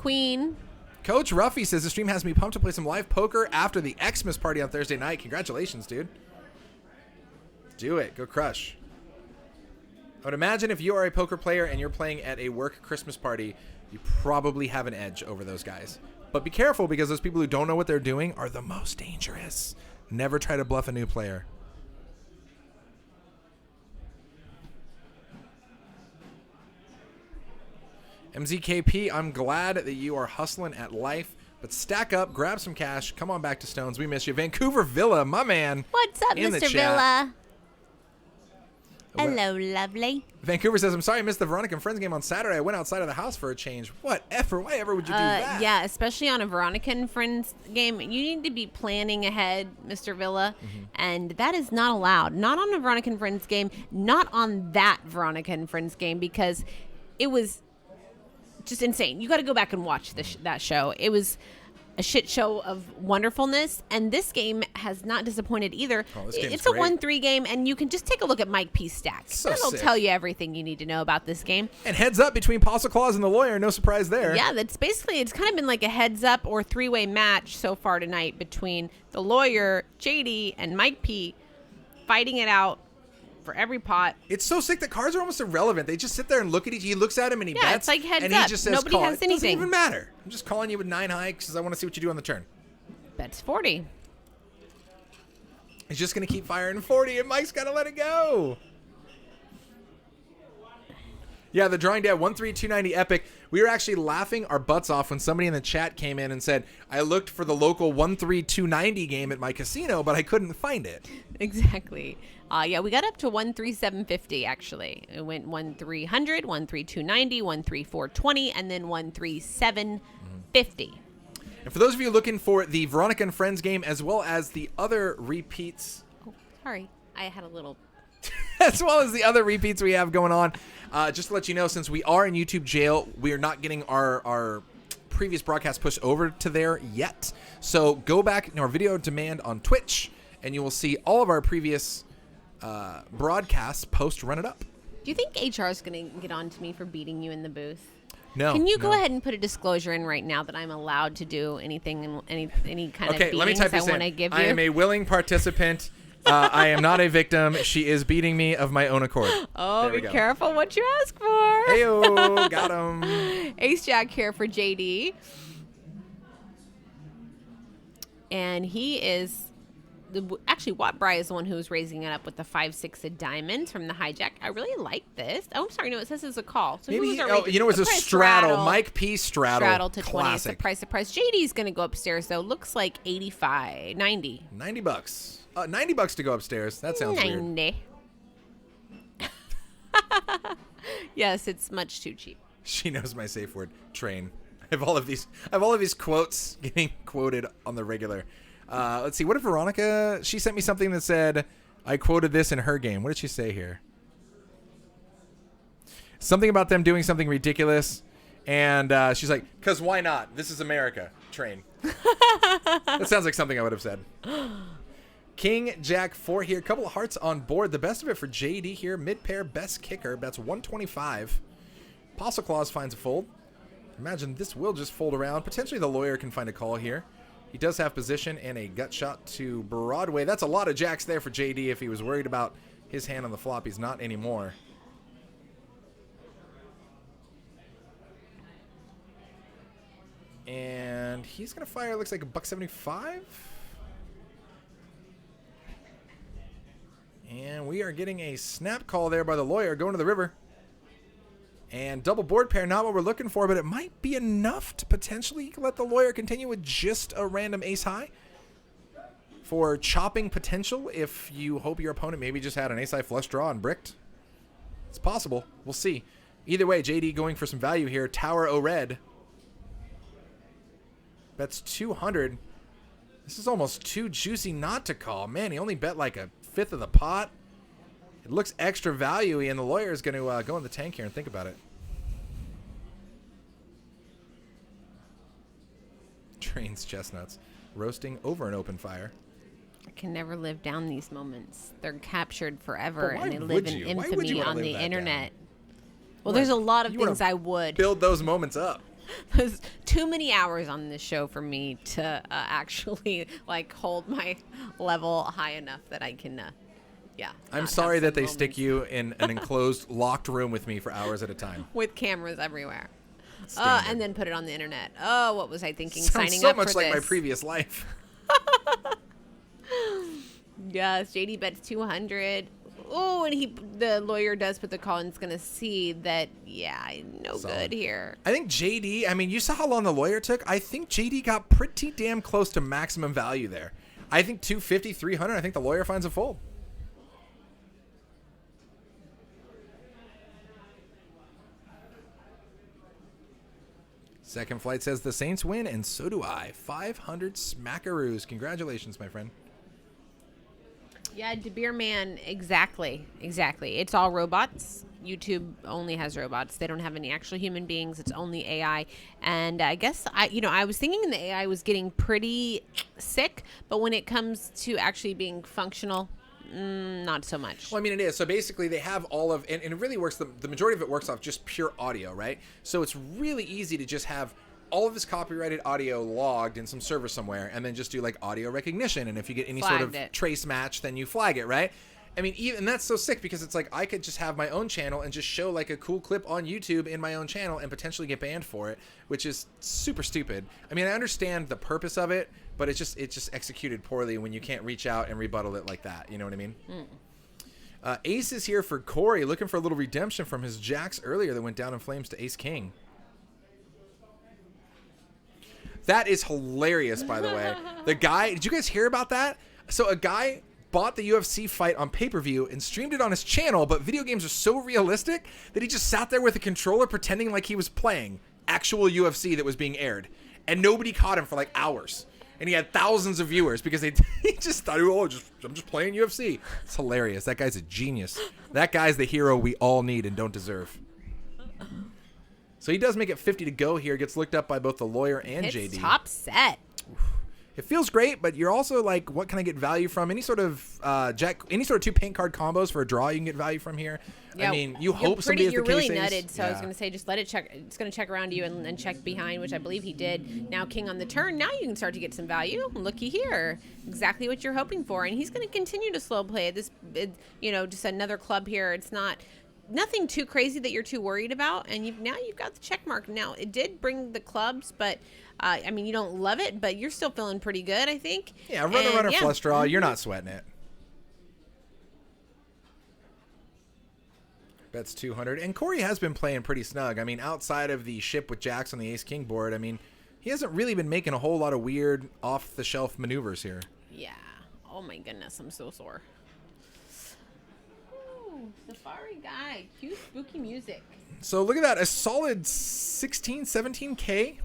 Coach Ruffy says the stream has me pumped to play some live poker after the Xmas party on Thursday night. Congratulations, dude. Do it. Go crush. I would imagine if you are a poker player and you're playing at a work Christmas party, you probably have an edge over those guys. But be careful because those people who don't know what they're doing are the most dangerous. Never try to bluff a new player. MZKP, I'm glad that you are hustling at life, but stack up, grab some cash, come on back to Stones. We miss you. Vancouver Villa, my man. What's up, in the Mr. chat. Villa? Hello, lovely. Vancouver says, I'm sorry I missed the Veronica and Friends game on Saturday. I went outside of the house for a change. What effort? Why ever would you do that? Yeah, especially on a Veronica and Friends game. You need to be planning ahead, Mr. Villa, and that is not allowed. Not on a Veronica and Friends game, not on that Veronica and Friends game, because it was just insane. You got to go back and watch that show. It was a shit show of wonderfulness, and this game has not disappointed either. Oh, this game's it's a great. 1-3 game, and you can just take a look at Mike P's stats. So That'll sick. tell you everything you need to know about this game. And heads up between Apostle Claus and the lawyer. No surprise there. Yeah, it's kind of been like a heads up or 3-way match so far tonight between the lawyer, JD, and Mike P fighting it out for every pot. It's so sick that cards are almost irrelevant. They just sit there and look at each. He looks at him and he Yeah, bets. it's like heads and up. he just says, Nobody call. has It doesn't anything. even matter. I'm just calling you with 9 high because I want to see what you do on the turn. Bets 40. He's just going to keep firing 40, and Mike's got to let it go. Yeah, the Drawing Dad 13290 Epic. We were actually laughing our butts off when somebody in the chat came in and said, I looked for the local 13290 game at my casino, but I couldn't find it. Exactly. Yeah, we got up to 13750 actually. It went 1300, 13290, 13420, and then 13750. And for those of you looking for the Veronica and Friends game as well as the other repeats, Sorry, I had a little. As well as the other repeats we have going on. Just to let you know, since we are in YouTube jail, we are not getting our previous broadcast pushed over to there yet. So go back in our video demand on Twitch, and you will see all of our previous broadcasts post Run It Up. Do you think HR is going to get on to me for beating you in the booth? No. Can you go no. ahead and put a disclosure in right now that I'm allowed to do anything, any kind of Okay, beatings let me type I this want to in. give you? I am a willing participant. I am not a victim. She is beating me of my own accord. Oh, There we be go. careful what you ask for. Heyo, got him. Ace Jack here for JD. And he is... Actually, Watt Bry is the one who was raising it up with the 5-6 of diamonds from the hijack. I really like this. Oh, I'm sorry. No, it says it's a call. So Maybe who's our it was a price? straddle. Mike P. straddle. Straddle to 20 is the Classic. price. JD's going to go upstairs, though. Looks like 85, 90. $90. $90 to go upstairs. That sounds weird. 90. Yes, it's much too cheap. She knows my safe word. Train. I have all of these quotes getting quoted on the regular. Let's see. What did Veronica? She sent me something that said, I quoted this in her game. What did she say here? Something about them doing something ridiculous. And she's like, because why not? This is America. Train. That sounds like something I would have said. King Jack 4 here. Couple of hearts on board. The best of it for JD here. Mid pair best kicker. That's 125. Apostle Claus finds a fold. Imagine this will just fold around. Potentially the lawyer can find a call here. He does have position and a gut shot to Broadway. That's a lot of jacks there for JD. If he was worried about his hand on the flop, he's not anymore. And he's going to fire, looks like a $175. And we are getting a snap call there by the lawyer going to the river. And double board pair, not what we're looking for, but it might be enough to potentially let the lawyer continue with just a random ace high for chopping potential if you hope your opponent maybe just had an ace high flush draw and bricked. It's possible. We'll see. Either way, JD going for some value here. Tower O red. Bets 200. This is almost too juicy not to call. Man, he only bet like a fifth of the pot. It looks extra value-y, and the lawyer is going to go in the tank here and think about it. Trains chestnuts. Roasting over an open fire. I can never live down these moments. They're captured forever, But why and they live would in you? Why would infamy you wanna on live the that internet. down? Well, Right. there's a lot of You wanna things I would. Build those moments up. There's too many hours on this show for me to actually like hold my level high enough that I can. Yeah. I'm not sorry have that some they stick moments you in an enclosed, locked room with me for hours at a time. with cameras everywhere. Standard. And then put it on the internet. Oh, what was I thinking? Sounds Signing so up much for like this. my previous life. Yes, JD bets 200. Oh, and the lawyer does put the call and is going to see that, yeah, no Solid. good here. I think JD, I mean, you saw how long the lawyer took. I think JD got pretty damn close to maximum value there. I think 250, 300, I think the lawyer finds a fold. Second flight says the Saints win, and so do I. 500 smackaroos. Congratulations, my friend. Yeah, De Beer Man, exactly. It's all robots. YouTube only has robots. They don't have any actual human beings. It's only AI. And I guess I was thinking the AI was getting pretty sick, but when it comes to actually being functional, not so much. Well, I mean, it is. So basically, they have all of, and it really works, the majority of it works off just pure audio, right? So it's really easy to just have all of this copyrighted audio logged in some server somewhere and then just do like audio recognition. And if you get any sort of trace match, then you flag it, right? I mean, and that's so sick because it's like I could just have my own channel and just show like a cool clip on YouTube in my own channel and potentially get banned for it, which is super stupid. I mean, I understand the purpose of it, but it's just executed poorly when you can't reach out and rebuttal it like that. You know what I mean? Ace is here for Corey, looking for a little redemption from his jacks earlier that went down in flames to Ace King. That is hilarious, by the way. The guy, did you guys hear about that? So a guy bought the UFC fight on pay-per-view and streamed it on his channel, but video games are so realistic that he just sat there with a controller pretending like he was playing actual UFC that was being aired. And nobody caught him for like hours. And he had thousands of viewers because he just thought, oh, I'm just playing UFC. It's hilarious. That guy's a genius. That guy's the hero we all need and don't deserve. So he does make it 50 to go here. Gets looked up by both the lawyer and Hits JD. top set. It feels great, but you're also like, what can I get value from? Any sort of any sort of 2 paint card combos for a draw you can get value from here. Yeah, I mean, you hope somebody has you're the really Kaseys. nutted, so I was going to say just let it check. It's going to check around you and check behind, which I believe he did. Now king on the turn. Now you can start to get some value. Looky here, exactly what you're hoping for, and he's going to continue to slow play this. Just another club here. It's nothing too crazy that you're too worried about, and you've got the check mark. Now it did bring the clubs, but I mean you don't love it, but you're still feeling pretty good, I think. Yeah, runner flush draw. You're not sweating it. Bets 200. And Corey has been playing pretty snug. I mean, outside of the ship with jacks on the ace-king board, I mean, he hasn't really been making a whole lot of weird off-the-shelf maneuvers here. Yeah. Oh, my goodness. I'm so sore. Ooh, Safari guy. Cute, spooky music. So look at that. A solid 16, 17K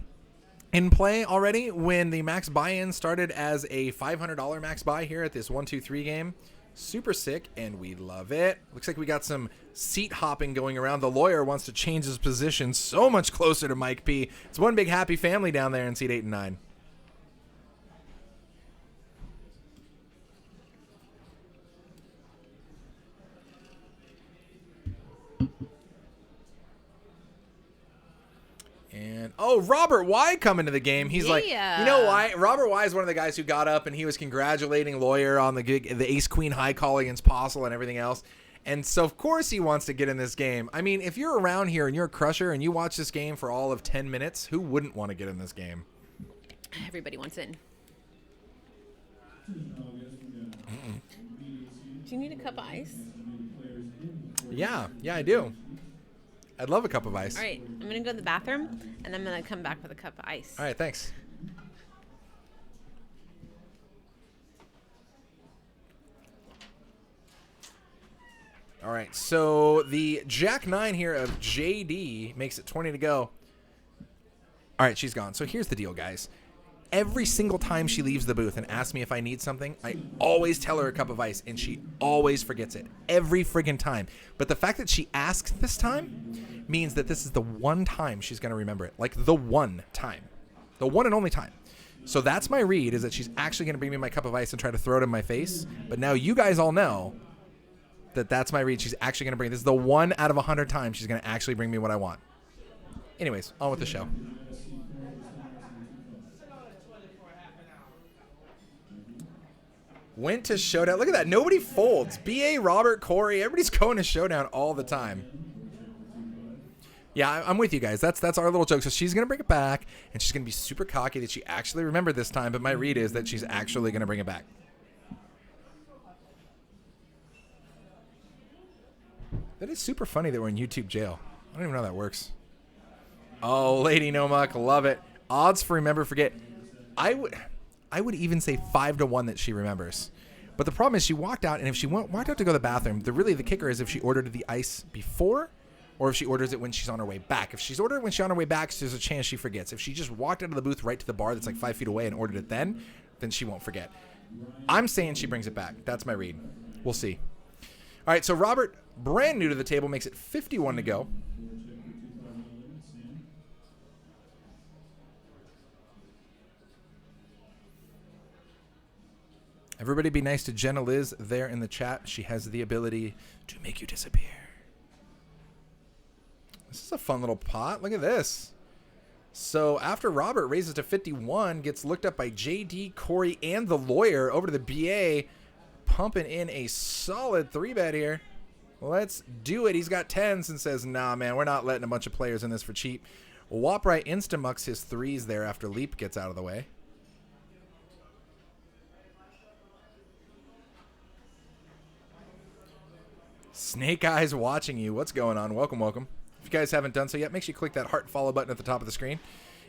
in play already when the max buy-in started as a $500 max buy here at this 1-2-3 game. Super sick, and we love it. Looks like we got some seat hopping going around. The lawyer wants to change his position so much closer to Mike P. It's one big happy family down there in seat 8 and 9. And, oh, Robert Y coming to the game. He's like, you know why? Robert Y is one of the guys who got up and he was congratulating Lawyer on the ace-queen high call against Postle and everything else. And so, of course, he wants to get in this game. I mean, if you're around here and you're a crusher and you watch this game for all of 10 minutes, who wouldn't want to get in this game? Everybody wants in. Do you need a cup of ice? Yeah, I do. I'd love a cup of ice. All right, I'm going to go to the bathroom, and I'm going to come back with a cup of ice. All right, thanks. All right, so the Jack 9 here of JD makes it 20 to go. All right, she's gone. So here's the deal, guys. Every single time she leaves the booth and asks me if I need something, I always tell her a cup of ice, and she always forgets it. Every friggin' time. But the fact that she asks this time means that this is the one time she's going to remember it. Like, the one time. The one and only time. So that's my read, is that she's actually going to bring me my cup of ice and try to throw it in my face. But now you guys all know that that's my read. She's actually going to bring... This is the 1 out of 100 times she's going to actually bring me what I want. Anyways, on with the show. Went to showdown. Look at that. Nobody folds. BA, Robert, Corey, everybody's going to showdown all the time. Yeah, I'm with you guys. That's our little joke. So she's going to bring it back, and she's going to be super cocky that she actually remembered this time, but my read is that she's actually going to bring it back. That is super funny that we're in YouTube jail. I don't even know how that works. Oh, Lady No Muck, love it. Odds for remember, forget. I would even say 5 to 1 that she remembers. But the problem is she walked out, and if she walked out to go to the bathroom, the kicker is if she ordered the ice before or if she orders it when she's on her way back. If she's ordered it when she's on her way back, there's a chance she forgets. If she just walked out of the booth right to the bar that's like 5 feet away and ordered it then she won't forget. I'm saying she brings it back. That's my read. We'll see. All right, so Robert, brand new to the table, makes it 51 to go. Everybody be nice to Jenna Liz there in the chat. She has the ability to make you disappear. This is a fun little pot. Look at this. So after Robert raises to 51, gets looked up by JD, Corey, and the lawyer over to the BA, pumping in a solid 3-bet here. Let's do it. He's got 10s and says, nah, man, we're not letting a bunch of players in this for cheap. Wopright insta-mucks his 3s there after Leap gets out of the way. Snake Eyes watching you. What's going on? Welcome, welcome. If you guys haven't done so yet, make sure you click that heart follow button at the top of the screen.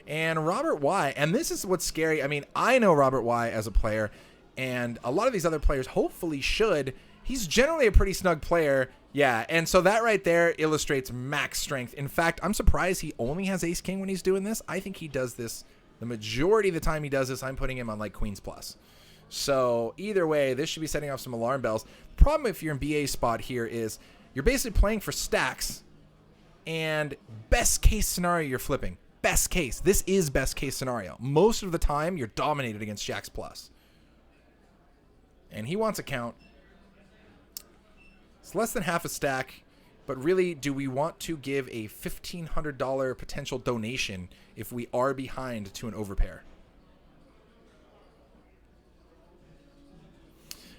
And Robert Y, and this is what's scary. I mean, I know Robert Y as a player, and a lot of these other players hopefully should. He's generally a pretty snug player. Yeah, and so that right there illustrates max strength. In fact, I'm surprised he only has ace-king when he's doing this. I think he does this The majority of the time he does this, I'm putting him on like Queens Plus. So either way, this should be setting off some alarm bells. The problem if you're in BA's spot here is you're basically playing for stacks, and best case scenario, you're flipping. Best case. This is best case scenario. Most of the time, you're dominated against Jacks Plus. And he wants a count. It's less than half a stack, but really, do we want to give a $1,500 potential donation if we are behind to an overpair?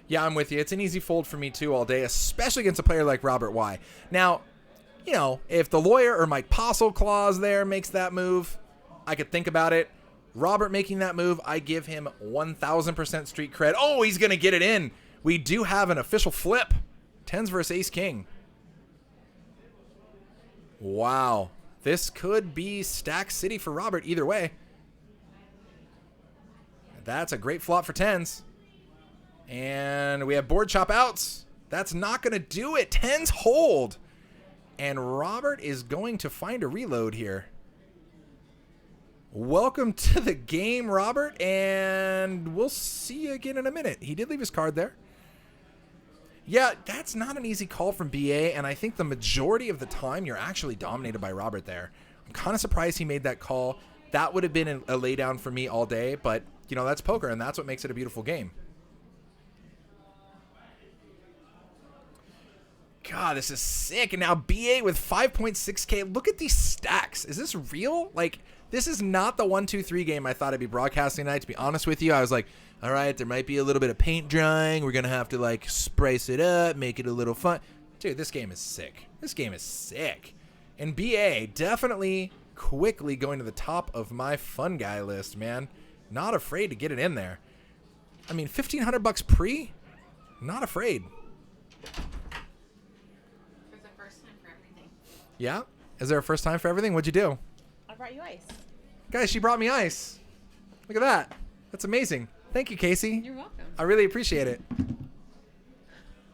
Yeah, I'm with you. It's an easy fold for me too all day, especially against a player like Robert Y. Now, you know, if the lawyer or Mike Postle clause there makes that move, I could think about it. Robert making that move, I give him 1,000% street cred. Oh, he's going to get it in. We do have an official flip. Tens versus Ace King. Wow. This could be Stack City for Robert either way. That's a great flop for tens. And we have board chop outs. That's not going to do it. Tens hold. And Robert is going to find a reload here. Welcome to the game, Robert. And we'll see you again in a minute. He did leave his card there. Yeah, that's not an easy call from BA. And I think the majority of the time you're actually dominated by Robert there. I'm kind of surprised he made that call. That would have been a laydown for me all day. But, you know, that's poker. And that's what makes it a beautiful game. God, this is sick. And now BA with 5.6K. Look at these stacks. Is this real? Like, this is not the 1-2-3 game I thought I'd be broadcasting tonight. To be honest with you, I was like, all right, there might be a little bit of paint drying. We're going to have to, like, spice it up, make it a little fun. Dude, this game is sick. This game is sick. And BA definitely quickly going to the top of my fun guy list, man. Not afraid to get it in there. I mean, $1,500 pre? Not afraid. Yeah? Is there a first time for everything? What'd you do? I brought you ice. Guys, she brought me ice. Look at that. That's amazing. Thank you, Kasey. You're welcome. I really appreciate it.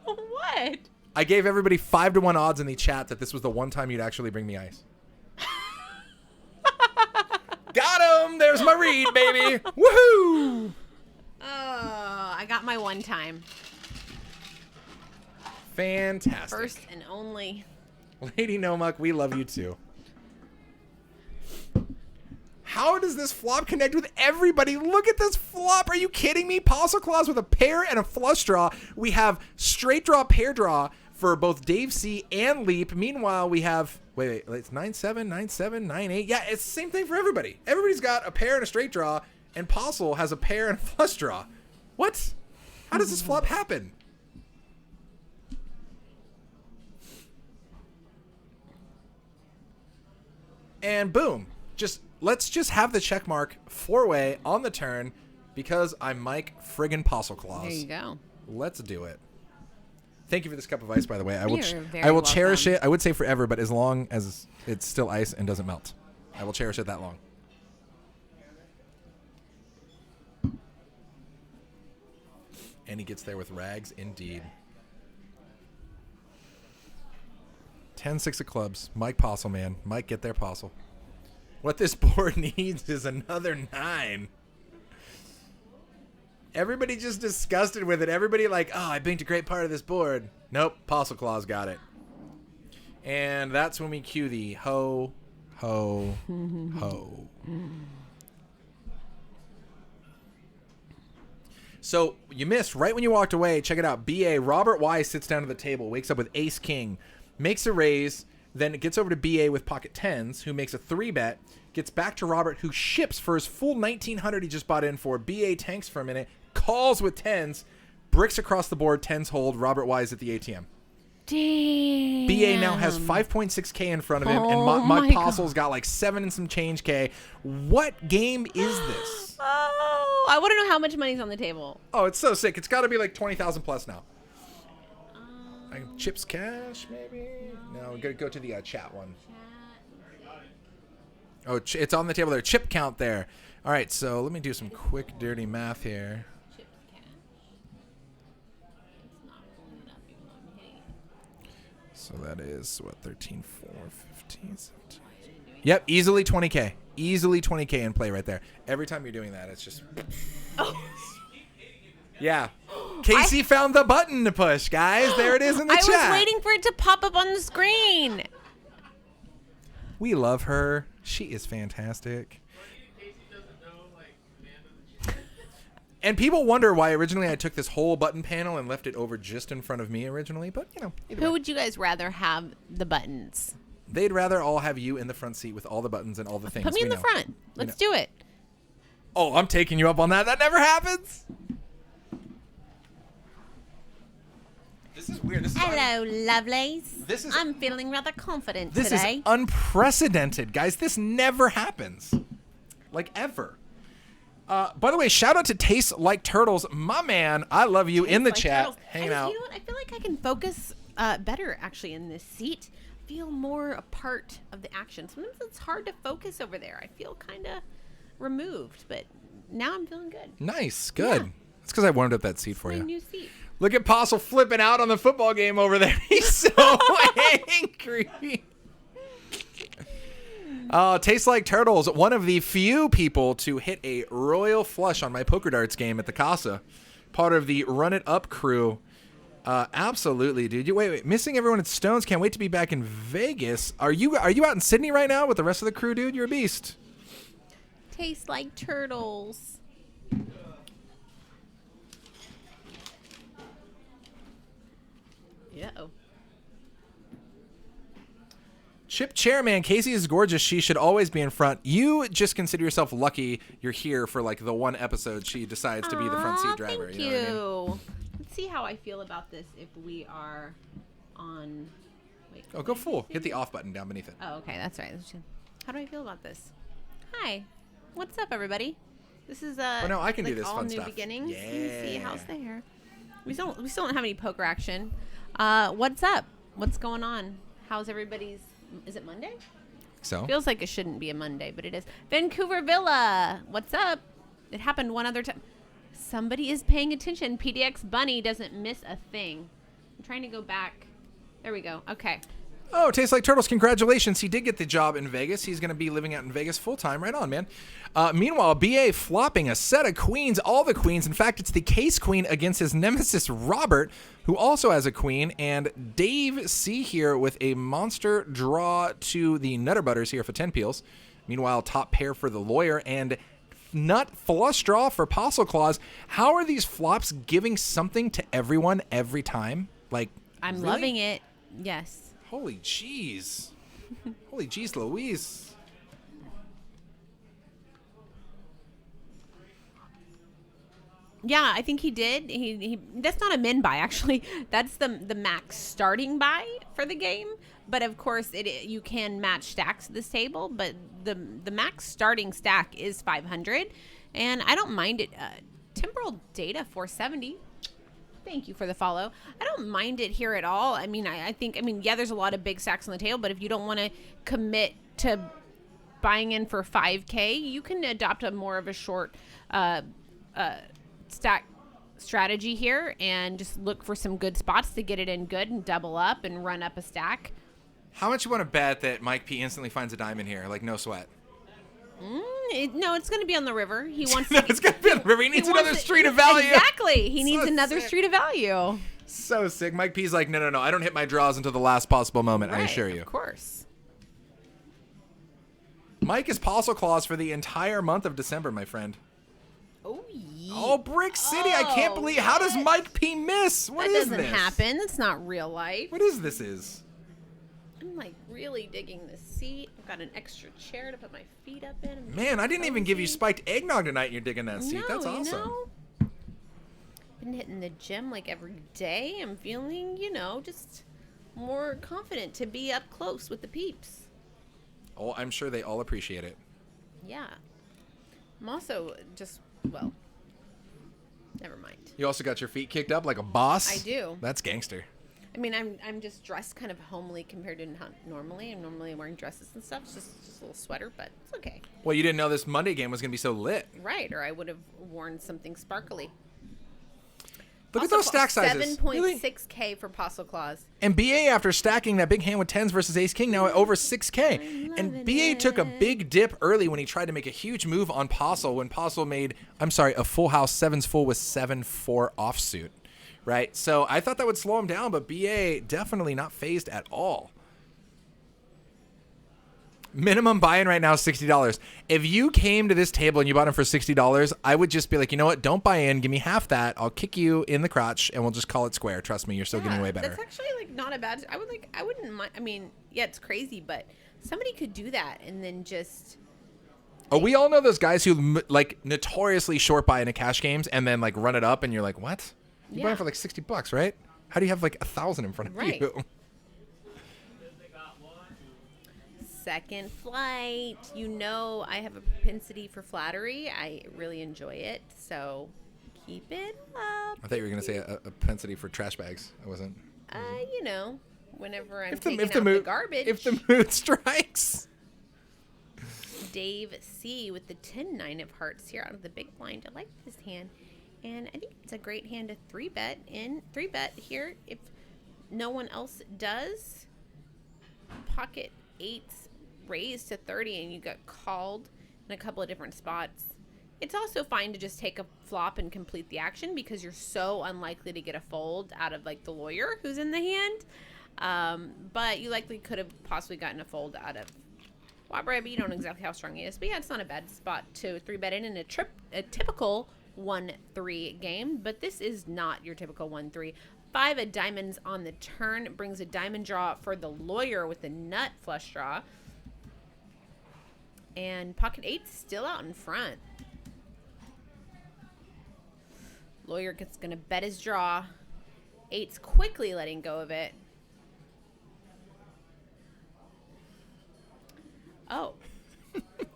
What? I gave everybody 5-1 odds in the chat that this was the one time you'd actually bring me ice. Got him! There's my read, baby. Woohoo! Oh, I got my one time. Fantastic. First and only. Lady Nomuck, we love you too. How does this flop connect with everybody? Look at this flop. Are you kidding me? Postle Claus with a pair and a flush draw. We have straight draw, pair draw for both Dave C and Leap. Meanwhile, we have, wait, it's 9-7, 9-7, 9-8. Yeah, it's the same thing for everybody. Everybody's got a pair and a straight draw, and Postle has a pair and a flush draw. What? How does this flop happen? And boom, let's just have the check mark 4-way on the turn because I'm Mike friggin' Postle Claus. There you go. Let's do it. Thank you for this cup of ice, by the way. I will welcome. cherish it. I would say forever, but as long as it's still ice and doesn't melt, I will cherish it that long. And he gets there with rags, indeed. 10-6 of clubs. Mike Postle, man. Mike, get there, Postle. What this board needs is another 9. Everybody just disgusted with it. Everybody like, oh, I banked a great part of this board. Nope, Postle Claus got it. And that's when we cue the ho, ho, ho. So you missed right when you walked away. Check it out. BA, Robert Y sits down to the table, wakes up with ace king, makes a raise, then it gets over to BA with pocket tens, who makes a 3-bet, gets back to Robert, who ships for his full 1,900 he just bought in for. BA tanks for a minute, calls with tens, bricks across the board, tens hold. Robert Y is at the ATM. Damn. BA now has 5.6K in front of him, and Mike Postle's got like 7 and some change K. What game is this? Oh, I want to know how much money's on the table. Oh, it's so sick. It's got to be like 20,000 plus now. Chips cash, maybe? No, we're going to go to the chat one. Oh, it's on the table there. Chip count there. All right, so let me do some quick, dirty math here. So that is, what, 13, 4, 15, 17. Yep, easily 20K. Easily 20K in play right there. Every time you're doing that, it's just... Oh. Yeah. Kasey found the button to push, guys. There it is in the chat. I was waiting for it to pop up on the screen. We love her. She is fantastic. And people wonder why originally I took this whole button panel and left it over just in front of me originally, but either Who way. would you guys rather have the buttons? They'd rather all have you in the front seat with all the buttons and all the things. Put me in the know. front. Let's do it. Oh, I'm taking you up on that. That never happens. This is weird. Hello, lovelies. This is- I'm feeling rather confident This today. is unprecedented, guys. This never happens. Like, ever. By the way, shout out to Taste Like Turtles. My man, I love you in the Like chat. turtles. Hanging You out. know what? I feel like I can focus better, actually, in this seat. Feel more a part of the action. Sometimes it's hard to focus over there. I feel kind of removed, but now I'm feeling good. Nice. Good. Yeah. That's because I warmed up that seat for My you. new seat. Look at Postle flipping out on the football game over there. He's so angry. Tastes Like Turtles, one of the few people to hit a royal flush on my poker darts game at the Casa. Part of the Run It Up crew. Absolutely, dude. Wait. Missing everyone at Stones. Can't wait to be back in Vegas. Are you out in Sydney right now with the rest of the crew, dude? You're a beast. Tastes like turtles. Uh-oh. Chip Chairman, Kasey is gorgeous. She should always be in front. You just consider yourself lucky you're here for like the one episode she decides to be the front seat driver. Thank you. Know what I mean? Let's see how I feel about this if we are on. Wait. Oh, go full. Hit the off button down beneath it. Oh, okay, that's right. How do I feel about this? Hi, what's up, everybody? This is Oh, no, I can do like this all fun new stuff. beginnings. Let me see Yeah. how's the hair. We still don't have any poker action. What's up? What's going on? How's everybody's? Is it Monday? So Feels like it shouldn't be a Monday, but it is. Vancouver Villa, what's up? It happened one other time. Somebody is paying attention. PDX Bunny doesn't miss a thing. I'm trying to go back. There we go. Okay. Oh, Tastes Like Turtles, congratulations. He did get the job in Vegas. He's going to be living out in Vegas full-time. Right on, man. Meanwhile, BA flopping a set of queens, all the queens. In fact, it's the Case Queen against his nemesis, Robert, who also has a queen. And Dave C here with a monster draw to the Nutter Butters here for 10 peels. Meanwhile, top pair for the lawyer and nut flush draw for Apostle Claus. How are these flops giving something to everyone every time? Like, I'm really? loving it. Yes. Holy jeez. Holy jeez Louise. Yeah, I think he did. He that's not a min buy actually. That's the max starting buy for the game. But of course, you can match stacks at this table. But the max starting stack is 500, and I don't mind it. Temporal Data 470. Thank you for the follow. I don't mind it here at all. I mean, I think yeah, there's a lot of big stacks on the table, but if you don't want to commit to buying in for 5K, you can adopt a more of a short stack strategy here and just look for some good spots to get it in good and double up and run up a stack. How much you want to bet that Mike P instantly finds a diamond here? Like, no sweat. No, it's going to be on the river. He wants. No, it's going to be on the river. He needs another wants street of value. Exactly. He So needs another sick. street of value. So sick. Mike P's like, no. I don't hit my draws until the last possible moment, I Right, assure you. Of course. Mike is Apostle Claus for the entire month of December, my friend. Oh, yeah. Oh, Brick City. I can't believe. How does Mike P miss? What That is doesn't this? happen. That's not real life. What is this? I'm like really digging this seat. I've got an extra chair to put my feet up in. I'm Man, I didn't even give you cozy. spiked eggnog tonight and you're digging that seat. No, That's awesome. You know, been hitting the gym like every day. I'm feeling, just more confident to be up close with the peeps. Oh, I'm sure they all appreciate it. Yeah. I'm also never mind. You also got your feet kicked up like a boss? I do. That's gangster. I mean, I'm just dressed kind of homely compared to how normally. I'm normally wearing dresses and stuff. It's just a little sweater, but it's okay. Well, you didn't know this Monday game was going to be so lit. Right, or I would have worn something sparkly. Look at those stack sizes. 7.6K for Apostle Claws. And BA, after stacking that big hand with 10s versus Ace King, now at over 6K. And BA took a big dip early when he tried to make a huge move on Postle when Postle made, a full house 7s full with 7-4 offsuit, right? So I thought that would slow him down, but BA definitely not phased at all. Minimum buy-in right now is $60. If you came to this table and you bought him for $60, I would just be like, you know what? Don't buy in. Give me half that. I'll kick you in the crotch, and we'll just call it square. Trust me, you're still getting way better. That's actually like not a bad. I wouldn't mind. I mean, yeah, it's crazy, but somebody could do that and then just. Oh, we all know those guys who like notoriously short buy into cash games and then like run it up, and you're like, what? You buy it for like $60, right? How do you have like 1,000 in front of you? Second flight. You know I have a propensity for flattery. I really enjoy it. So keep it up. I thought you were going to say a propensity for trash bags. I wasn't. You know, whenever I'm if taking out the garbage. If the mood strikes. Dave C. with the 10-9 of hearts here out of the big blind. I like this hand. And I think it's a great hand to 3-bet in. 3-bet here if no one else does. Pocket 8s raised to 30 and you got called in a couple of different spots. It's also fine to just take a flop and complete the action because you're so unlikely to get a fold out of like the lawyer who's in the hand. But you likely could have possibly gotten a fold out of Wabra, but you don't know exactly how strong he is. But yeah, it's not a bad spot to 3-bet in a typical 1-3 game, but this is not your typical 1-3. 5 of diamonds on the turn brings a diamond draw for the lawyer with the nut flush draw. And pocket 8's still out in front. Lawyer gets going to bet his draw. 8's quickly letting go of it. Oh,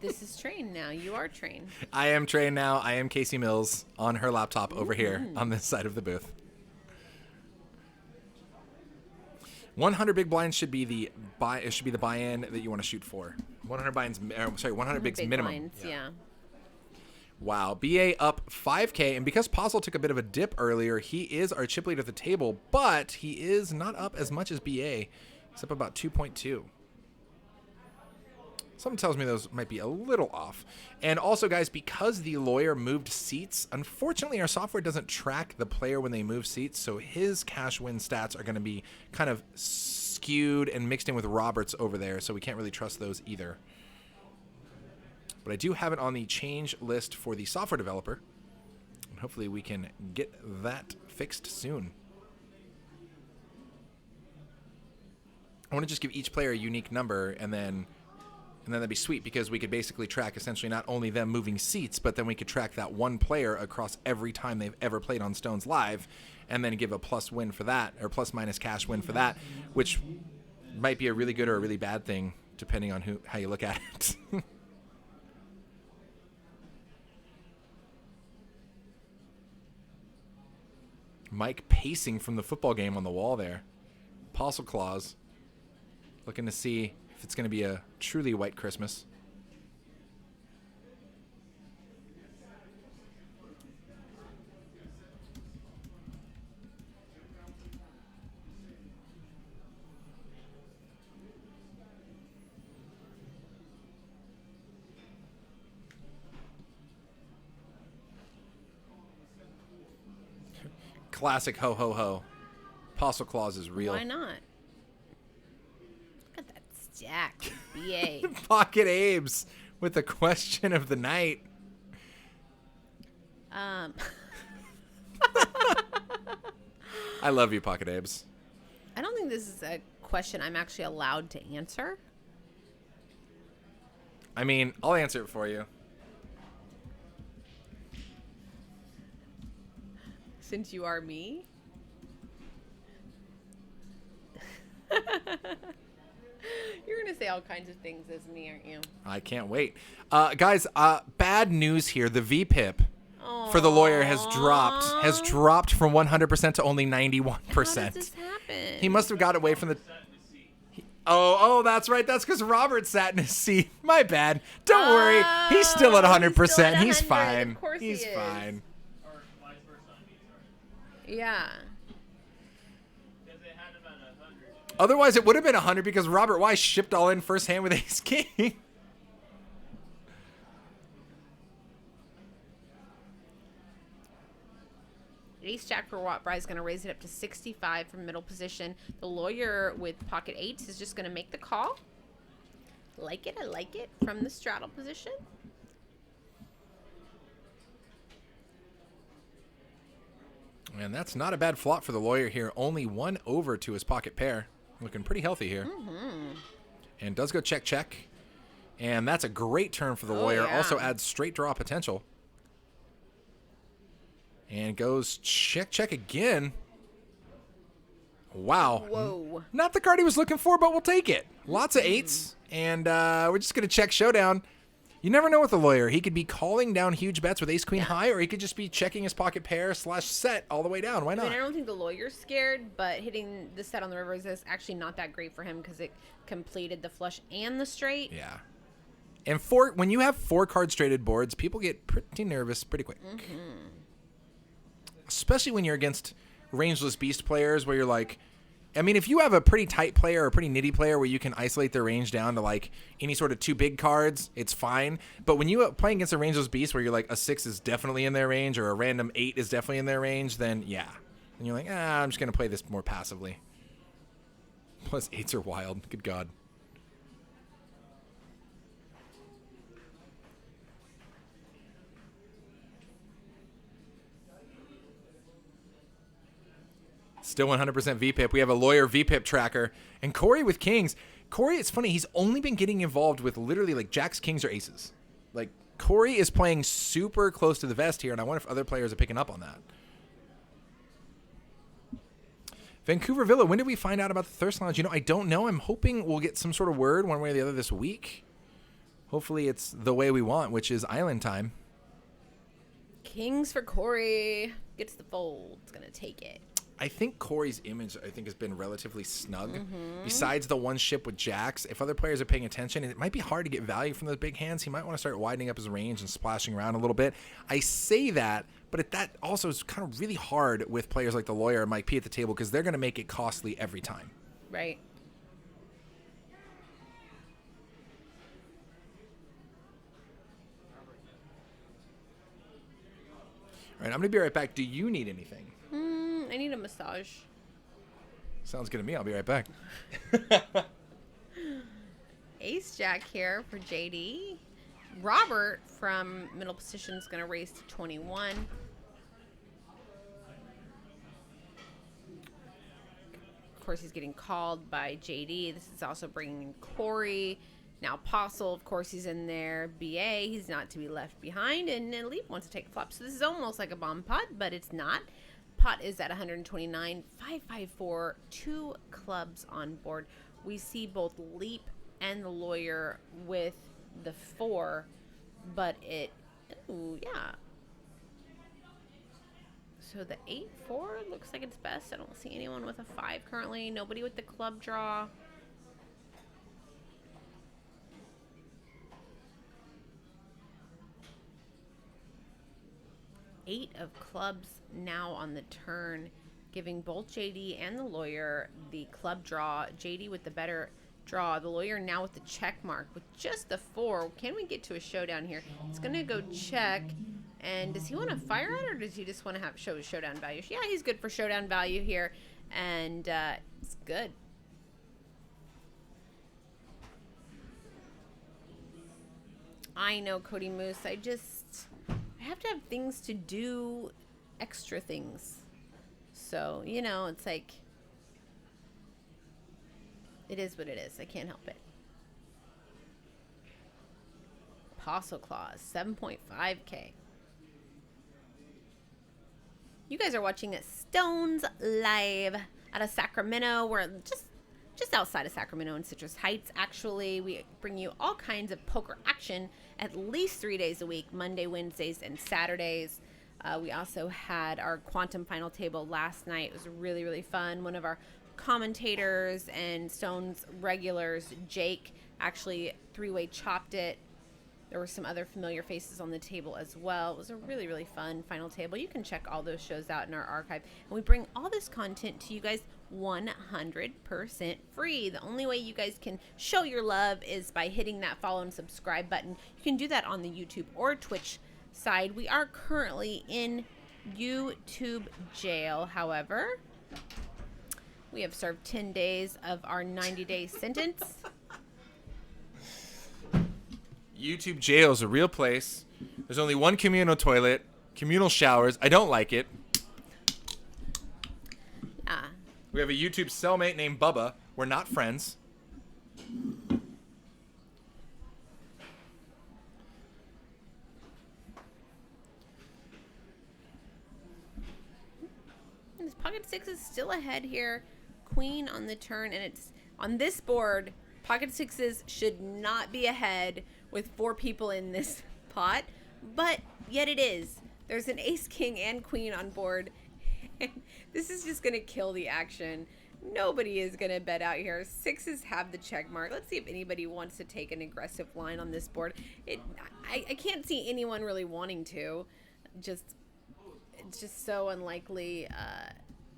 this is trained now. You are trained. I am trained now. I am Kasey Mills on her laptop over here on this side of the booth. 100 big blinds should be the buy-in that you want to shoot for. 100 buy-ins, 100 bigs minimum. Blinds, yeah. Wow, BA up 5K, and because Postle took a bit of a dip earlier, he is our chip lead at the table, but he is not up as much as BA. He's up about 2.2. Something tells me those might be a little off. And also, guys, because the lawyer moved seats, unfortunately, our software doesn't track the player when they move seats, so his cash win stats are going to be kind of skewed and mixed in with Robert's over there, so we can't really trust those either. But I do have it on the change list for the software developer, and hopefully we can get that fixed soon. I want to just give each player a unique number, and then that'd be sweet because we could basically track essentially not only them moving seats, but then we could track that one player across every time they've ever played on Stones Live and then give a plus win for that or plus minus cash win for that, which might be a really good or a really bad thing depending on how you look at it. Mike pacing from the football game on the wall there. Apostle Claus looking to see if it's going to be a truly white Christmas. Classic ho ho ho. Apostle Claus is real. Why not? Look at that stack. BA. Pocket Abe's with the question of the night. I love you, Pocket Abe's. I don't think this is a question I'm actually allowed to answer. I mean, I'll answer it for you. Since you are me. You're going to say all kinds of things as me, aren't you? I can't wait. Guys, bad news here. The VPIP for the lawyer has dropped from 100% to only 91%. How does this happen? He must have got away from the... Oh, that's right. That's because Robert sat in his seat. My bad. Don't worry. He's still at 100%. He's fine. Of course He's he is. fine. Yeah. Otherwise, it would have been 100 because Robert Weiss shipped all in first hand with ace king. Ace Jack for Watt is going to raise it up to 65 from middle position. The lawyer with pocket eights is just going to make the call. Like it, I like it from the straddle position. And that's not a bad flop for the lawyer here. Only 1 over to his pocket pair. Looking pretty healthy here. And does go check, check. And that's a great turn for the lawyer. Yeah. Also adds straight draw potential. And goes check, check again. Wow. Whoa. Not the card he was looking for, but we'll take it. Lots of eights. And we're just going to check showdown. You never know with the lawyer. He could be calling down huge bets with ace queen high, or he could just be checking his pocket pair / set all the way down. Why not? I mean, I don't think the lawyer's scared, but hitting the set on the river is actually not that great for him because it completed the flush and the straight. Yeah. And when you have 4 card straighted boards, people get pretty nervous pretty quick. Especially when you're against rangeless beast players where you're like, I mean, if you have a pretty tight player or a pretty nitty player where you can isolate their range down to like any sort of 2 big cards, it's fine. But when you play against a rangeless beast where you're like a 6 is definitely in their range or a random 8 is definitely in their range, then yeah. And you're like, I'm just going to play this more passively. Plus 8s are wild. Good God. Still 100% VPIP. We have a lawyer VPIP tracker. And Corey with kings. Corey, it's funny. He's only been getting involved with literally like jacks, kings, or aces. Like, Corey is playing super close to the vest here, and I wonder if other players are picking up on that. Vancouver Villa, when did we find out about the Thirst Lounge? You know, I don't know. I'm hoping we'll get some sort of word one way or the other this week. Hopefully it's the way we want, which is island time. Kings for Corey. Gets the fold. It's going to take it. I think Corey's image, has been relatively snug. Besides the one ship with jacks, if other players are paying attention, it might be hard to get value from those big hands. He might want to start widening up his range and splashing around a little bit. I say that, but that also is kind of really hard with players like the lawyer and Mike P at the table because they're going to make it costly every time. Right. All right, I'm going to be right back. Do you need anything? I need a massage. Sounds good to me. I'll be right back. Ace Jack here for JD. Robert from middle position is going to raise to 21. Of course, he's getting called by JD. This is also bringing in Corey. Now, Apostle, of course, he's in there. BA, he's not to be left behind. And Leap wants to take a flop. So this is almost like a bomb pot, but it's not. Pot is at 129, 554, 2 clubs on board. We see both Leap and the lawyer with the 4, but ooh, yeah. So the 8-4 looks like it's best. I don't see anyone with a 5 currently. Nobody with the club draw. Eight of clubs now on the turn, giving both JD and the lawyer the club draw. JD with the better draw. The lawyer now with the check mark with just the 4. Can we get to a showdown here? He's going to go check. And does he want to fire out or does he just want to have showdown value? Yeah, he's good for showdown value here. And it's good. I know, Cody Moose. I have to have things to do, extra things. So, it's like, it is what it is. I can't help it. Apostle Clause, 7.5K. You guys are watching Stones live out of Sacramento. We're just outside of Sacramento in Citrus Heights. Actually, we bring you all kinds of poker action at least 3 days a week, Monday, Wednesdays, and Saturdays. We also had our Quantum Final Table last night. It was really, really fun. One of our commentators and Stone's regulars, Jake, actually 3-way chopped it. There were some other familiar faces on the table as well. It was a really, really fun final table. You can check all those shows out in our archive. And we bring all this content to you guys 100% free. The only way you guys can show your love is by hitting that follow and subscribe button. You can do that on the YouTube or Twitch side. We are currently in YouTube jail, however. We have served 10 days of our 90-day sentence. YouTube jail is a real place. There's only one communal toilet, communal showers. I don't like it. Yeah. We have a YouTube cellmate named Bubba. We're not friends. This pocket six is still ahead here. Queen on the turn, and it's on this board. Pocket sixes should not be ahead with 4 people in this pot, but yet it is. There's an ace, king, and queen on board. And this is just going to kill the action. Nobody is going to bet out here. Sixes have the check mark. Let's see if anybody wants to take an aggressive line on this board. I can't see anyone really wanting to. It's just so unlikely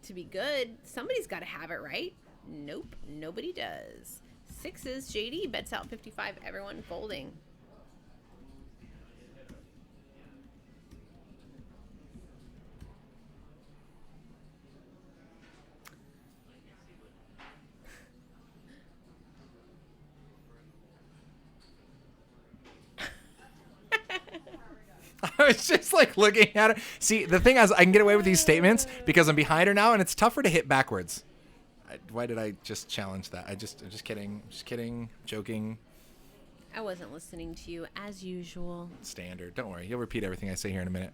to be good. Somebody's got to have it, right? Nope, nobody does. Sixes, JD bets out 55, everyone folding. I was just like looking at her. See, the thing is, I can get away with these statements because I'm behind her now, and it's tougher to hit backwards. Why did I just challenge that? I'm just kidding. Just kidding. Joking. I wasn't listening to you as usual. Standard. Don't worry. You'll repeat everything I say here in a minute.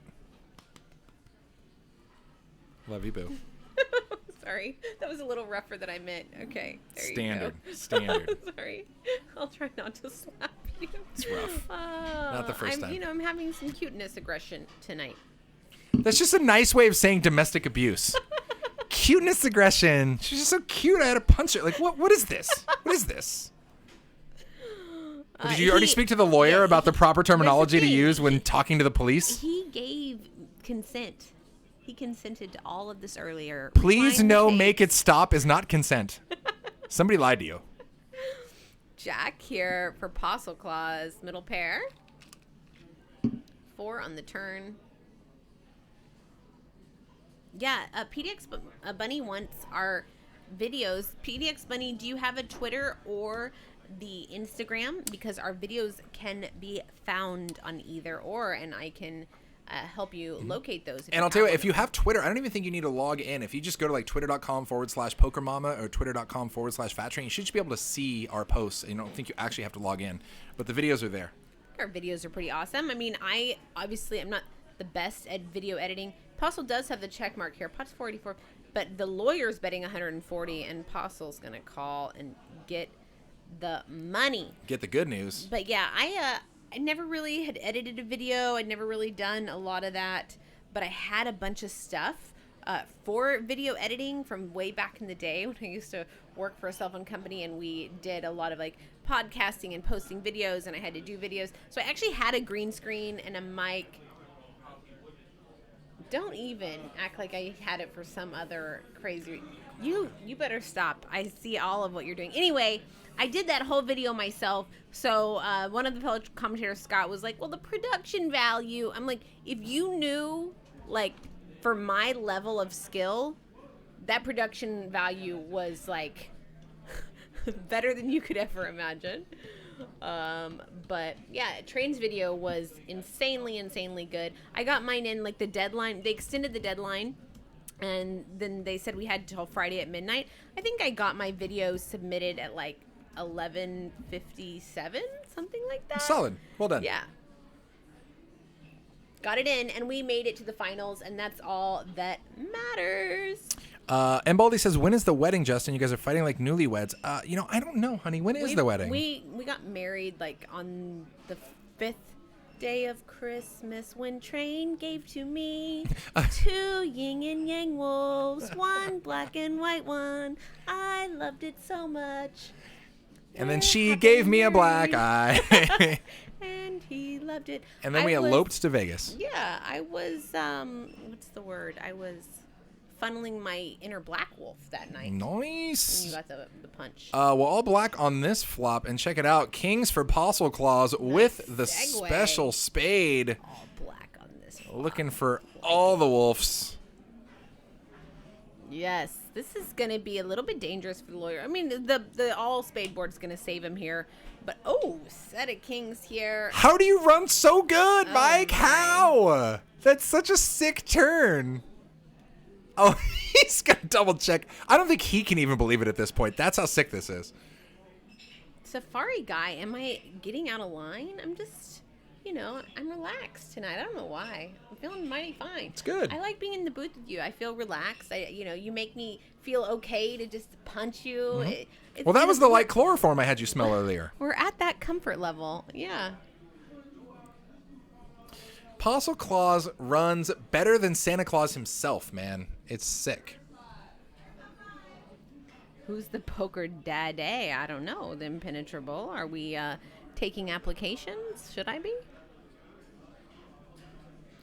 Love you, boo. Sorry. That was a little rougher than I meant. Okay. There Standard. You go. Standard. Sorry. I'll try not to slap you. It's rough. Not the first time. I'm having some cuteness aggression tonight. That's just a nice way of saying domestic abuse. Cuteness aggression. She's just so cute. I had to punch her. Like, what is this? What is this? Did you already speak to the lawyer about the proper terminology to use when talking to the police? He gave consent. He consented to all of this earlier. Please no, make it stop is not consent. Somebody lied to you. Jack here for Apostle Claus. Middle pair. 4 on the turn. Yeah, PDX Bunny wants our videos. PDX Bunny, do you have a Twitter or the Instagram? Because our videos can be found on either or, and I can help you locate those. And I'll tell you what, if you have Twitter, I don't even think you need to log in. If you just go to like twitter.com/pokermama or twitter.com/fattrain, you should just be able to see our posts. I don't think you actually have to log in, but the videos are there. Our videos are pretty awesome. I mean, I'm not the best at video editing. Apostle does have the check mark here. Pot's 484, but the lawyer's betting 140, and Apostle's going to call and get the money. Get the good news. But yeah, I never really had edited a video. I'd never really done a lot of that, but I had a bunch of stuff for video editing from way back in the day when I used to work for a cell phone company, and we did a lot of like podcasting and posting videos, and I had to do videos. So I actually had a green screen and a mic. Don't even act like I had it for some other crazy. You better stop. I see all of what you're doing. Anyway, I did that whole video myself. So one of the fellow commentators, Scott, was like, well, the production value. I'm like, if you knew, like, for my level of skill, that production value was like better than you could ever imagine. But yeah, Train's video was insanely good. I got mine in like the deadline. They extended the deadline, and then they said we had till Friday at midnight. I think I got my video submitted at like 11:57, something like that. Solid. Well done. Yeah. Got it in, and we made it to the finals, and that's all that matters. And Baldy says, when is the wedding, Justin? You guys are fighting like newlyweds. I don't know, honey. When is the wedding? We got married like on the 5th day of Christmas when Train gave to me 2 yin and yang wolves, 1 black and white one. I loved it so much. And then she gave me a black eye. And he loved it. And then we eloped to Vegas. Yeah, I was, what's the word? I was funneling my inner black wolf that night. Nice. And you got the punch. Well, all black on this flop. And check it out. Kings for Apostle Claws with the segue. special spade. All black on this flop. Looking for all the wolves. Yes, this is going to be a little bit dangerous for the lawyer. I mean, the all spade board's going to save him here. But, set of kings here. How do you run so good, Mike? my. How? That's such a sick turn. Oh, he's going to double check. I don't think he can even believe it at this point. That's how sick this is. Safari guy, am I getting out of line? I'm just, I'm relaxed tonight. I don't know why. I'm feeling mighty fine. It's good. I like being in the booth with you. I feel relaxed. You make me feel okay to just punch you. Mm-hmm. Well, that was the light chloroform I had you smell earlier. We're at that comfort level. Yeah. Apostle Claus runs better than Santa Claus himself, man. It's sick. Who's the poker daddy? I don't know. The impenetrable. Are we taking applications? Should I be?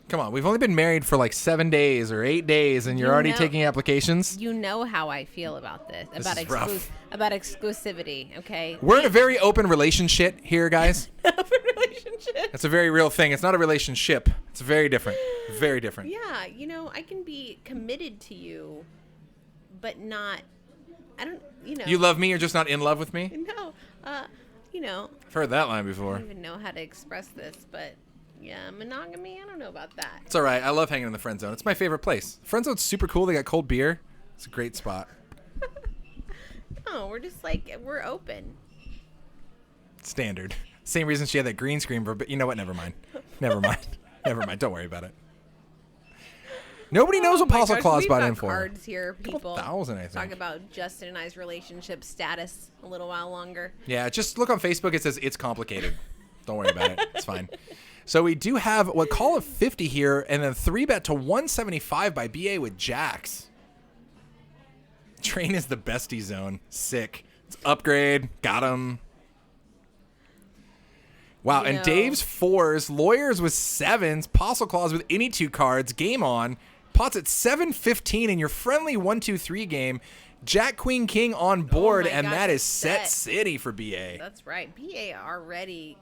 Come on, we've only been married for like 7 days or 8 days, and you're already taking applications? You know how I feel about this. Is rough. About exclusivity, okay? We're in a very open relationship here, guys. Open relationship. That's a very real thing. It's not a relationship. It's very different. Very different. Yeah, I can be committed to you, but not, You love me, you're just not in love with me? No, I've heard that line I before. don't even know how to express this, but yeah, monogamy, I don't know about that. It's all right. I love hanging in the friend zone. It's my favorite place. Friend zone's super cool. They got cold beer. It's a great spot. No, we're just we're open. Standard. Same reason she had that green screen, but you know what? Never mind. Never mind. Never mind. Don't worry about it. Nobody knows what Apostle Claus bought in for. Cards here, people. 1,000, I think. Talk about Justin and I's relationship status a little while longer. Yeah, just look on Facebook. It says it's complicated. Don't worry about it. It's fine. So we do have what call of 50 here, and then 3-bet to 175 by BA with jacks. Train is the bestie zone. Sick. It's upgrade. Got him. Wow, and Dave's 4s, lawyers with 7s, Apostle Claus with any 2 cards, game on. Pots at 7-15 in your friendly 1-2-3 game. Jack, Queen, King on board, and that is set city for BA. That's right. BA already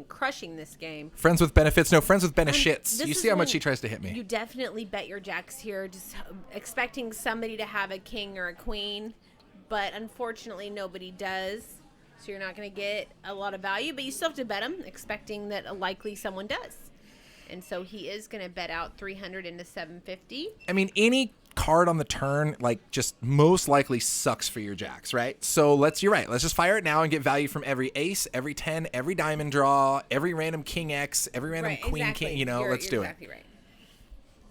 crushing this game. Friends with benefits, no, friends with benefits. You see how much he tries to hit me. You definitely bet your jacks here, just expecting somebody to have a king or a queen, but unfortunately nobody does. So you're not going to get a lot of value, but you still have to bet them, expecting that likely someone does. And so he is going to bet out 300 into 750. I mean, any card on the turn, just most likely sucks for your jacks, right? So you're right. Let's just fire it now and get value from every ace, every 10, every diamond draw, every random king X, every random queen king. Let's do it. Exactly right.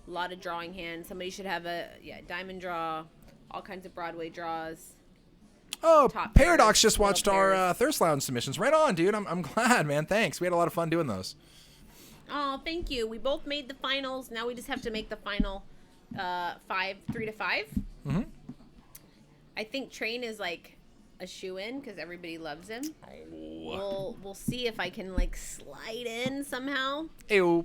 A lot of drawing hands. Somebody should have a diamond draw, all kinds of Broadway draws. Oh, Top Paradox pairs, just watched middle our pairs. Thirst Lounge submissions. Right on, dude. I'm glad, man. Thanks. We had a lot of fun doing those. Oh, thank you. We both made the finals. Now we just have to make the final 3 to 5. Mm-hmm. I think Train is a shoe-in because everybody loves him. We'll see if I can slide in somehow. Ew.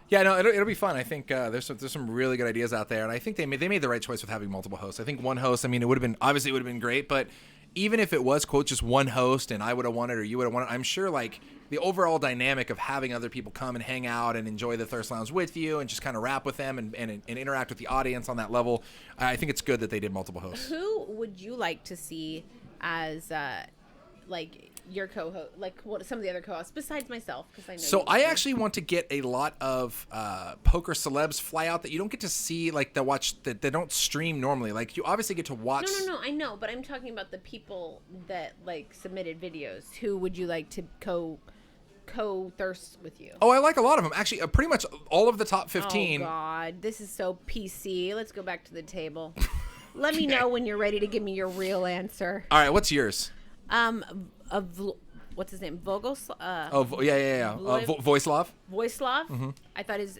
Yeah, no, it'll be fun. I think there's some really good ideas out there, and I think they made the right choice with having multiple hosts. I think one host, it would have been great, but even if it was quote just one host and I would have won it or you would have won it, I'm sure the overall dynamic of having other people come and hang out and enjoy the Thirst Lounge with you and just kind of rap with them and interact with the audience on that level, I think it's good that they did multiple hosts. Who would you like to see as your co-host, what some of the other co-hosts besides myself? Because I know. So I actually want to get a lot of poker celebs fly out that you don't get to see, that they don't stream normally. You obviously get to watch. No, I know, but I'm talking about the people that submitted videos. Who would you like to co-thirst with you? Oh, I like a lot of them. Actually, pretty much all of the top 15. Oh God, this is so PC. Let's go back to the table. Let me know when you're ready to give me your real answer. All right, what's yours? What's his name? Voislav. Voislav. Mm-hmm. I thought his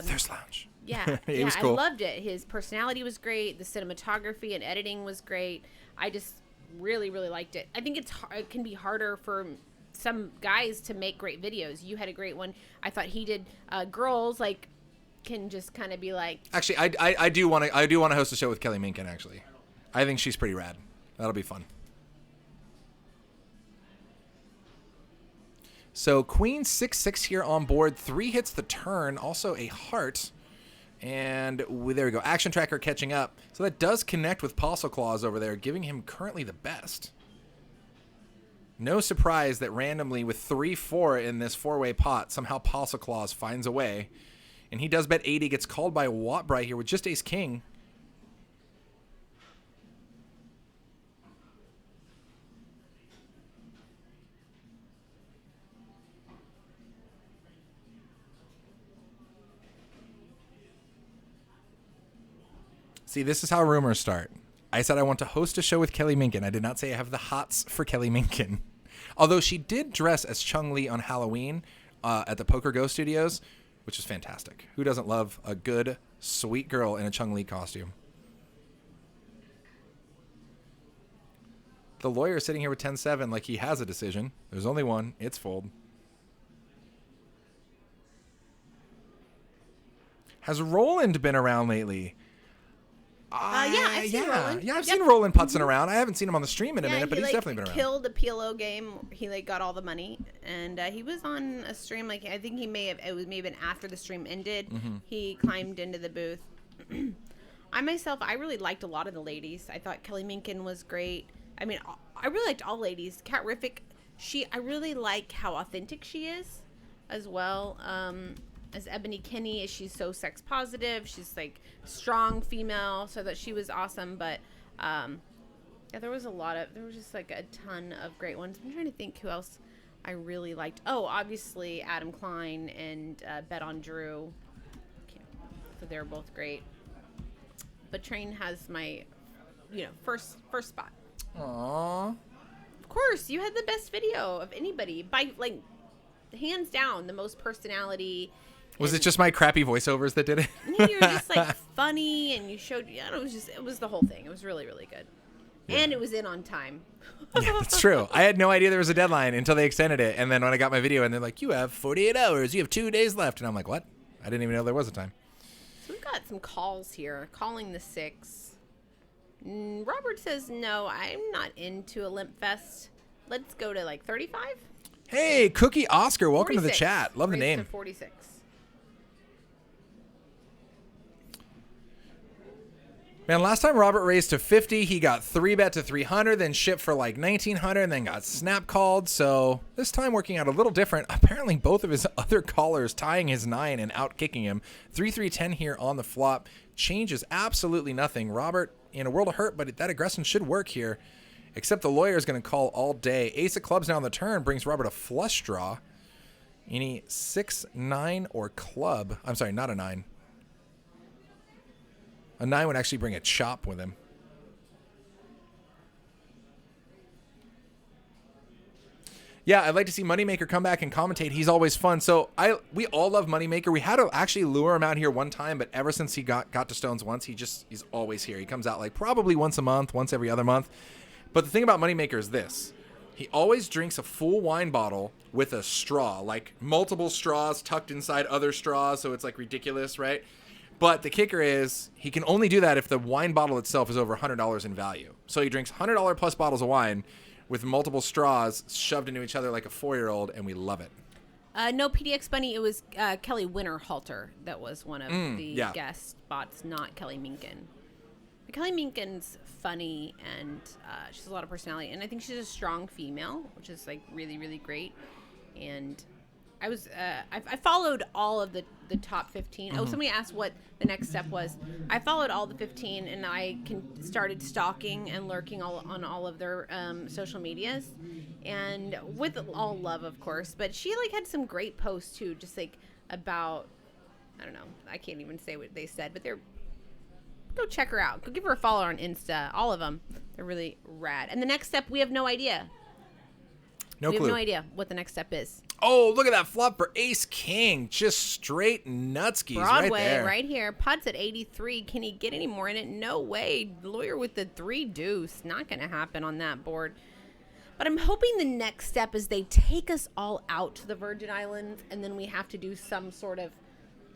Thirst Lounge. Yeah, It was cool. I loved it. His personality was great. The cinematography and editing was great. I just really, really liked it. I think it can be harder for some guys to make great videos. You had a great one. I thought he did. Girls like can just kind of be like. Actually, I do want to host a show with Kelly Minkin. Actually, I think she's pretty rad. That'll be fun. So Queen 6-6 here on board. 3 hits the turn. Also a heart. And there we go. Action tracker catching up. So that does connect with Postle Claws over there, giving him currently the best. No surprise that randomly with 3-4 in this 4-way pot, somehow Postle Claws finds a way. And he does bet 80, gets called by Wattbright here with just ace king. See, this is how rumors start. I said I want to host a show with Kelly Minkin. I did not say I have the hots for Kelly Minkin. Although she did dress as Chung-Li on Halloween at the Poker Go Studios, which is fantastic. Who doesn't love a good, sweet girl in a Chung-Li costume? The lawyer is sitting here with 10-7 like he has a decision. There's only one. It's fold. Has Roland been around lately? Yeah, I've seen Roland. Yeah, I've seen Roland putzing around. I haven't seen him on the stream in a minute, but he's definitely been around. He killed a PLO game. He got all the money, and he was on a stream. I think it may have been after the stream ended. Mm-hmm. He climbed into the booth. I really liked a lot of the ladies. I thought Kelly Minkin was great. I mean, I really liked all ladies. Kat Riffick, I really like how authentic she is, as well. As Ebony Kinney, she's so sex positive. She's like strong female, so that she was awesome. But there was just like a ton of great ones. I'm trying to think who else I really liked. Oh, obviously Adam Klein and Bet on Drew. So they're both great. But Train has my, first spot. Aww. Of course, you had the best video of anybody by hands down the most personality. Was it just my crappy voiceovers that did it? You were just funny, and you showed. It was the whole thing. It was really, really good, and it was in on time. Yeah, that's true. I had no idea there was a deadline until they extended it, and then when I got my video, and they're like, "You have 48 hours. You have 2 days left," and I'm like, "What? I didn't even know there was a time." So we've got some calls here. Calling the 6. Robert says, "No, I'm not into a limp fest. Let's go to 35." Hey, Cookie Oscar, welcome 46. to the chat. Love the Raised name. to 46. Man, last time Robert raised to 50, he got 3-bet to 300, then shipped for 1900, and then got snap called. So this time working out a little different. Apparently both of his other callers tying his 9 and out kicking him. 3-3-10 here on the flop. Changes absolutely nothing. Robert in a world of hurt, but that aggression should work here. Except the lawyer is going to call all day. Ace of clubs now on the turn brings Robert a flush draw. Any 6, 9, or club. I'm sorry, not a 9. A 9 would actually bring a chop with him. Yeah, I'd like to see Moneymaker come back and commentate. He's always fun. So we all love Moneymaker. We had to actually lure him out here one time, but ever since he got to Stones once, he's always here. He comes out probably once a month, once every other month. But the thing about Moneymaker is this. He always drinks a full wine bottle with a straw, multiple straws tucked inside other straws, so it's ridiculous, right? But the kicker is he can only do that if the wine bottle itself is over $100 in value. So he drinks $100 plus bottles of wine with multiple straws shoved into each other like a 4-year-old, and we love it. No, PDX Bunny, it was Kelly Winterhalter that was one of the guest spots, not Kelly Minkin. But Kelly Minkin's funny, and she has a lot of personality, and I think she's a strong female, which is really, really great. And I followed all of the top 15. Mm-hmm. Oh, somebody asked what the next step was. I followed all the 15, and I started stalking and lurking on all of their social medias, and with all love, of course. But she had some great posts too, just about, I don't know, I can't even say what they said, but go check her out. Go give her a follow on Insta. All of them, they're really rad. And the next step, we have no idea. No we clue. have no idea what the next step is. Oh, look at that flop for ace king. Just straight nutskis right Broadway, there. right here. Pot's at 83. Can he get any more in it? No way. Lawyer with the 3 deuce. Not going to happen on that board. But I'm hoping the next step is they take us all out to the Virgin Islands, and then we have to do some sort of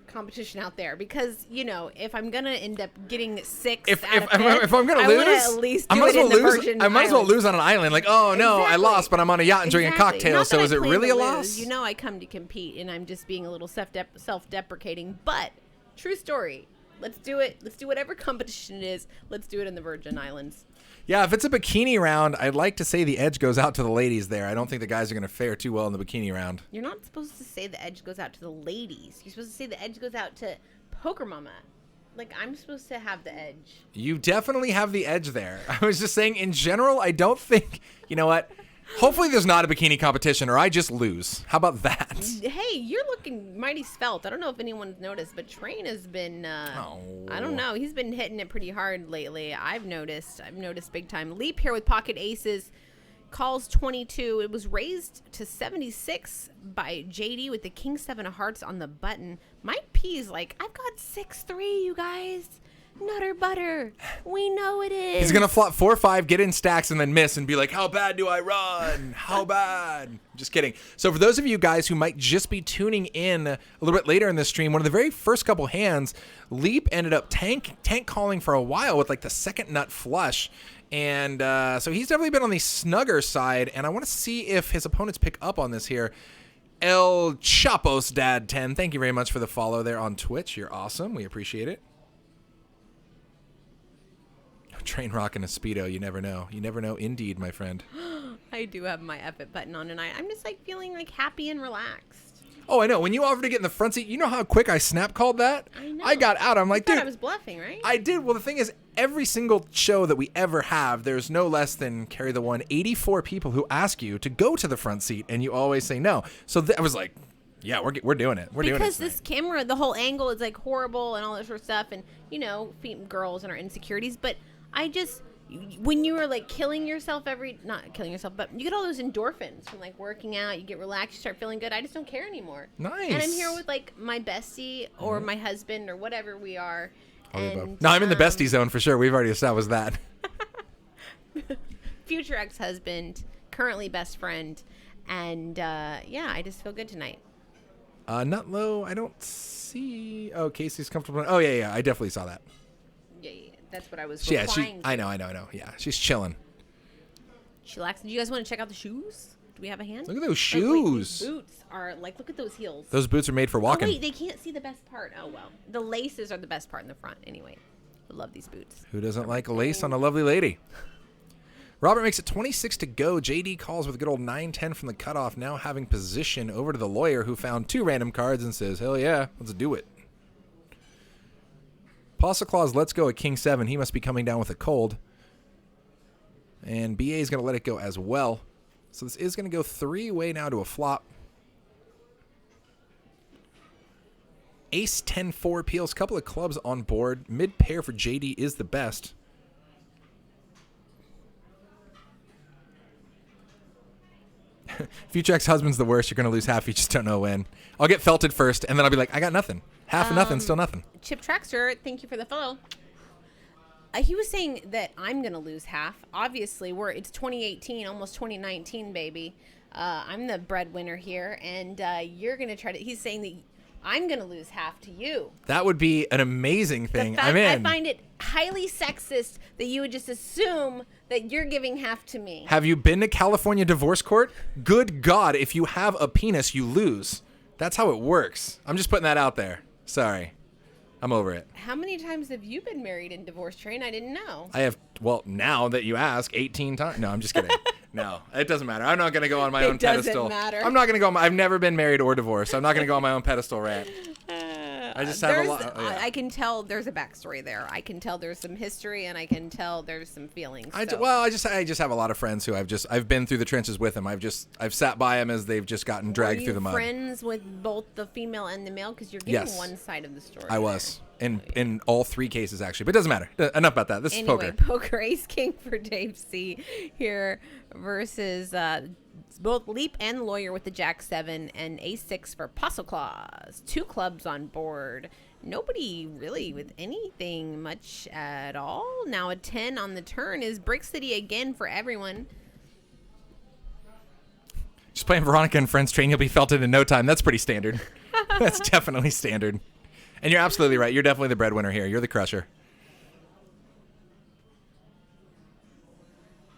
competition out there, because if I'm gonna end up getting 6 If out of I'm 5, gonna I lose, wanna at least I do might as it well in the lose. Virgin I might as well Islands. lose on an island. Like, oh no, I Exactly. lost, but I'm on a yacht and drinking Exactly. cocktails. Not So that is I it plan really to a lose. loss? I come to compete, and I'm just being a little self-deprecating. But true story. Let's do it. Let's do whatever competition it is. Let's do it in the Virgin Islands. Yeah, if it's a bikini round, I'd like to say the edge goes out to the ladies there. I don't think the guys are going to fare too well in the bikini round. You're not supposed to say the edge goes out to the ladies. You're supposed to say the edge goes out to Poker Mama. Like, I'm supposed to have the edge. You definitely have the edge there. I was just saying, in general, I don't think, you know what? Hopefully there's not a bikini competition or I just lose. How about that? Hey, you're looking mighty svelte. I don't know if anyone's noticed, but Train has been, I don't know. He's been hitting it pretty hard lately. I've noticed big time. Leap here with pocket aces. Calls 22. It was raised to 76 by JD with the King 7 of hearts on the button. Mike P's like, I've got 6-3, you guys. Nutter butter. We know it is. He's going to flop 4-5, get in stacks, and then miss and be like, how bad do I run? How bad? Just kidding. So for those of you guys who might just be tuning in a little bit later in the stream, one of the very first couple hands, Leap ended up tank calling for a while with like the second nut flush. And so he's definitely been on the snugger side, and I want to see if his opponents pick up on this here. El Chapo's Dad 10, thank you very much for the follow there on Twitch. You're awesome. We appreciate it. Train rock and a Speedo, you never know. You never know indeed, my friend. I do have my Epic button on, and I'm just like feeling like happy and relaxed. Oh, I know. When you offered to get in the front seat, you know how quick I snap called that? I know. I got out. I'm like, I thought dude. I was bluffing, right? I did. Well, the thing is, every single show that we ever have, there's no less than, carry the one, 84 people who ask you to go to the front seat, and you always say no. So I was like, yeah, we're doing it. We're doing it. Because this camera, the whole angle is like horrible and all that sort of stuff, and girls and our insecurities. But I just, when you are like killing yourself not killing yourself, but you get all those endorphins from like working out, you get relaxed, you start feeling good. I just don't care anymore. Nice. And I'm here with like my bestie or my husband or whatever we are. And, no, I'm in the bestie zone for sure. We've already established that. Future ex-husband, currently best friend, and yeah, I just feel good tonight. Nut low, I don't see. Oh, Kasey's comfortable. Oh, yeah. I definitely saw that. Yeah, that's what I was Yeah, replying to. I know. Yeah, she's chilling. Chillax. Do you guys want to check out the shoes? Do we have a hand? Look at those Wait, shoes. these boots are like, look at those heels. Those boots are made for walking. Oh, wait, they can't see the best part. Oh, well. The laces are the best part in the front. Anyway, I love these boots. Who doesn't like a lace on a lovely lady? Robert makes it 26 to go. JD calls with a good old 9-10 from the cutoff, now having position over to the lawyer who found 2 random cards and says, hell yeah, let's do it. Pasta Claus lets go at King 7. He must be coming down with a cold. And BA is going to let it go as well. So this is going to go 3-way now to a flop. Ace 10-4 peels, couple of clubs on board. Mid pair for JD is the best. Future ex-husband's the worst. You're going to lose half. You just don't know when. I'll get felted first, and then I'll be like, I got nothing. Half of nothing, still nothing. Chip Traxter, thank you for the follow. He was saying that I'm going to lose half. Obviously, it's 2018, almost 2019, baby. I'm the breadwinner here, and you're going to try to... He's saying that I'm going to lose half to you. That would be an amazing thing. I'm in. I find it highly sexist that you would just assume that you're giving half to me. Have you been to California divorce court? Good God, if you have a penis, you lose. That's how it works. I'm just putting that out there. Sorry. I'm over it. How many times have you been married in divorce, Train? I didn't know. I have, well, now that you ask, 18 times. No, I'm just kidding. No, it doesn't matter. I'm not going to go on my own pedestal. It doesn't matter. I'm not going to go on I've never been married or divorced. I'm not going to go on my own pedestal rant. I just have a lot. Yeah. I can tell there's a backstory there. I can tell there's some history, and I can tell there's some feelings. I just have a lot of friends who I've been through the trenches with them. I've sat by them as they've just gotten dragged through the mud. Were you friends with both the female and the male? Because you're getting Yes. one side of the story. I was. In all 3 cases, actually. But it doesn't matter. Enough about that. This is Anyway, poker. poker ace king for Dave C here versus both Leap and Lawyer with the Jack 7 and Ace 6 for Apostle Claus. 2 clubs on board. Nobody really with anything much at all. Now a 10 on the turn is Brick City again for everyone. Just playing Veronica and Friends Train, you'll be felted in no time. That's pretty standard. That's definitely standard. And you're absolutely right. You're definitely the breadwinner here. You're the crusher.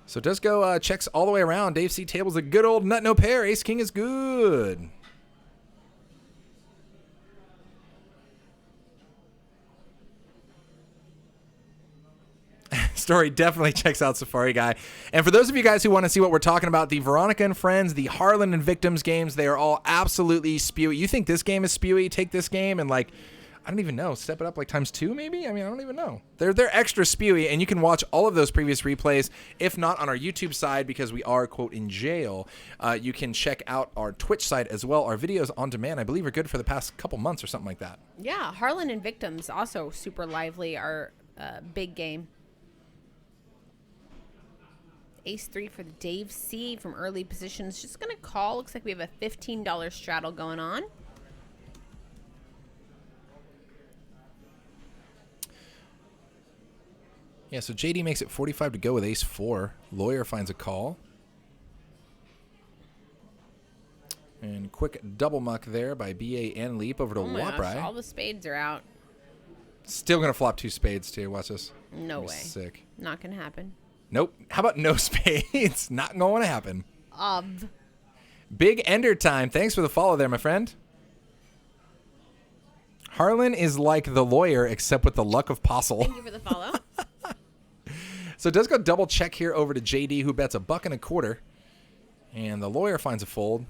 So it does go checks all the way around. Dave C. tables a good old nut no pair. Ace King is good. Story definitely checks out Safari Guy. And for those of you guys who want to see what we're talking about, the Veronica and Friends, the Harlan and Victims games, they are all absolutely spewy. You think this game is spewy? Take this game and like, I don't even know, step it up like times 2 maybe? I mean, I don't even know. They're extra spewy, and you can watch all of those previous replays, if not on our YouTube side, because we are, quote, in jail. You can check out our Twitch side as well. Our videos on demand, I believe, are good for the past couple months or something like that. Yeah, Harlan and Victims, also super lively, our big game. Ace 3 for the Dave C from early positions. Just going to call. Looks like we have a $15 straddle going on. Yeah, so JD makes it 45 to go with Ace 4. Lawyer finds a call. And quick double muck there by BA and Leap over to Waprai. All the spades are out. Still going to flop 2 spades, too. Watch this. No way. Sick. Not going to happen. Nope. How about no spades? Not going to happen. Of. Big Ender time. Thanks for the follow there, my friend. Harlan is like the Lawyer, except with the luck of Postle. Thank you for the follow. So it does go double check here over to JD, who bets $1.25. And the Lawyer finds a fold.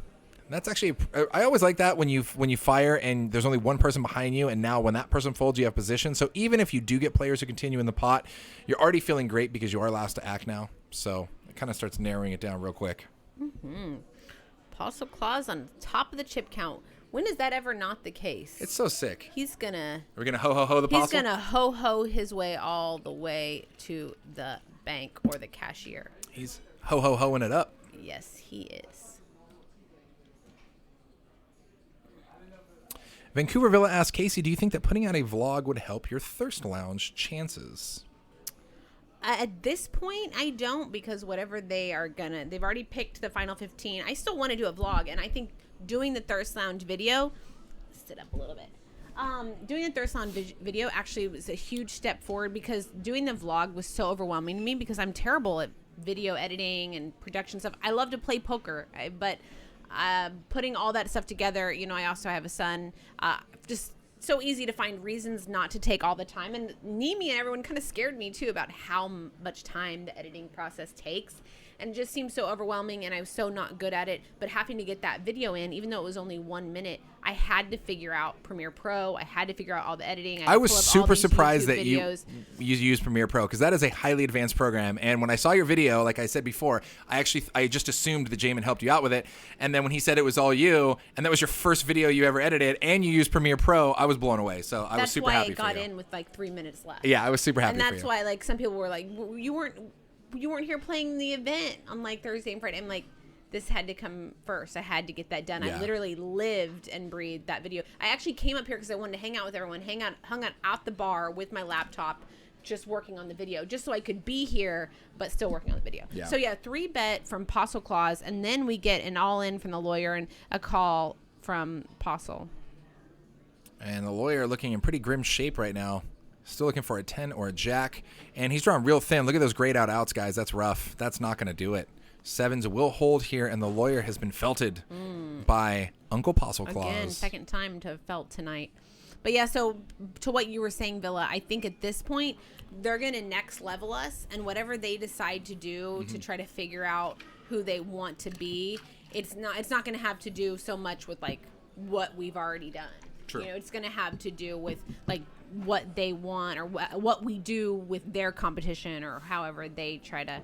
That's actually, I always like that when you fire and there's only one person behind you, and now when that person folds, you have position. So even if you do get players who continue in the pot, you're already feeling great because you are last to act now. So it kind of starts narrowing it down real quick. Mm-hmm. Apostle Claus on top of the chip count. When is that ever not the case? It's so sick. He's gonna. We're gonna ho the Apostle. He's gonna ho his way all the way to the bank or the cashier. He's hoing it up. Yes, he is. Vancouver Villa asks, Kasey, do you think that putting out a vlog would help your Thirst Lounge chances? At this point, I don't, because whatever they've already picked the final 15. I still want to do a vlog, and I think doing the Thirst Lounge video, sit up a little bit. Doing the Thirst Lounge video actually was a huge step forward, because doing the vlog was so overwhelming to me because I'm terrible at video editing and production stuff. I love to play poker, but putting all that stuff together, I also have a son, just so easy to find reasons not to take all the time. And Nimi and everyone kind of scared me too about how much time the editing process takes. And it just seemed so overwhelming, and I was so not good at it. But having to get that video in, even though it was only 1 minute, I had to figure out Premiere Pro. I had to figure out all the editing. I was super surprised that you use Premiere Pro, because that is a highly advanced program. And when I saw your video, like I said before, I just assumed that Jamin helped you out with it. And then when he said it was all you, and that was your first video you ever edited, and you used Premiere Pro, I was blown away. So I was super happy for you. That's why I got in with like 3 minutes left. Yeah, I was super happy for you. And that's why like some people were like, you weren't here playing the event on like Thursday and Friday. I'm like, this had to come first. I had to get that done. Yeah. I literally lived and breathed that video. I actually came up here because I wanted to hang out with everyone, hung out at the bar with my laptop, just working on the video, just so I could be here, but still working on the video. Yeah. So yeah, 3-bet from Apostle Claus, and then we get an all-in from the Lawyer and a call from Apostle. And the Lawyer looking in pretty grim shape right now. Still looking for a 10 or a jack. And he's drawn real thin. Look at those grayed out outs, guys. That's rough. That's not going to do it. 7s will hold here, and the Lawyer has been felted by Uncle Apostle Claus. Again, second time to have felt tonight. But yeah, so to what you were saying, Villa, I think at this point, they're going to next level us, and whatever they decide to do to try to figure out who they want to be, it's not going to have to do so much with like what we've already done. True. It's going to have to do with like what they want, or what we do with their competition, or however they try to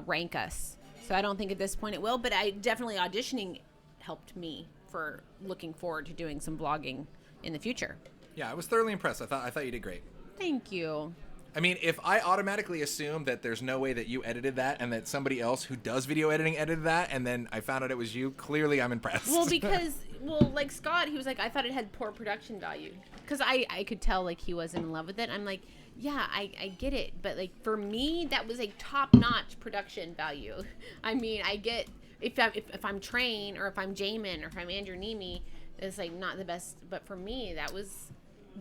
rank us. So I don't think at this point it will, but I definitely auditioning helped me for looking forward to doing some vlogging in the future. Yeah, I was thoroughly impressed. I thought you did great. Thank you. I mean, if I automatically assume that there's no way that you edited that and that somebody else who does video editing edited that, and then I found out it was you, clearly I'm impressed. Well, because, like Scott, he was like, I thought it had poor production value. Because I could tell, like, he wasn't in love with it. I'm like, yeah, I get it. But, like, for me, that was a top-notch production value. I mean, I get, if I'm Train, or if I'm Jamin, or if I'm Andrew Nemi, it's, like, not the best. But for me, that was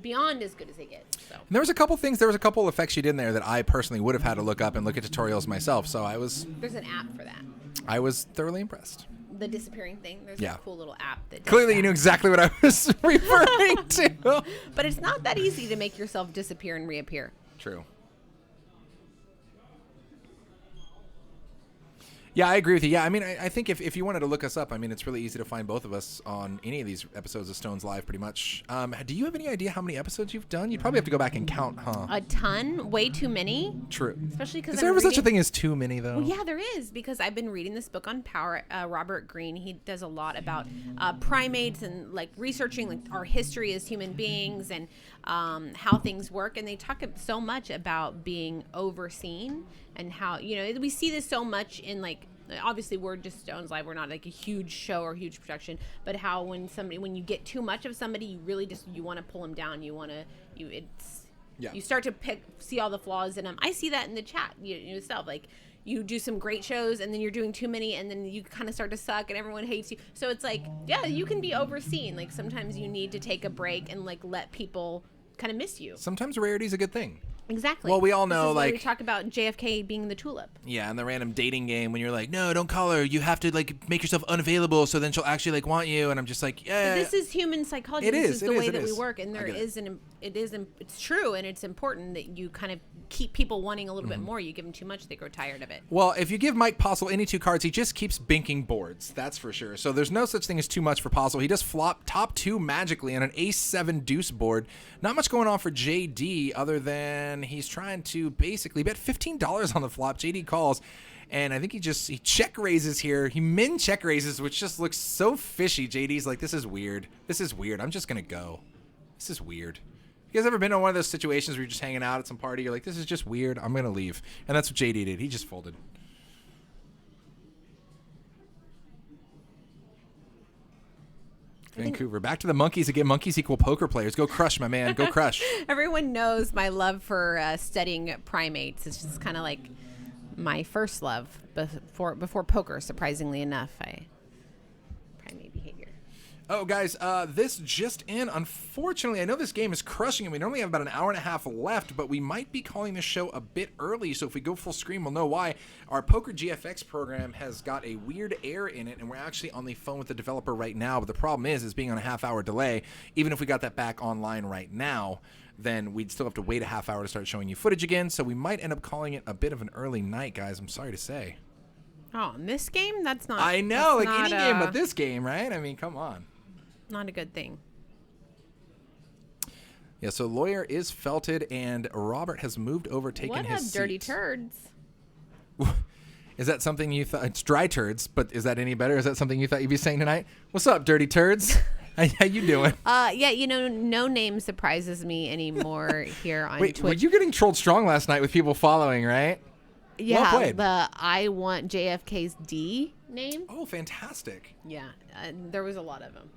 beyond as good as they get. So. And there was a couple effects you did in there that I personally would have had to look up and look at tutorials myself. So There's an app for that. I was thoroughly impressed. The disappearing thing. There's a cool little app that does Clearly that. you knew exactly what I was referring to. But it's not that easy to make yourself disappear and reappear. True. Yeah, I agree with you. Yeah, I mean, I think if you wanted to look us up, I mean, it's really easy to find both of us on any of these episodes of Stones Live, pretty much. Do you have any idea how many episodes you've done? You'd probably have to go back and count, huh? A ton. Way too many. True. Especially because Is there ever such a thing as too many, though? Well, yeah, there is, because I've been reading this book on power. Robert Greene, he does a lot about primates and, like, researching, like, our history as human beings and how things work. And they talk so much about being overseen and how, you know, we see this so much in, like, obviously we're just Stones Live, we're not like a huge show or huge production, but how when you get too much of somebody, you really just, you want to pull them down, you start to see all the flaws in them. I see that in the chat yourself, like, you do some great shows and then you're doing too many and then you kind of start to suck and everyone hates you. So it's like, yeah, you can be overseen. Like, sometimes you need to take a break and, like, let people kind of miss you. Sometimes rarity is a good thing. Exactly. Well, we all know, this is like, we talk about JFK being the tulip. Yeah, and the random dating game when you're like, no, don't call her. You have to, like, make yourself unavailable so then she'll actually, like, want you. And I'm just like, yeah. But this is human psychology. It this is the way that we work, and it's true, and it's important that you kind of keep people wanting a little bit more. You give them too much, they grow tired of it. Well, if you give Mike Postle any 2 cards, he just keeps binking boards. That's for sure. So there's no such thing as too much for Postle. He does flop top 2 magically on an ace-7 deuce board. Not much going on for JD other than he's trying to basically bet $15 on the flop. JD calls, and I think he check raises here. He min check raises, which just looks so fishy. JD's like, this is weird. I'm just going to go. This is weird. You guys ever been in one of those situations where you're just hanging out at some party? You're like, this is just weird. I'm going to leave. And that's what JD did. He just folded. Vancouver. Back to the monkeys again. Monkeys equal poker players. Go crush, my man. Go crush. Everyone knows my love for studying primates. It's just kind of like my first love before poker, surprisingly enough. Primate behavior. Oh, guys, this just in. Unfortunately, I know this game is crushing it. We normally have about an hour and a half left, but we might be calling this show a bit early, so if we go full screen, we'll know why. Our Poker GFX program has got a weird error in it, and we're actually on the phone with the developer right now, but the problem is being on a half-hour delay. Even if we got that back online right now, then we'd still have to wait a half hour to start showing you footage again, so we might end up calling it a bit of an early night, guys. I'm sorry to say. Oh, in this game? That's not... I know, like any game but this game, right? I mean, come on. Not a good thing. Yeah, so Lawyer is felted, and Robert has moved over, taking his seat. What up, dirty turds? Is that something you thought? It's dry turds, but is that any better? Is that something you thought you'd be saying tonight? What's up, dirty turds? How you doing? Yeah, no name surprises me anymore here on Twitch. Were you getting trolled strong last night with people following, right? Yeah, well played. The I want JFK's D name. Oh, fantastic. Yeah, there was a lot of them.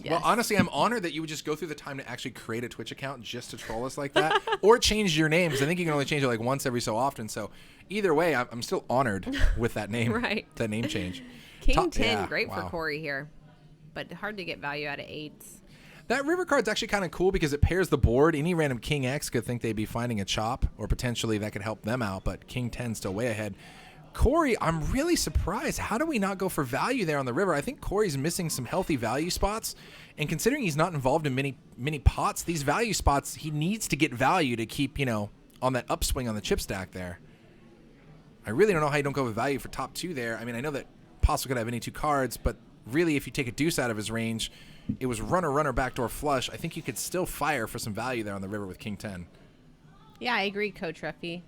Yes. Well, honestly, I'm honored that you would just go through the time to actually create a Twitch account just to troll us like that, or change your name, because I think you can only change it like once every so often. So either way, I'm still honored with that name, right? That name change. King 10, great for Corey here, but hard to get value out of 8s. That river card's actually kind of cool because it pairs the board. Any random King X could think they'd be finding a chop, or potentially that could help them out, but King 10's still way ahead. Corey, I'm really surprised. How do we not go for value there on the river? I think Corey's missing some healthy value spots, and considering he's not involved in many pots, these value spots, he needs to get value to keep, on that upswing on the chip stack there. I really don't know how you don't go with value for top 2 there. I mean, I know that Postle could have any 2 cards, but really if you take a deuce out of his range, it was runner, backdoor flush. I think you could still fire for some value there on the river with King 10. Yeah, I agree, Coach Ruffy.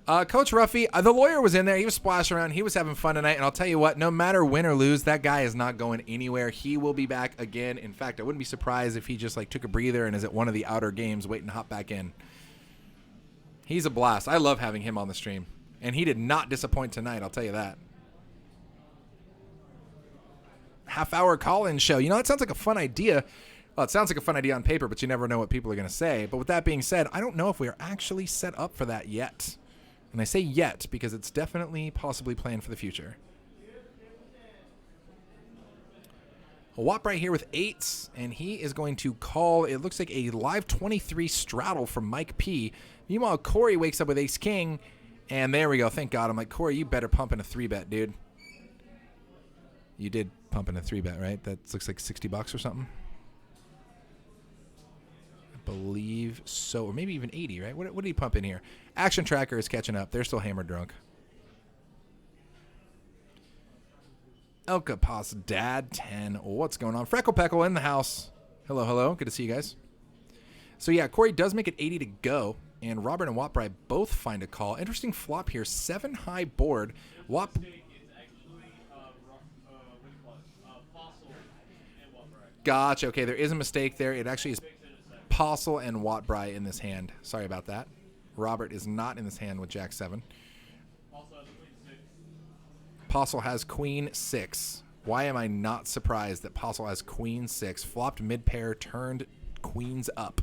Coach Ruffy, the lawyer was in there. He was splashing around. He was having fun tonight. And I'll tell you what, no matter win or lose, that guy is not going anywhere. He will be back again. In fact, I wouldn't be surprised if he just like took a breather and is at one of the outer games waiting to hop back in. He's a blast. I love having him on the stream. And he did not disappoint tonight, I'll tell you that. Half-hour call-in show. You know, that sounds like a fun idea. Well, it sounds like a fun idea on paper, but you never know what people are going to say. But with that being said, I don't know if we are actually set up for that yet. And I say yet because it's definitely possibly planned for the future. A Wop right here with 8s, and he is going to call, it looks like a live 23 straddle from Mike P. Meanwhile, Corey wakes up with Ace King, and there we go. Thank God. I'm like, Corey, you better pump in a 3-bet, dude. You did pump in a 3-bet, right? That looks like $60 or something. Believe so, or maybe even 80, right? What did he pump in here? Action Tracker is catching up. They're still hammered drunk. Elka Pass Dad 10. What's going on? Freckle Peckle in the house. Hello, hello. Good to see you guys. So yeah, Corey does make it 80 to go, and Robert and Wapbry both find a call. Interesting flop here. 7 high board. Wap. Gotcha. Okay, there is a mistake there. It actually is Postle and Watbry in this hand. Sorry about that. Robert is not in this hand with Jack 7. Postle has Queen 6. Why am I not surprised that Postle has Queen 6? Flopped mid-pair, turned Queens up.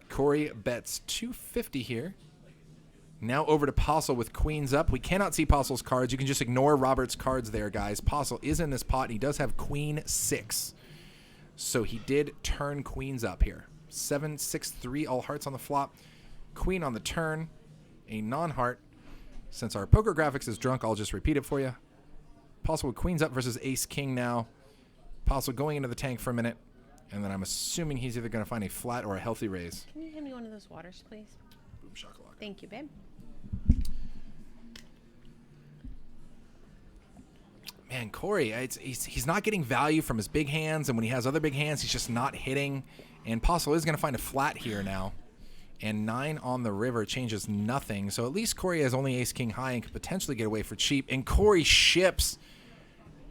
Corey bets 250 here. Now over to Postle with Queens up. We cannot see Postle's cards. You can just ignore Robert's cards there, guys. Postle is in this pot, and he does have Queen 6. So he did turn Queens up here. 7, 6, 3, all hearts on the flop. Queen on the turn, a non-heart. Since our poker graphics is drunk, I'll just repeat it for you. Postle with Queens up versus Ace King now. Postle going into the tank for a minute. And then I'm assuming he's either going to find a flat or a healthy raise. Can you hand me one of those waters, please? Boom shakalaka. Thank you, babe. Man, Corey, he's not getting value from his big hands, and when he has other big hands, he's just not hitting. And Postle is going to find a flat here now. And 9 on the river changes nothing. So at least Corey has only Ace King high and could potentially get away for cheap. And Corey ships.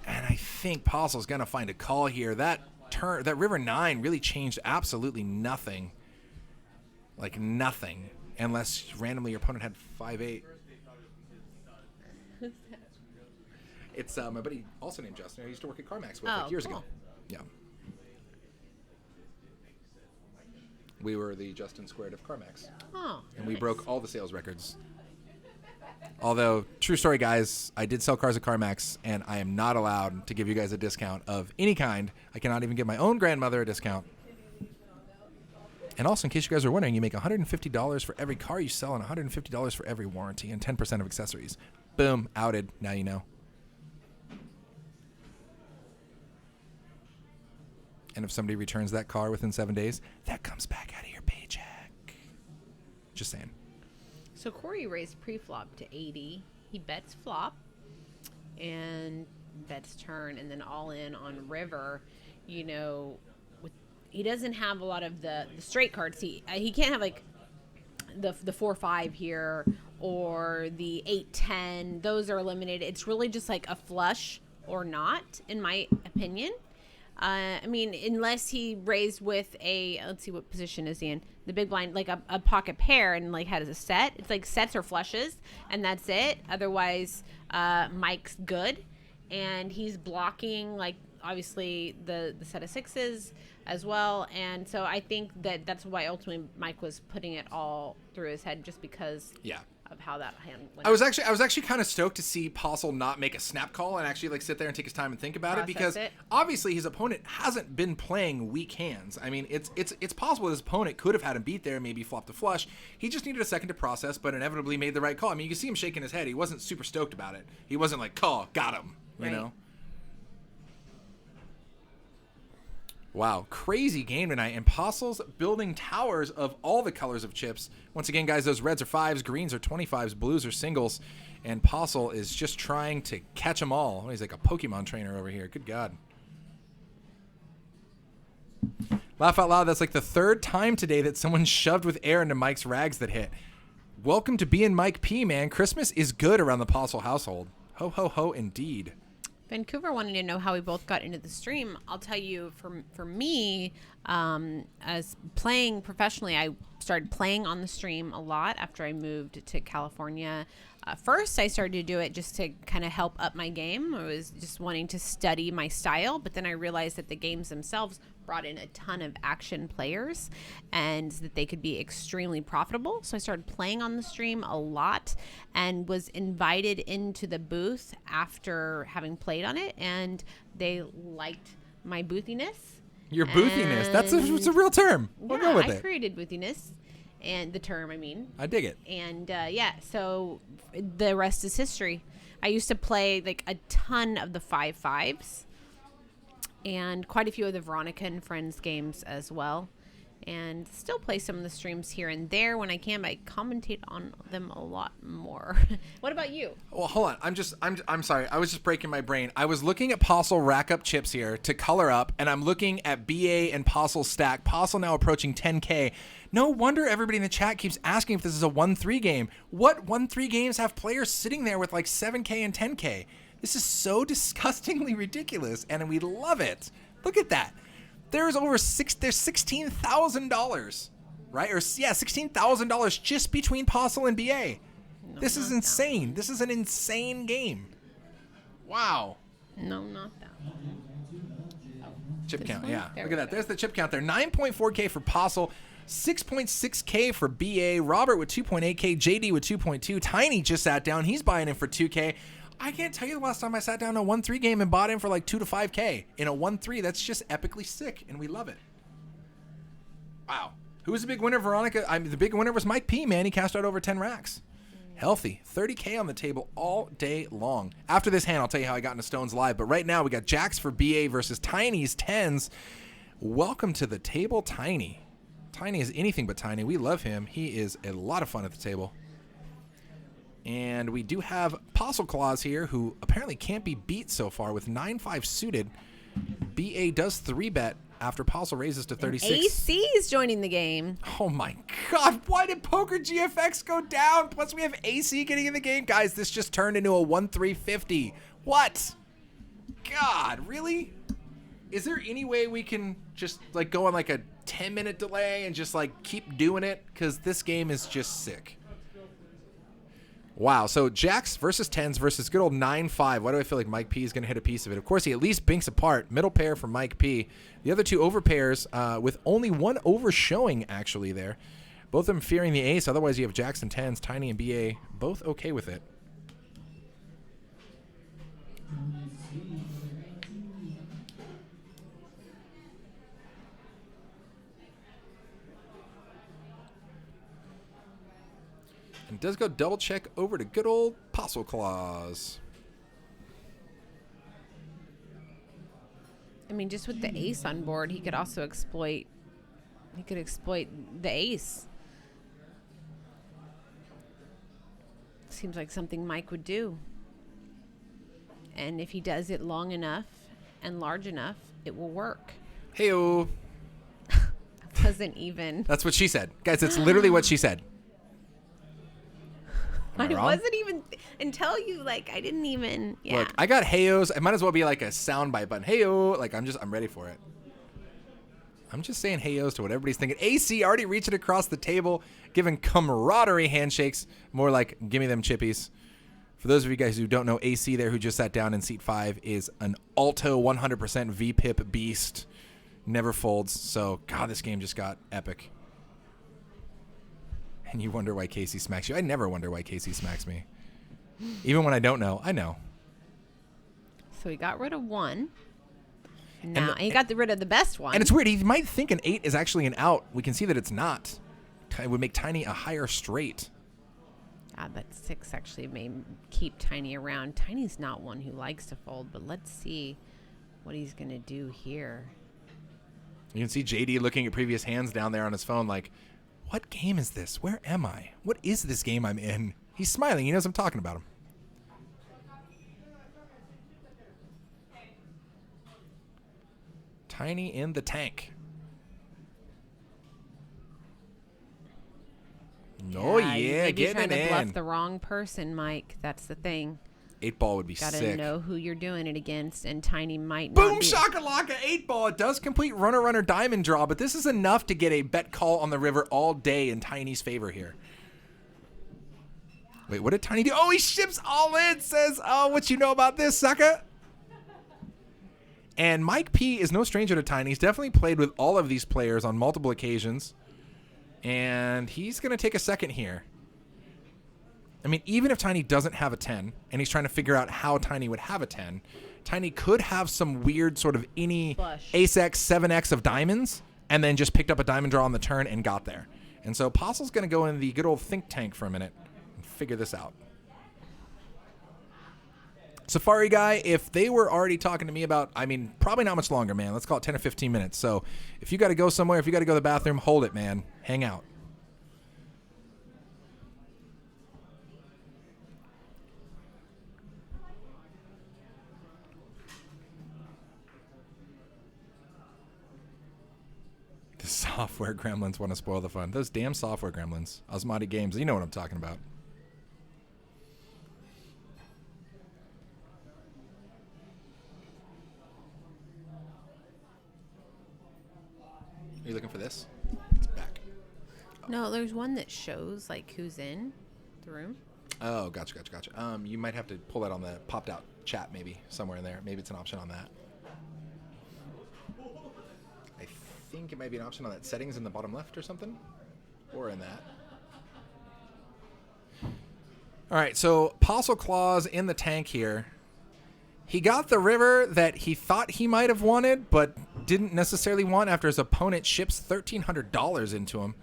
And I think Postle's going to find a call here. That river 9 really changed absolutely nothing. Like nothing. Unless randomly your opponent had 5-8. It's my buddy, also named Justin. I used to work at CarMax with years ago. Yeah. We were the Justin Squared of CarMax. Oh, and we broke all the sales records. Although, true story, guys, I did sell cars at CarMax, and I am not allowed to give you guys a discount of any kind. I cannot even give my own grandmother a discount. And also, in case you guys are wondering, you make $150 for every car you sell and $150 for every warranty and 10% of accessories. Boom, outed. Now you know. And if somebody returns that car within 7 days, that comes back out of your paycheck. Just saying. So Corey raised pre-flop to 80. He bets flop and bets turn, and then all in on river. You know, he doesn't have a lot of the straight cards. He can't have like the 4-5 here or the 8-10. Those are eliminated. It's really just like a flush or not, in my opinion. I mean, unless he raised with a, let's see, what position is he in? The big blind, like a pocket pair, and like has a set. It's like sets or flushes, and that's it. Otherwise, Mike's good, and he's blocking, like, obviously the set of 6s as well. And so I think that's why ultimately Mike was putting it all through his head, just because of how that hand went. I was actually kind of stoked to see Postle not make a snap call and actually like sit there and take his time and think about it, because obviously his opponent hasn't been playing weak hands. I mean, it's possible his opponent could have had him beat there, maybe flopped a flush. He just needed a second to process, but inevitably made the right call. I mean, you can see him shaking his head. He wasn't super stoked about it. He wasn't like, call, got him, you know? Wow, crazy game tonight, and Postle's building towers of all the colors of chips. Once again, guys, those reds are 5s, greens are 25s, blues are singles, and Postle is just trying to catch them all. He's like a Pokemon trainer over here. Good God. Laugh out loud. That's like the third time today that someone shoved with air into Mike's rags that hit. Welcome to being Mike P, man. Christmas is good around the Apostle household. Ho, ho, ho, indeed. Vancouver wanted to know how we both got into the stream. I'll tell you, for me, as playing professionally, I started playing on the stream a lot after I moved to California. First, I started to do it just to kind of help up my game. I was just wanting to study my style, but then I realized that the games themselves brought in a ton of action players and that they could be extremely profitable. So I started playing on the stream a lot and was invited into the booth after having played on it, and they liked my boothiness. Your boothiness. It's a real term. We'll go with I it. created boothiness. And the term, I mean. I dig it. And so the rest is history. I used to play like a ton of the 5-5s and quite a few of the Veronica and Friends games as well. And still play some of the streams here and there when I can, but I commentate on them a lot more. What about you? Well, hold on. I'm sorry. I was just breaking my brain. I was looking at Postle rack up chips here to color up, and I'm looking at BA and Postle stack. Postle now approaching 10K. No wonder everybody in the chat keeps asking if this is a 1-3 game. What 1-3 games have players sitting there with like 7K and 10K? This is so disgustingly ridiculous, and we love it. Look at that. There's $16,000, right? $16,000 just between Postle and BA. This is insane. This is an insane game. Wow. No, not that. Chip count, one? yeah. There Look we at that. go. There's the chip count there. 9.4K for Postle, 6.6K for BA, Robert with 2.8K, JD with 2.2. Tiny just sat down. He's buying in for 2K. I can't tell you the last time I sat down in a 1-3 game and bought in for like 2 to 5K. In a 1-3, that's just epically sick, and we love it. Wow. Who was the big winner, Veronica? The big winner was Mike P, man. He cashed out over 10 racks. Healthy. 30K on the table all day long. After this hand, I'll tell you how I got into Stones Live. But right now, we got Jacks for BA versus Tiny's 10s. Welcome to the table, Tiny. Tiny is anything but tiny. We love him. He is a lot of fun at the table. And we do have Postle Claus here, who apparently can't be beat so far with 9-5 suited. BA does 3-bet after Postle raises to 36. AC is joining the game. Oh my God, why did Poker GFX go down? Plus we have AC getting in the game. Guys, this just turned into a 1-3-50. What? God, really? Is there any way we can just like go on like a 10-minute delay and just like keep doing it? Because this game is just sick. Wow, so Jacks versus 10s versus good old 9-5. Why do I feel like Mike P is going to hit a piece of it? Of course, he at least binks apart. Middle pair for Mike P. The other two over pairs with only one over showing, actually, there. Both of them fearing the ace. Otherwise, you have Jacks and 10s, Tiny and BA, both okay with it. And does go double check over to good old Postle Claus. I mean, just with the ace on board, he could also exploit. He could exploit the ace. Seems like something Mike would do. And if he does it long enough and large enough, it will work. Hey-o. That wasn't even. That's what she said. Guys, that's literally what she said. Am I wrong? Wasn't even until you I didn't even. Yeah. Look, I got hey-os. It might as well be like a soundbite button. Hey-o. Like, I'm ready for it. I'm just saying hey-os to what everybody's thinking. AC already reaching across the table, giving camaraderie handshakes. More like, give me them chippies. For those of you guys who don't know, AC there, who just sat down in seat 5, is an Alto 100% VPIP beast. Never folds. So, God, this game just got epic. And you wonder why Kasey smacks you. I never wonder why Kasey smacks me. Even when I don't know, I know. So he got rid of one. Now he got rid of the best one. And it's weird. He might think an 8 is actually an out. We can see that it's not. It would make Tiny a higher straight. But 6 actually may keep Tiny around. Tiny's not one who likes to fold, but let's see what he's going to do here. You can see JD looking at previous hands down there on his phone like, what game is this? Where am I? What is this game I'm in? He's smiling. He knows I'm talking about him. Tiny in the tank. Oh, you yeah, may be getting trying it to bluff in. the wrong person, Mike. That's the thing. 8-ball would be Gotta sick. know who you're doing it against, and Tiny might not Boom be. shakalaka 8-ball. It does complete runner diamond draw, but this is enough to get a bet call on the river all day in Tiny's favor here. Wait, what did Tiny do? Oh, he ships all in. Says, oh, what you know about this, sucker? And Mike P is no stranger to Tiny. He's definitely played with all of these players on multiple occasions. And he's going to take a second here. I mean, even if Tiny doesn't have a 10, and he's trying to figure out how Tiny would have a 10, Tiny could have some weird sort of ace-x, 7x of diamonds, and then just picked up a diamond draw on the turn and got there. And so Postle's going to go in the good old think tank for a minute and figure this out. Safari Guy, if they were already talking to me about, I mean, probably not much longer, man. Let's call it 10 or 15 minutes. So if you got to go somewhere, if you got to go to the bathroom, hold it, man. Hang out. The software gremlins want to spoil the fun. Those damn software gremlins. Osmati Games, you know what I'm talking about. Are you looking for this? It's back. No, there's one that shows like who's in the room. Oh, gotcha. You might have to pull that on the popped out chat maybe, somewhere in there. Maybe it's an option on that. I think it might be an option on that settings in the bottom left or something. Or in that. All right, so Apostle Claus in the tank here. He got the river that he thought he might have wanted, but didn't necessarily want after his opponent ships $1,300 into him.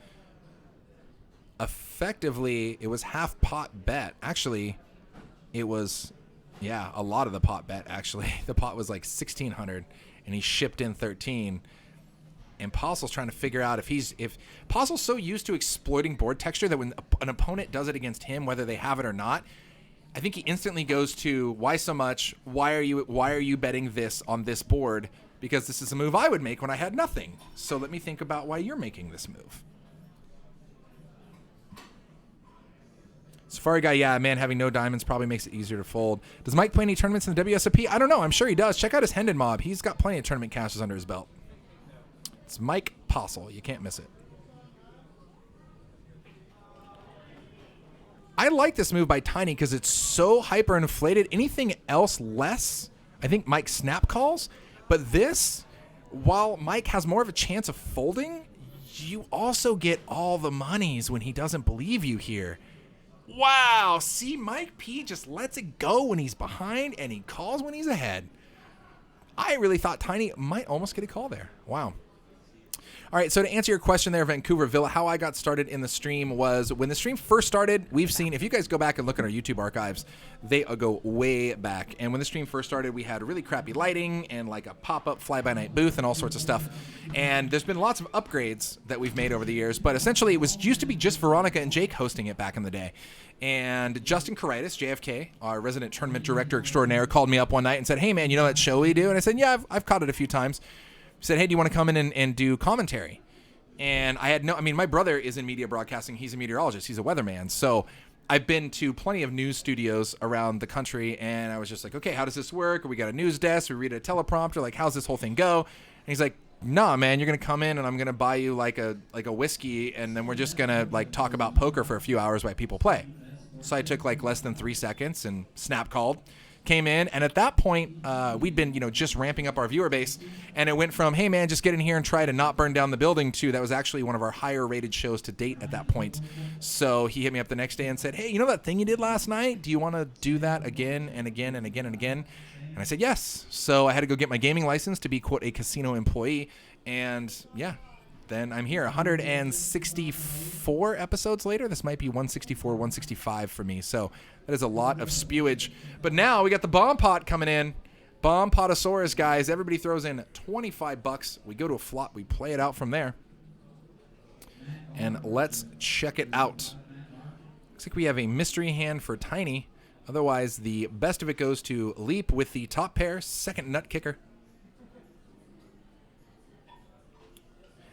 Effectively, it was half pot bet. Actually, it was, yeah, a lot of the pot bet, actually. The pot was like $1,600, and he shipped in 13. And Postle's trying to figure out if Postle's so used to exploiting board texture that when an opponent does it against him, whether they have it or not, I think he instantly goes to, why so much? Why are you betting this on this board? Because this is a move I would make when I had nothing. So let me think about why you're making this move. Safari Guy, yeah, man, having no diamonds probably makes it easier to fold. Does Mike play any tournaments in the WSOP? I don't know. I'm sure he does. Check out his Hendon mob. He's got plenty of tournament caches under his belt. It's Mike Postle. You can't miss it. I like this move by Tiny because it's so hyperinflated. Anything else less, I think Mike snap calls. But this, while Mike has more of a chance of folding, you also get all the monies when he doesn't believe you here. Wow. See, Mike P just lets it go when he's behind and he calls when he's ahead. I really thought Tiny might almost get a call there. Wow. All right, so to answer your question there, Vancouver Villa, how I got started in the stream was when the stream first started, we've seen, if you guys go back and look at our YouTube archives, they go way back. And when the stream first started, we had really crappy lighting and like a pop-up fly-by-night booth and all sorts of stuff. And there's been lots of upgrades that we've made over the years, but essentially it used to be just Veronica and Jake hosting it back in the day. And Justin Caritis, JFK, our resident tournament director extraordinaire, called me up one night and said, hey, man, you know that show we do? And I said, yeah, I've caught it a few times. Said, hey, do you want to come in and do commentary? And I had my brother is in media broadcasting. He's a meteorologist. He's a weatherman. So I've been to plenty of news studios around the country, and I was just like, okay, how does this work? We got a news desk. We read a teleprompter. Like, how's this whole thing go? And he's like, nah, man, you're going to come in, and I'm going to buy you like a whiskey, and then we're just going to like talk about poker for a few hours while people play. So I took like less than 3 seconds and snap called. Came in, and at that point, we'd been, just ramping up our viewer base, and it went from, hey, man, just get in here and try to not burn down the building, to that was actually one of our higher-rated shows to date at that point. So he hit me up the next day and said, hey, you know that thing you did last night? Do you want to do that again and again and again and again? And I said, yes. So I had to go get my gaming license to be, quote, a casino employee, and, yeah. Then I'm here 164 episodes later. This might be 164, 165 for me. So that is a lot of spewage. But now we got the bomb pot coming in. Bomb Potosaurus, guys. Everybody throws in $25. We go to a flop. We play it out from there. And let's check it out. Looks like we have a mystery hand for Tiny. Otherwise, the best of it goes to Leap with the top pair, second nut kicker.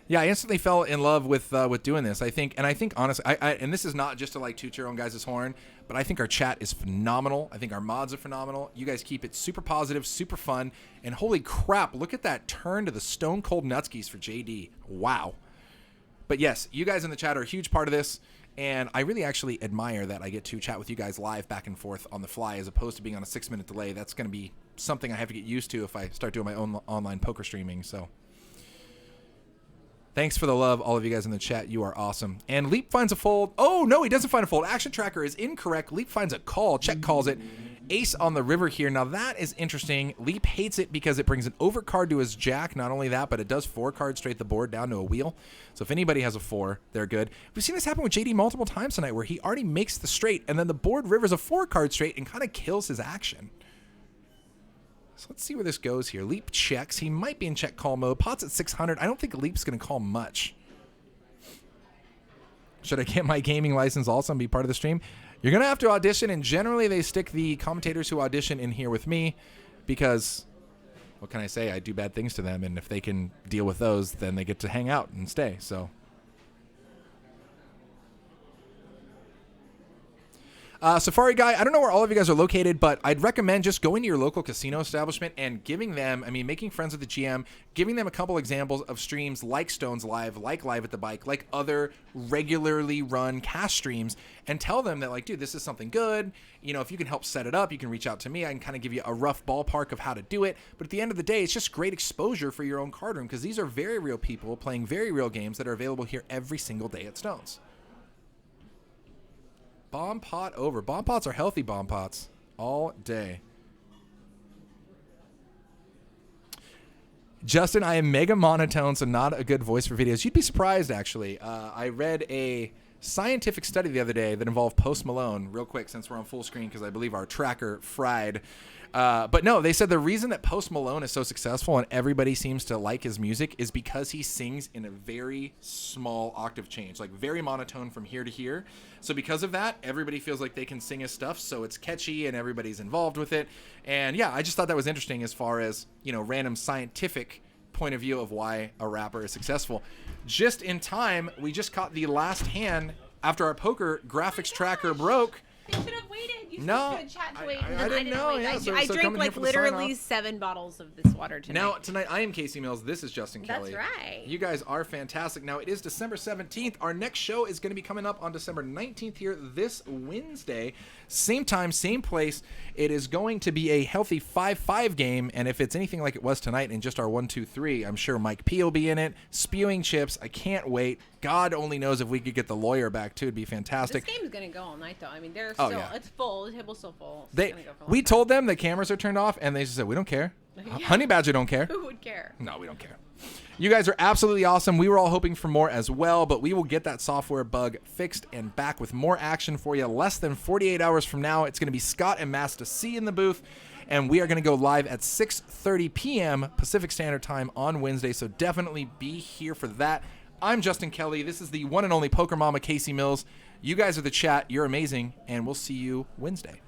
Yeah, I instantly fell in love with doing this. I think honestly, and this is not just to like toot your own guys' horn, but I think our chat is phenomenal. I think our mods are phenomenal. You guys keep it super positive, super fun, and holy crap, look at that turn to the Stone Cold Nutskis for JD. Wow. But yes, you guys in the chat are a huge part of this, and I really actually admire that I get to chat with you guys live back and forth on the fly as opposed to being on a 6-minute delay. That's going to be something I have to get used to if I start doing my own online poker streaming. So thanks for the love, all of you guys in the chat. You are awesome. And Leap finds a fold. Oh, no, he doesn't find a fold. Action Tracker is incorrect. Leap finds a call. Check calls it. Ace on the river here. Now, that is interesting. Leap hates it because it brings an overcard to his jack. Not only that, but it does 4 cards straight the board down to a wheel. So if anybody has a 4, they're good. We've seen this happen with JD multiple times tonight where he already makes the straight, and then the board rivers a 4-card straight and kind of kills his action. So let's see where this goes here. Leap checks. He might be in check call mode. Pot's at 600. I don't think Leap's going to call much. Should I get my gaming license also and be part of the stream? You're going to have to audition, and generally they stick the commentators who audition in here with me because, what can I say? I do bad things to them, and if they can deal with those, then they get to hang out and stay. So Safari Guy, I don't know where all of you guys are located, but I'd recommend just going to your local casino establishment and giving them, making friends with the GM, giving them a couple examples of streams like Stones Live, like Live at the Bike, like other regularly run cash streams, and tell them that, like, dude, this is something good. You know, if you can help set it up, you can reach out to me. I can kind of give you a rough ballpark of how to do it. But at the end of the day, it's just great exposure for your own card room because these are very real people playing very real games that are available here every single day at Stones. Bomb pot over. Bomb pots are healthy bomb pots all day. Justin, I am mega monotone, so not a good voice for videos. You'd be surprised, actually. I read a scientific study the other day that involved Post Malone, real quick, since we're on full screen, because I believe our tracker fried. But no, they said the reason that Post Malone is so successful and everybody seems to like his music is because he sings in a very small octave change, like very monotone from here to here. So because of that, everybody feels like they can sing his stuff, so it's catchy and everybody's involved with it. And yeah, I just thought that was interesting as far as, you know, random scientific point of view of why a rapper is successful. Just in time, we just caught the last hand after our poker graphics tracker broke. They should have waited. You No, said to chat to wait. I didn't know. Wait. Yeah, so I coming drank here like for the sign literally off. 7 bottles of this water tonight. Now, tonight, I am Kasey Mills. This is Justin Kelly. That's right. You guys are fantastic. Now, it is December 17th. Our next show is going to be coming up on December 19th here this Wednesday. Same time, same place. It is going to be a healthy 5-5 game, and if it's anything like it was tonight in just our 1-2-3, I'm sure Mike P will be in it, spewing chips. I can't wait. God only knows if we could get the lawyer back, too. It'd be fantastic. This game's going to go all night, though. I mean, they're Oh, still, yeah. it's full. The table's still full. It's They, gonna go for a long we time. told them the cameras are turned off, and they just said, we don't care. Yeah. Honey Badger don't care. Who would care? No, we don't care. You guys are absolutely awesome. We were all hoping for more as well, but we will get that software bug fixed and back with more action for you less than 48 hours from now. It's going to be Scott and Master C in the booth, and we are going to go live at 6:30 p.m. Pacific Standard Time on Wednesday, so definitely be here for that. I'm Justin Kelly. This is the one and only Poker Mama, Kasey Mills. You guys are the chat. You're amazing, and we'll see you Wednesday.